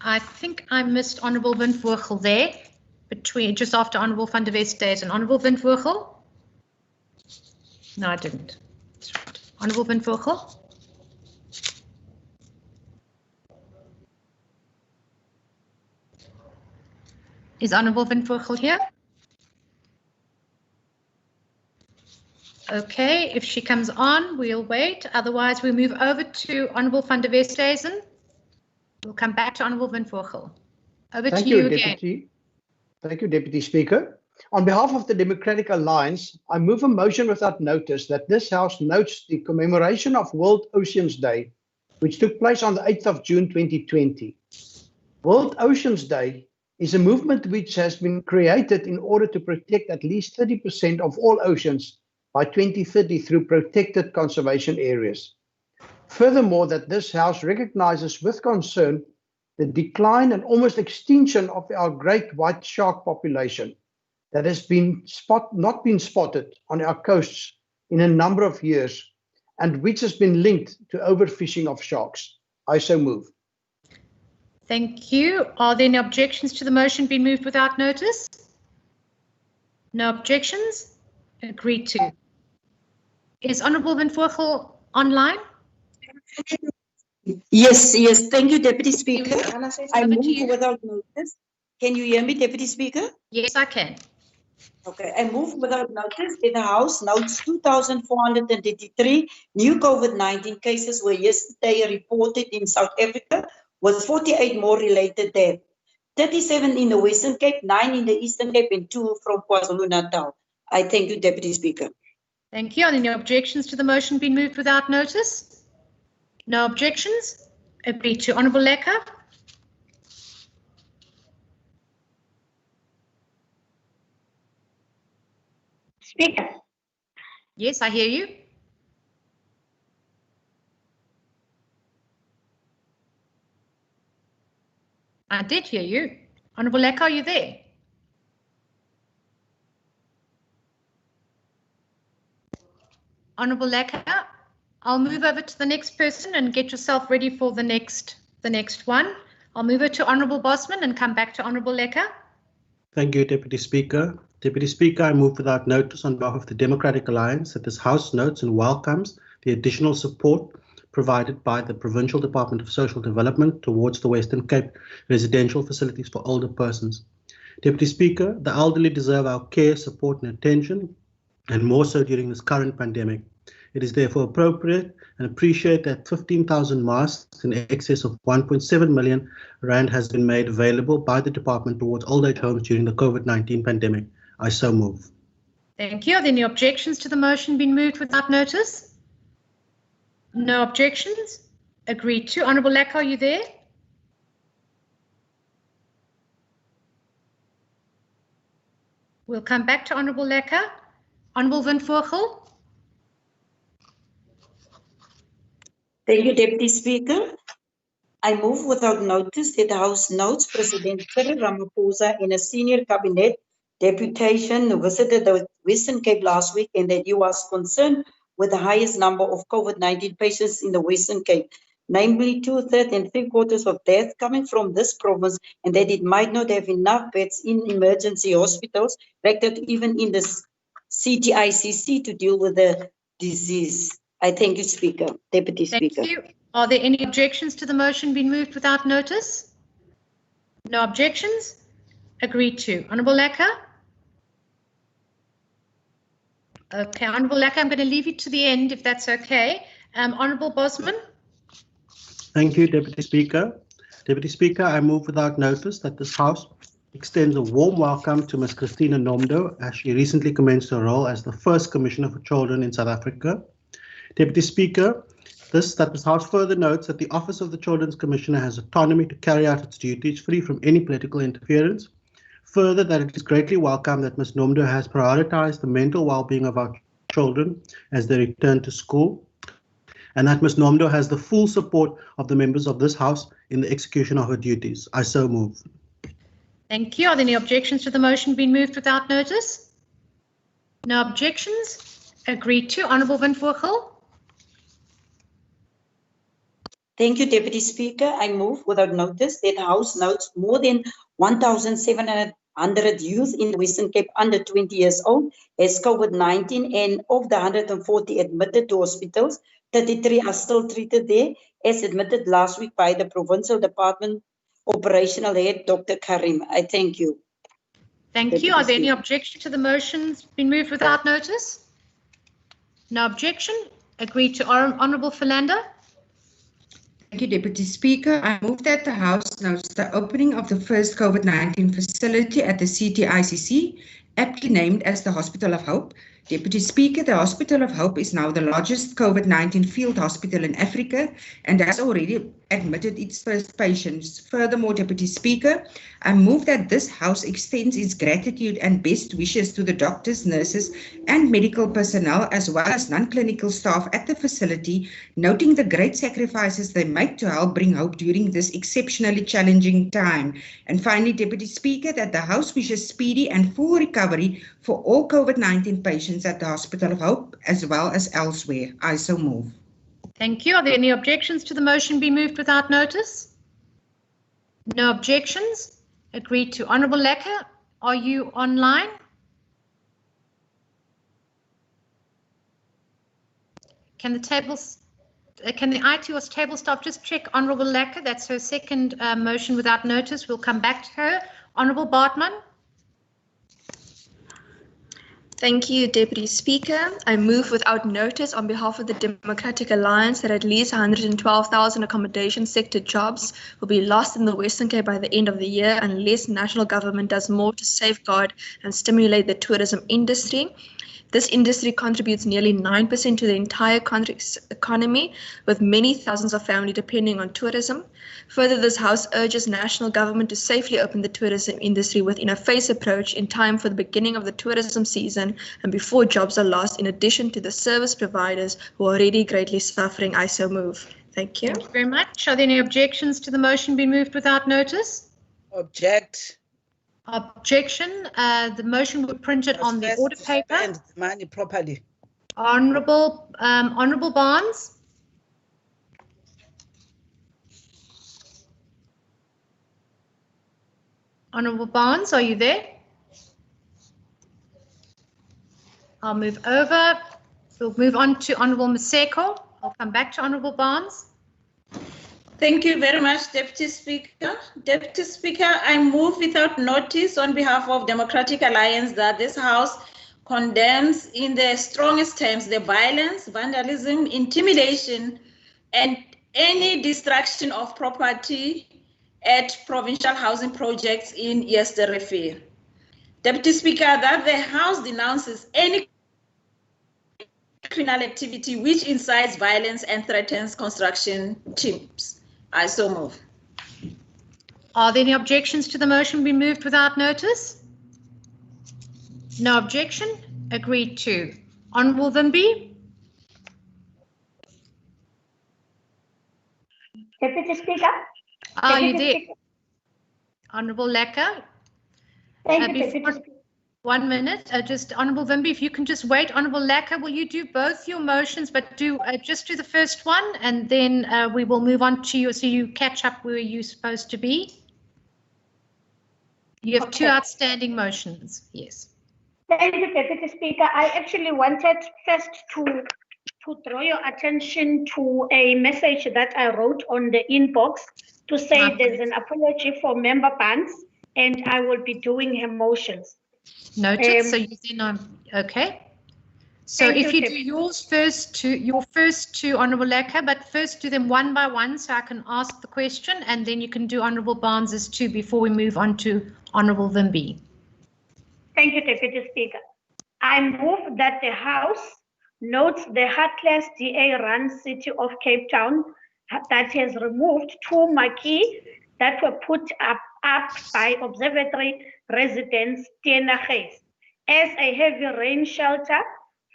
I think I missed Honourable Windvogel there, just after Honourable van der Westhuizen. Honourable Windvogel. No, I didn't. That's right. Honourable Van Vogel. Is Honourable Van Vogel here? Okay, if she comes on, we'll wait. Otherwise, we'll move over to Honourable van der Westhuizen. We'll come back to Honourable Van Vogel. Over to you again. Thank you, Deputy Speaker. On behalf of the Democratic Alliance, I move a motion without notice that this House notes the commemoration of World Oceans Day, which took place on the 8th of June 2020. World Oceans Day is a movement which has been created in order to protect at least 30% of all oceans by 2030 through protected conservation areas. Furthermore, that this House recognizes with concern the decline and almost extinction of our great white shark population that has not been spotted on our coasts in a number of years and which has been linked to overfishing of sharks. I so move. Thank you. Are there any objections to the motion being moved without notice? No objections? Agreed to. Is Honourable Van Vogel online? Yes, thank you, Deputy Speaker. I move without notice. Can you hear me, Deputy Speaker? Yes, I can. Okay, I move without notice that the House notes 2,483 new COVID-19 cases were yesterday reported in South Africa, with 48 more related there. 37 in the Western Cape, 9 in the Eastern Cape, and 2 from KwaZulu-Natal. I thank you, Deputy Speaker. Thank you. Are there any objections to the motion being moved without notice? No objections? Agreed to. Honourable Lecker. Speaker. Yes, I hear you. I did hear you. Honourable Lecker, are you there? Honourable Lecker, I'll move over to the next person and get yourself ready for the next one. I'll move it to Honourable Bosman and come back to Honourable Lecker. Thank you, Deputy Speaker. Deputy Speaker, I move without notice on behalf of the Democratic Alliance that this House notes and welcomes the additional support provided by the Provincial Department of Social Development towards the Western Cape residential facilities for older persons. Deputy Speaker, the elderly deserve our care, support and attention, and more so during this current pandemic. It is therefore appropriate and appreciate that 15,000 masks in excess of 1.7 million rand has been made available by the department towards old age homes during the COVID-19 pandemic. I so move. Thank you. Are there any objections to the motion being moved without notice? No objections? Agreed to. Honourable Lecker, are you there? We'll come back to Honourable Lecker. Honourable Van Vogel. Thank you, Deputy Speaker. I move without notice that the House notes President Cyril Ramaphosa in a senior cabinet deputation visited the Western Cape last week and that he was concerned with the highest number of COVID-19 patients in the Western Cape, namely 2/3 and 3/4 of deaths coming from this province, and that it might not have enough beds in emergency hospitals, reckoned even in the CTICC to deal with the disease. I thank you, Speaker. Deputy Speaker. Thank you. Are there any objections to the motion being moved without notice? No objections? Agreed to. Honourable Lecker? Okay, Honourable Lecker, I'm going to leave you to the end if that's okay. Honourable Bosman? Thank you, Deputy Speaker. Deputy Speaker, I move without notice that this House extends a warm welcome to Ms. Christina Nomdo as she recently commenced her role as the first Commissioner for Children in South Africa. Deputy Speaker, this House further notes that the Office of the Children's Commissioner has autonomy to carry out its duties free from any political interference. Further, that it is greatly welcome that Ms. Nomdo has prioritized the mental well-being of our children as they return to school, and that Ms. Nomdo has the full support of the members of this House in the execution of her duties. I so move. Thank you. Are there any objections to the motion being moved without notice? No objections? Agreed to. Honourable Van Vogel? Thank you, Deputy Speaker. I move without notice that the House notes more than 1,700 100 youth in the Western Cape under 20 years old has COVID-19, and of the 140 admitted to hospitals, 33 are still treated there, as admitted last week by the Provincial Department Operational Head, Dr. Karim. I thank you. Thank you. Are there any objections to the motions been moved without notice? No objection. Agreed to Honourable Philander. Thank you, Deputy Speaker. I move that the House notes the opening of the first COVID-19 facility at the CTICC, aptly named as the Hospital of Hope. Deputy Speaker, the Hospital of Hope is now the largest COVID-19 field hospital in Africa and has already admitted its first patients. Furthermore, Deputy Speaker, I move that this House extends its gratitude and best wishes to the doctors, nurses, and medical personnel, as well as non-clinical staff at the facility, noting the great sacrifices they make to help bring hope during this exceptionally challenging time. And finally, Deputy Speaker, that the House wishes speedy and full recovery for all COVID-19 patients at the Hospital of Hope, as well as elsewhere. I so move. Thank you. Are there any objections to the motion be moved without notice? No objections. Agreed to. Honourable Lecker, are you online? Can the ITOS table staff just check Honourable Lecker? That's her second motion without notice. We'll come back to her. Honourable Bartman. Thank you, Deputy Speaker. I move without notice on behalf of the Democratic Alliance that at least 112,000 accommodation sector jobs will be lost in the Western Cape by the end of the year unless national government does more to safeguard and stimulate the tourism industry. This industry contributes nearly 9% to the entire country's economy, with many thousands of families depending on tourism. Further, this House urges national government to safely open the tourism industry within a phased approach in time for the beginning of the tourism season and before jobs are lost, in addition to the service providers who are already greatly suffering. I so move. Thank you. Thank you very much. Are there any objections to the motion being moved without notice? Object. Objection. The motion was printed on the order paper. Spend the money properly. Honourable Barnes. Honourable Barnes, are you there? I'll move over. We'll move on to Honourable Maseko. I'll come back to Honourable Barnes. Thank you very much, Deputy Speaker. Deputy Speaker, I move without notice on behalf of Democratic Alliance that this House condemns in the strongest terms the violence, vandalism, intimidation, and any destruction of property at provincial housing projects in Eerste-Rivier. Deputy Speaker, that the House denounces any criminal activity which incites violence and threatens construction teams. I so move. Are there any objections to the motion being moved without notice? No objection. Agreed to. Honourable Vimby. Deputy Speaker. Are you there? Honourable Lecker. Thank you, Deputy Speaker. 1 minute. Just Honourable Vimby, if you can just wait. Honourable Lecker, will you do both your motions, but just do the first one, and then we will move on to you so you catch up where you're supposed to be. You have two outstanding motions. Yes. Thank you, Deputy Speaker. I actually wanted first to draw your attention to a message that I wrote on the inbox to say there's an apology for Member Barnes, and I will be doing her motions. Noted. So you then okay. So if you do your first two, Honourable Lecker, but first do them one by one so I can ask the question, and then you can do Honourable Barnes's too before we move on to Honourable Vimby. Thank you, Deputy Speaker. I move that the House notes the heartless DA-run city of Cape Town that has removed two marquees that were put up by Observatory residents Tienages as a heavy rain shelter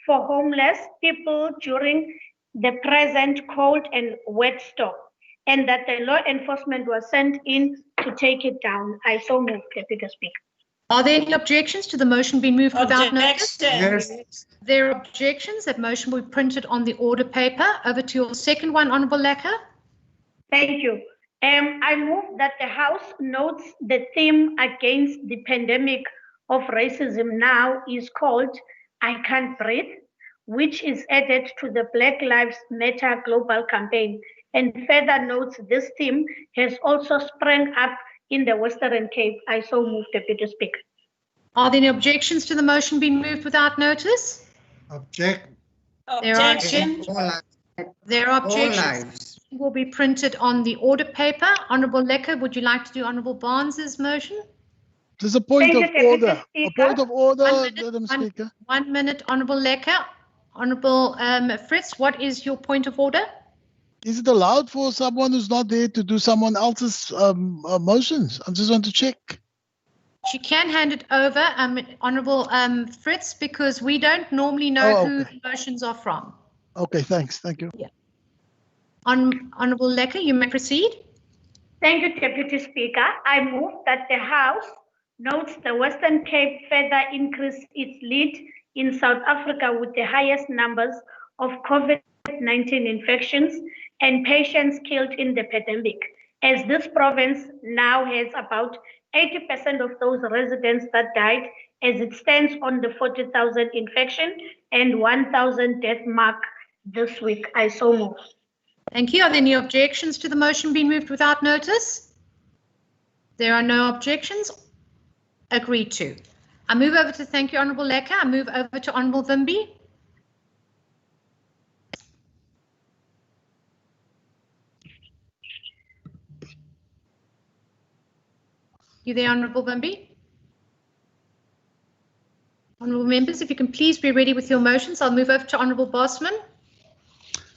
for homeless people during the present cold and wet storm, and that the law enforcement was sent in to take it down. I so move, Deputy Speaker. Are there any objections to the motion being moved without notice? Yes. There are objections. That motion will be printed on the order paper. Over to your second one, Honourable Lecker. Thank you. I move that the House notes the theme against the pandemic of racism now is called I Can't Breathe, which is added to the Black Lives Matter global campaign, and further notes this theme has also sprung up in the Western Cape. I so move, Deputy Speaker. Are there any objections to the motion being moved without notice? Object. There are objections. There are objections. Will be printed on the order paper. Honourable Lecker, would you like to do Honourable Barnes's motion? There's a point of order. A point of order, Madam Speaker. 1 minute, Honourable Lecker. Honourable Fritz, what is your point of order? Is it allowed for someone who's not there to do someone else's motions? I just want to check. She can hand it over, Honourable Fritz, because we don't normally know who the motions are from. Okay, thanks. Thank you. Yeah. Honourable Lecker, you may proceed. Thank you, Deputy Speaker. I move that the House notes the Western Cape further increase its lead in South Africa with the highest numbers of COVID-19 infections and patients killed in the pandemic, as this province now has about 80% of those residents that died, as it stands on the 40,000 infection and 1,000 death mark this week. I so move. Thank you. Are there any objections to the motion being moved without notice? There are no objections. Agreed to. I move over to thank you, Honourable Lecker. I move over to Honourable Vimby. You there, Honourable Vimby? Honourable members, if you can please be ready with your motions. I'll move over to Honourable Bosman.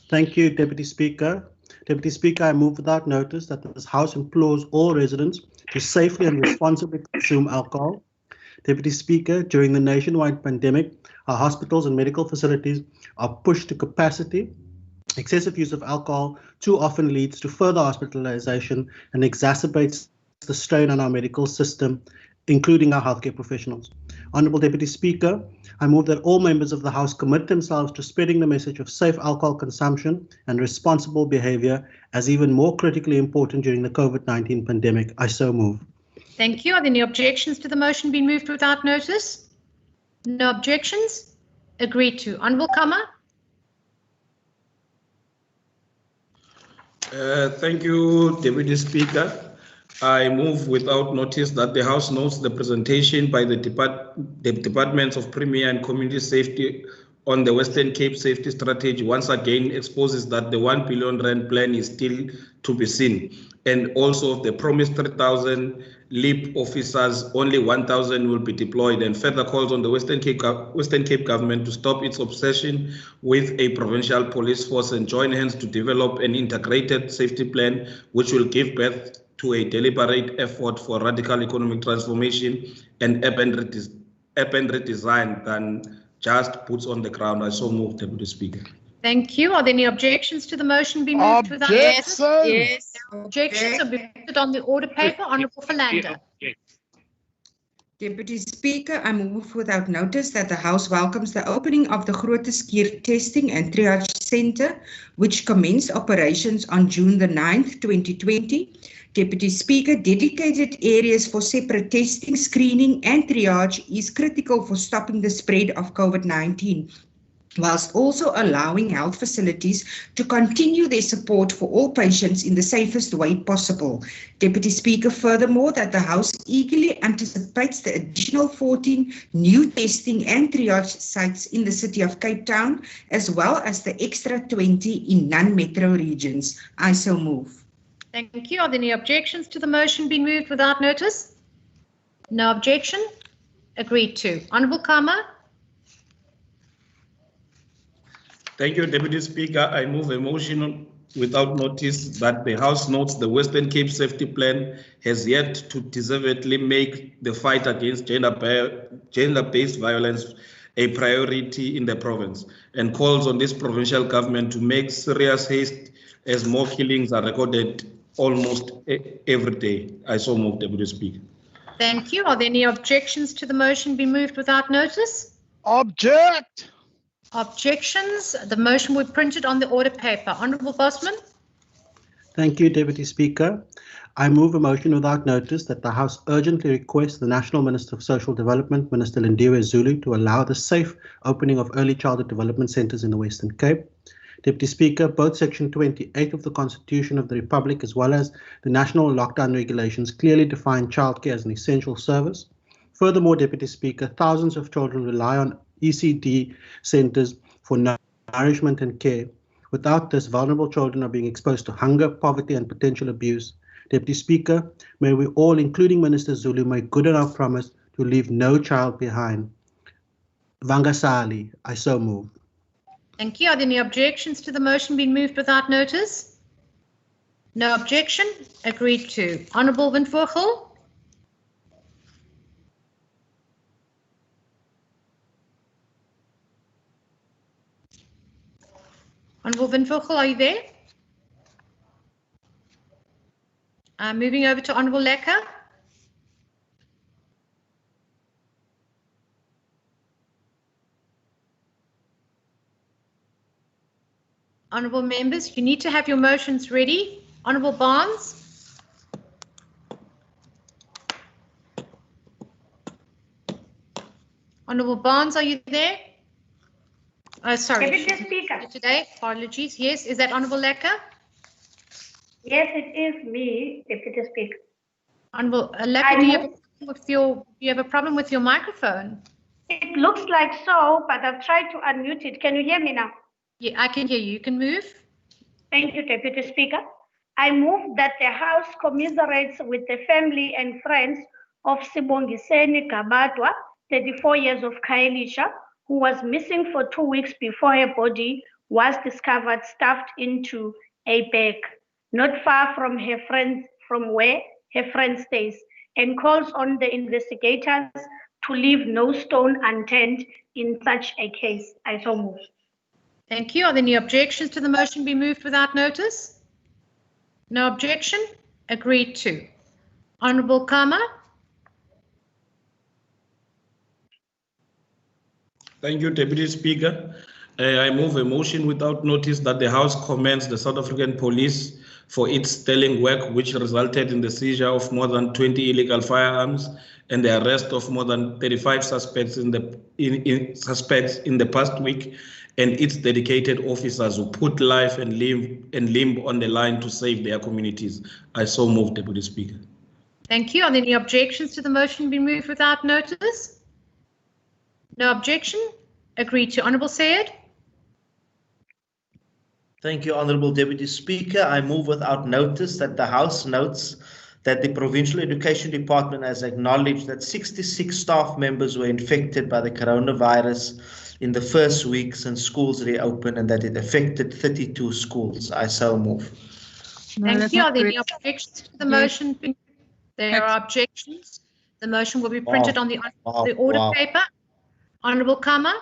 Thank you, Deputy Speaker. Deputy Speaker, I move without notice that this House implores all residents to safely and responsibly consume alcohol. Deputy Speaker, during the nationwide pandemic, our hospitals and medical facilities are pushed to capacity. Excessive use of alcohol too often leads to further hospitalization and exacerbates the strain on our medical system, including our healthcare professionals. Honourable Deputy Speaker, I move that all members of the House commit themselves to spreading the message of safe alcohol consumption and responsible behaviour as even more critically important during the COVID-19 pandemic. I so move. Thank you. Are there any objections to the motion being moved without notice? No objections? Agreed to. Honourable Kama. Thank you, Deputy Speaker. I move without notice that the House notes the presentation by the Departments of Premier and Community Safety on the Western Cape Safety Strategy once again exposes that the 1 billion rand plan is still to be seen, and also the promised 3,000 LEAP officers, only 1,000 will be deployed, and further calls on the Western Cape government to stop its obsession with a provincial police force and join hands to develop an integrated safety plan which will give birth to a deliberate effort for radical economic transformation and urban redesign than just boots on the ground. I so move, Deputy Speaker. Thank you. Are there any objections to the motion being moved without notice? Yes. Objections are being put on the order paper. Honourable Philander. Deputy Speaker, I move without notice that the House welcomes the opening of the Grooteskier Testing and Triage Centre, which commenced operations on June the 9th, 2020. Deputy Speaker, dedicated areas for separate testing, screening and triage is critical for stopping the spread of COVID-19, whilst also allowing health facilities to continue their support for all patients in the safest way possible. Deputy Speaker, furthermore, that the House eagerly anticipates the additional 14 new testing and triage sites in the city of Cape Town, as well as the extra 20 in non-metro regions. I so move. Thank you. Are there any objections to the motion being moved without notice? No objection. Agreed to. Honourable Kama. Thank you, Deputy Speaker. I move a motion without notice that the House notes the Western Cape Safety Plan has yet to deservedly make the fight against gender-based violence a priority in the province, and calls on this provincial government to make serious haste as more killings are recorded almost every day. I so move, Deputy Speaker. Thank you. Are there any objections to the motion being moved without notice? Object. Objections. The motion will be printed on the order paper. Honourable Bosman. Thank you, Deputy Speaker. I move a motion without notice that the House urgently requests the National Minister of Social Development, Minister Lindiwe Zulu, to allow the safe opening of early childhood development centres in the Western Cape. Deputy Speaker, both Section 28 of the Constitution of the Republic as well as the national lockdown regulations clearly define childcare as an essential service. Furthermore, Deputy Speaker, thousands of children rely on ECD centres for nourishment and care. Without this, vulnerable children are being exposed to hunger, poverty and potential abuse. Deputy Speaker, may we all, including Minister Zulu, make good on our promise to leave no child behind. Vangasali, I so move. Thank you. Are there any objections to the motion being moved without notice? No objection. Agreed to. Honourable Windvogel. Honourable Windvogel, are you there? Moving over to Honourable Lekker. Honourable members, you need to have your motions ready. Honourable Barnes. Honourable Barnes, are you there? Oh, sorry. Deputy Speaker. Today, apologies. Yes, is that Honourable Lekker? Yes, it is me, Deputy Speaker. Honourable Lekker, do you have a problem with your microphone? It looks like so, but I've tried to unmute it. Can you hear me now? Yeah, I can hear you. You can move. Thank you, Deputy Speaker. I move that the House commiserates with the family and friends of Sibongiseni Gabatwa, 34 years of Khayelitsha, who was missing for 2 weeks before her body was discovered stuffed into a bag, not far from where her friend stays, and calls on the investigators to leave no stone unturned in such a case. I so move. Thank you. Are there any objections to the motion be moved without notice? No objection. Agreed to. Honourable Kama. Thank you, Deputy Speaker. I move a motion without notice that the House commends the South African Police for its sterling work, which resulted in the seizure of more than 20 illegal firearms and the arrest of more than 35 suspects in the past week, and its dedicated officers who put life and limb on the line to save their communities. I so move, Deputy Speaker. Thank you. Are there any objections to the motion being moved without notice? No objection. Agreed to. Honourable Sayed. Thank you, Honourable Deputy Speaker. I move without notice that the House notes that the Provincial Education Department has acknowledged that 66 staff members were infected by the coronavirus in the first week since schools reopened and that it affected 32 schools. I so move. Thank you. Are there any objections to the motion? There are objections. The motion will be printed on the order paper. Honourable Kama.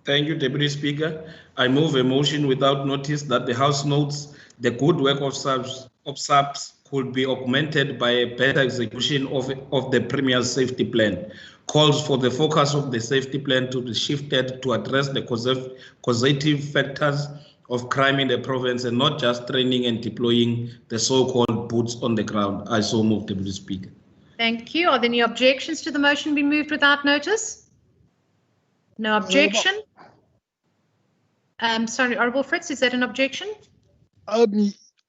Thank you, Deputy Speaker. I move a motion without notice that the House notes the good work of SAPS could be augmented by a better execution of the Premier's safety plan. Calls for the focus of the safety plan to be shifted to address the causative factors of crime in the province and not just training and deploying the so-called boots on the ground. I so move, Deputy Speaker. Thank you. Are there any objections to the motion being moved without notice? No objection. Sorry, Honourable Fritz, is that an objection? No,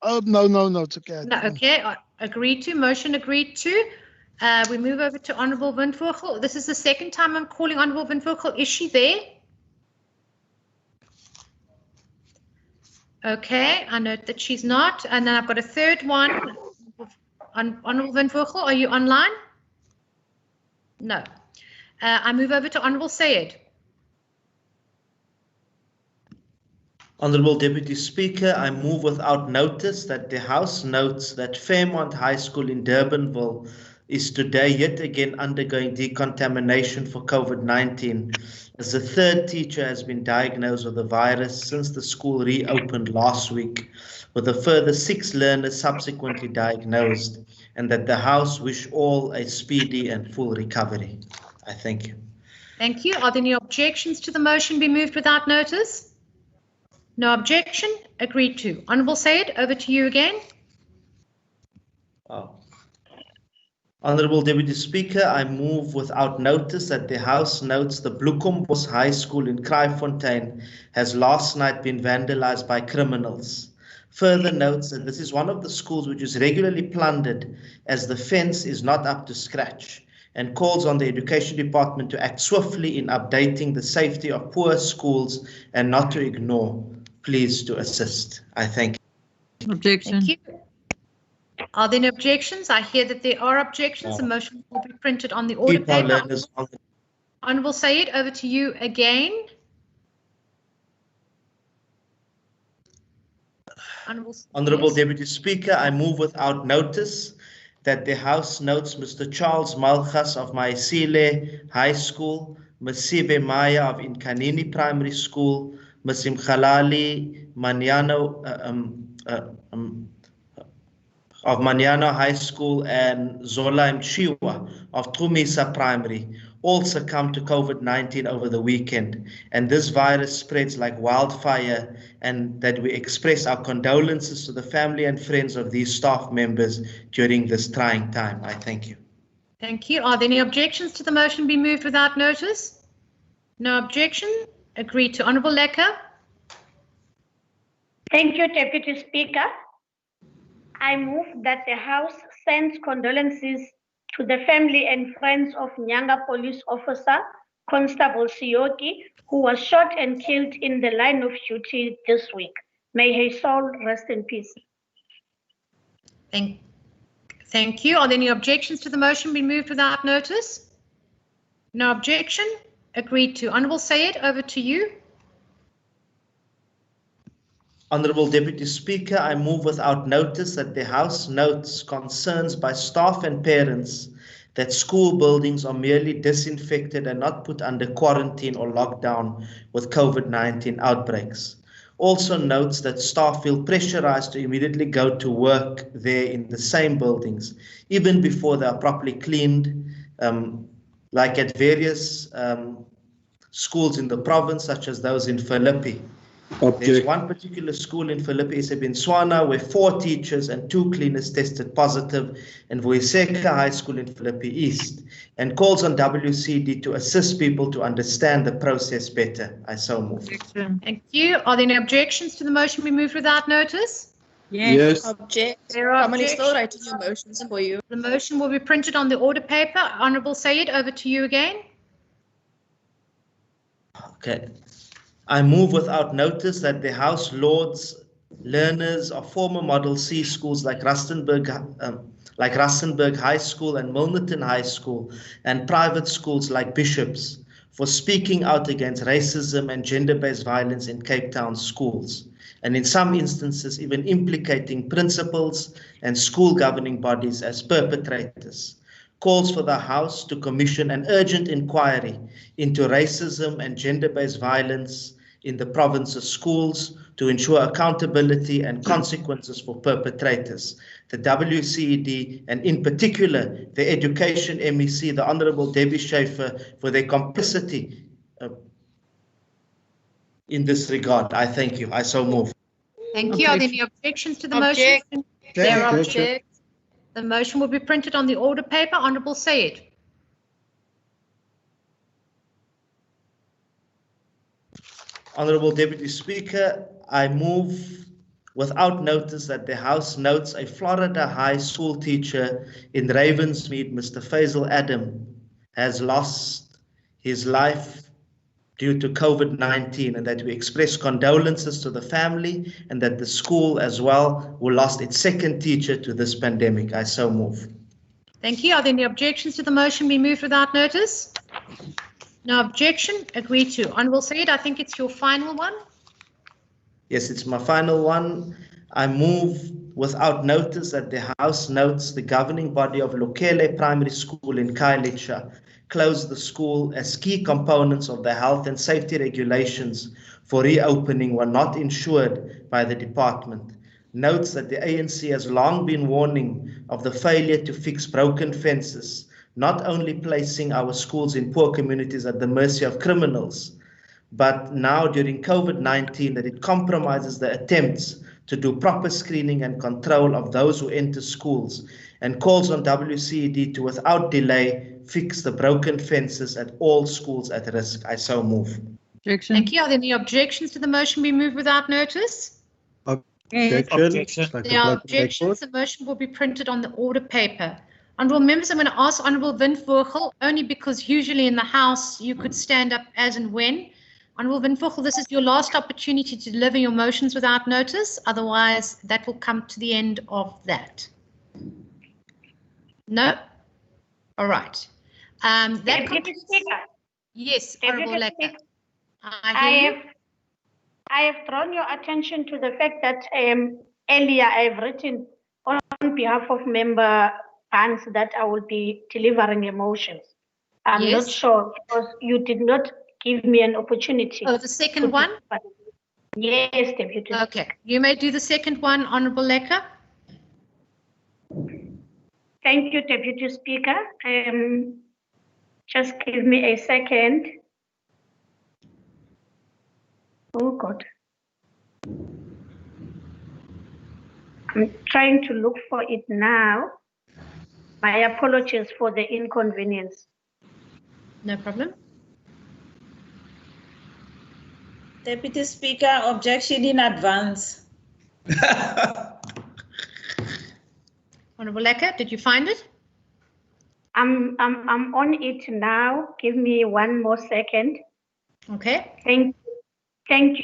it's okay. No, okay, agreed to. Motion agreed to. We move over to Honourable Windvogel. This is the second time I'm calling Honourable Windvogel. Is she there? Okay, I note that she's not. And then I've got a third one. Honourable Windvogel, are you online? No. I move over to Honourable Sayed. Honourable Deputy Speaker, I move without notice that the House notes that Fairmont High School in Durbanville is today yet again undergoing decontamination for COVID-19, as the third teacher has been diagnosed with the virus since the school reopened last week, with a further 6 learners subsequently diagnosed, and that the House wish all a speedy and full recovery. I thank you. Thank you. Are there any objections to the motion be moved without notice? No objection. Agreed to. Honourable Sayed, over to you again. Honourable Deputy Speaker, I move without notice that the House notes the Bloemfontein High School in Kraaifontein has last night been vandalized by criminals. Further notes that this is one of the schools which is regularly plundered as the fence is not up to scratch, and calls on the Education Department to act swiftly in updating the safety of poor schools and not to ignore. Please to assist. I thank you. Objection. Thank you. Are there any objections? I hear that there are objections. The motion will be printed on the order paper. Honourable Sayed, over to you again. Honourable Deputy Speaker, I move without notice that the House notes Mr. Charles Malchas of Maisile High School, Ms. Sibe Maya of Inkanini Primary School, Ms. Imkhalali Maniano of Maniano High School, and Zola Mchiwa of Tumisa Primary all succumbed to COVID-19 over the weekend, and this virus spreads like wildfire, and that we express our condolences to the family and friends of these staff members during this trying time. I thank you. Thank you. Are there any objections to the motion be moved without notice? No objection. Agreed to. Honourable Lecker. Thank you, Deputy Speaker. I move that the House sends condolences to the family and friends of Nyanga Police Officer Constable Sioki, who was shot and killed in the line of duty this week. May his soul rest in peace. Thank you. Are there any objections to the motion be moved without notice? No objection. Agreed to. Honourable Sayed, over to you. Honourable Deputy Speaker, I move without notice that the House notes concerns by staff and parents that school buildings are merely disinfected and not put under quarantine or lockdown with COVID-19 outbreaks. Also notes that staff feel pressurized to immediately go to work there in the same buildings, even before they are properly cleaned, like at various schools in the province, such as those in Philippi. There's one particular school in Philippi, Isebenswana, where 4 teachers and 2 cleaners tested positive, and Voiseka High School in Philippi East, and calls on WCD to assist people to understand the process better. I so move. Thank you. Are there any objections to the motion be moved without notice? Yes. Object. There are I'm still objections. writing your motions for you. The motion will be printed on the order paper. Honourable Sayed, over to you again. Okay. I move without notice that the House lauds learners of former Model C schools like Rustenburg High School and Milnerton High School, and private schools like Bishops for speaking out against racism and gender-based violence in Cape Town schools, and in some instances even implicating principals and school governing bodies as perpetrators. Calls for the House to commission an urgent inquiry into racism and gender-based violence in the province's schools to ensure accountability and consequences for perpetrators. The WCED, and in particular the Education MEC, the Honourable Debbie Schaefer, for their complicity in this regard. I thank you. I so move. Thank you. Are there any objections to the motion? There are objections. The motion will be printed on the order paper. Honourable Sayed. Honourable Deputy Speaker, I move without notice that the House notes a Florida High School teacher in Ravensmead, Mr. Faisal Adam, has lost his life due to COVID-19, and that we express condolences to the family, and that the school as well will lost its 2nd teacher to this pandemic. I so move. Thank you. Are there any objections to the motion be moved without notice? No objection. Agreed to. Honourable Sayed, I think it's your final one. Yes, it's my final one. I move without notice that the House notes the governing body of Lokele Primary School in Khayelitsha closed the school as key components of the health and safety regulations for reopening were not ensured by the department. Notes that the ANC has long been warning of the failure to fix broken fences, not only placing our schools in poor communities at the mercy of criminals, but now during COVID-19 that it compromises the attempts to do proper screening and control of those who enter schools, and calls on WCED to, without delay, fix the broken fences at all schools at risk. I so move. Objection. Thank you. Are there any objections to the motion be moved without notice? Objection. There are objections. The motion will be printed on the order paper. Honourable members, I'm going to ask Honourable Win Vogel, only because usually in the House you could stand up as and when. Honourable Win Vogel, this is your last opportunity to deliver your motions without notice. Otherwise, that will come to the end of that. No? All right. Deputy Speaker. Yes, Honourable Lecker. I have drawn your attention to the fact that earlier I've written on behalf of Member Barnes that I will be delivering emotions. I'm not sure because you did not give me an opportunity. Oh, the second one? Yes, Deputy. Okay, you may do the second one, Honourable Lecker. Thank you, Deputy Speaker. Just give me a second. Oh, God. I'm trying to look for it now. My apologies for the inconvenience. No problem. Deputy Speaker, objection in advance. Honourable Lecker, did you find it? I'm on it now. Give me one more second. Okay. Thank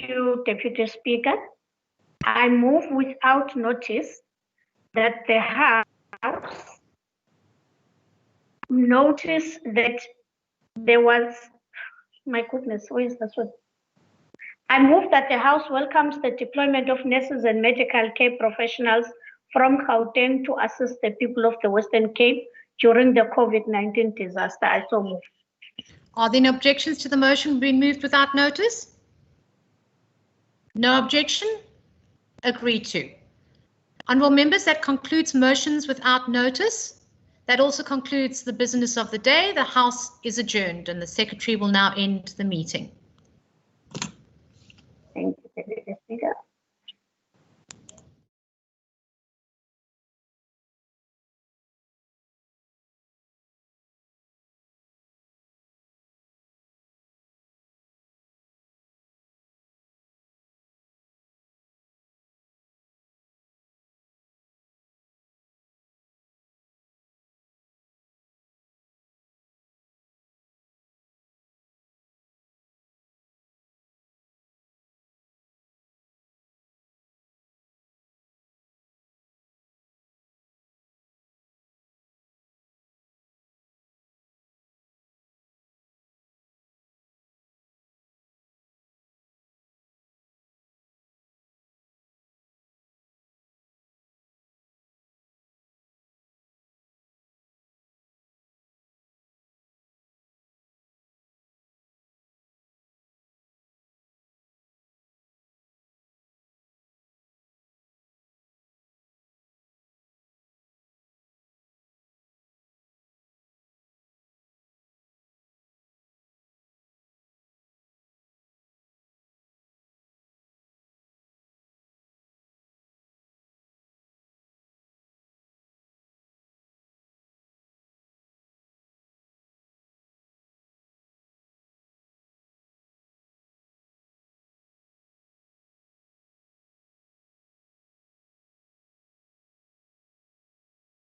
you, Deputy Speaker. I move without notice that the House notice that there was, my goodness, where is this one? I move that the House welcomes the deployment of nurses and medical care professionals from Gauteng to assist the people of the Western Cape during the COVID-19 disaster. I so move. Are there any objections to the motion being moved without notice? No objection? Agreed to. Honourable members, that concludes motions without notice. That also concludes the business of the day. The House is adjourned and the Secretary will now end the meeting. Thank you, Deputy Speaker.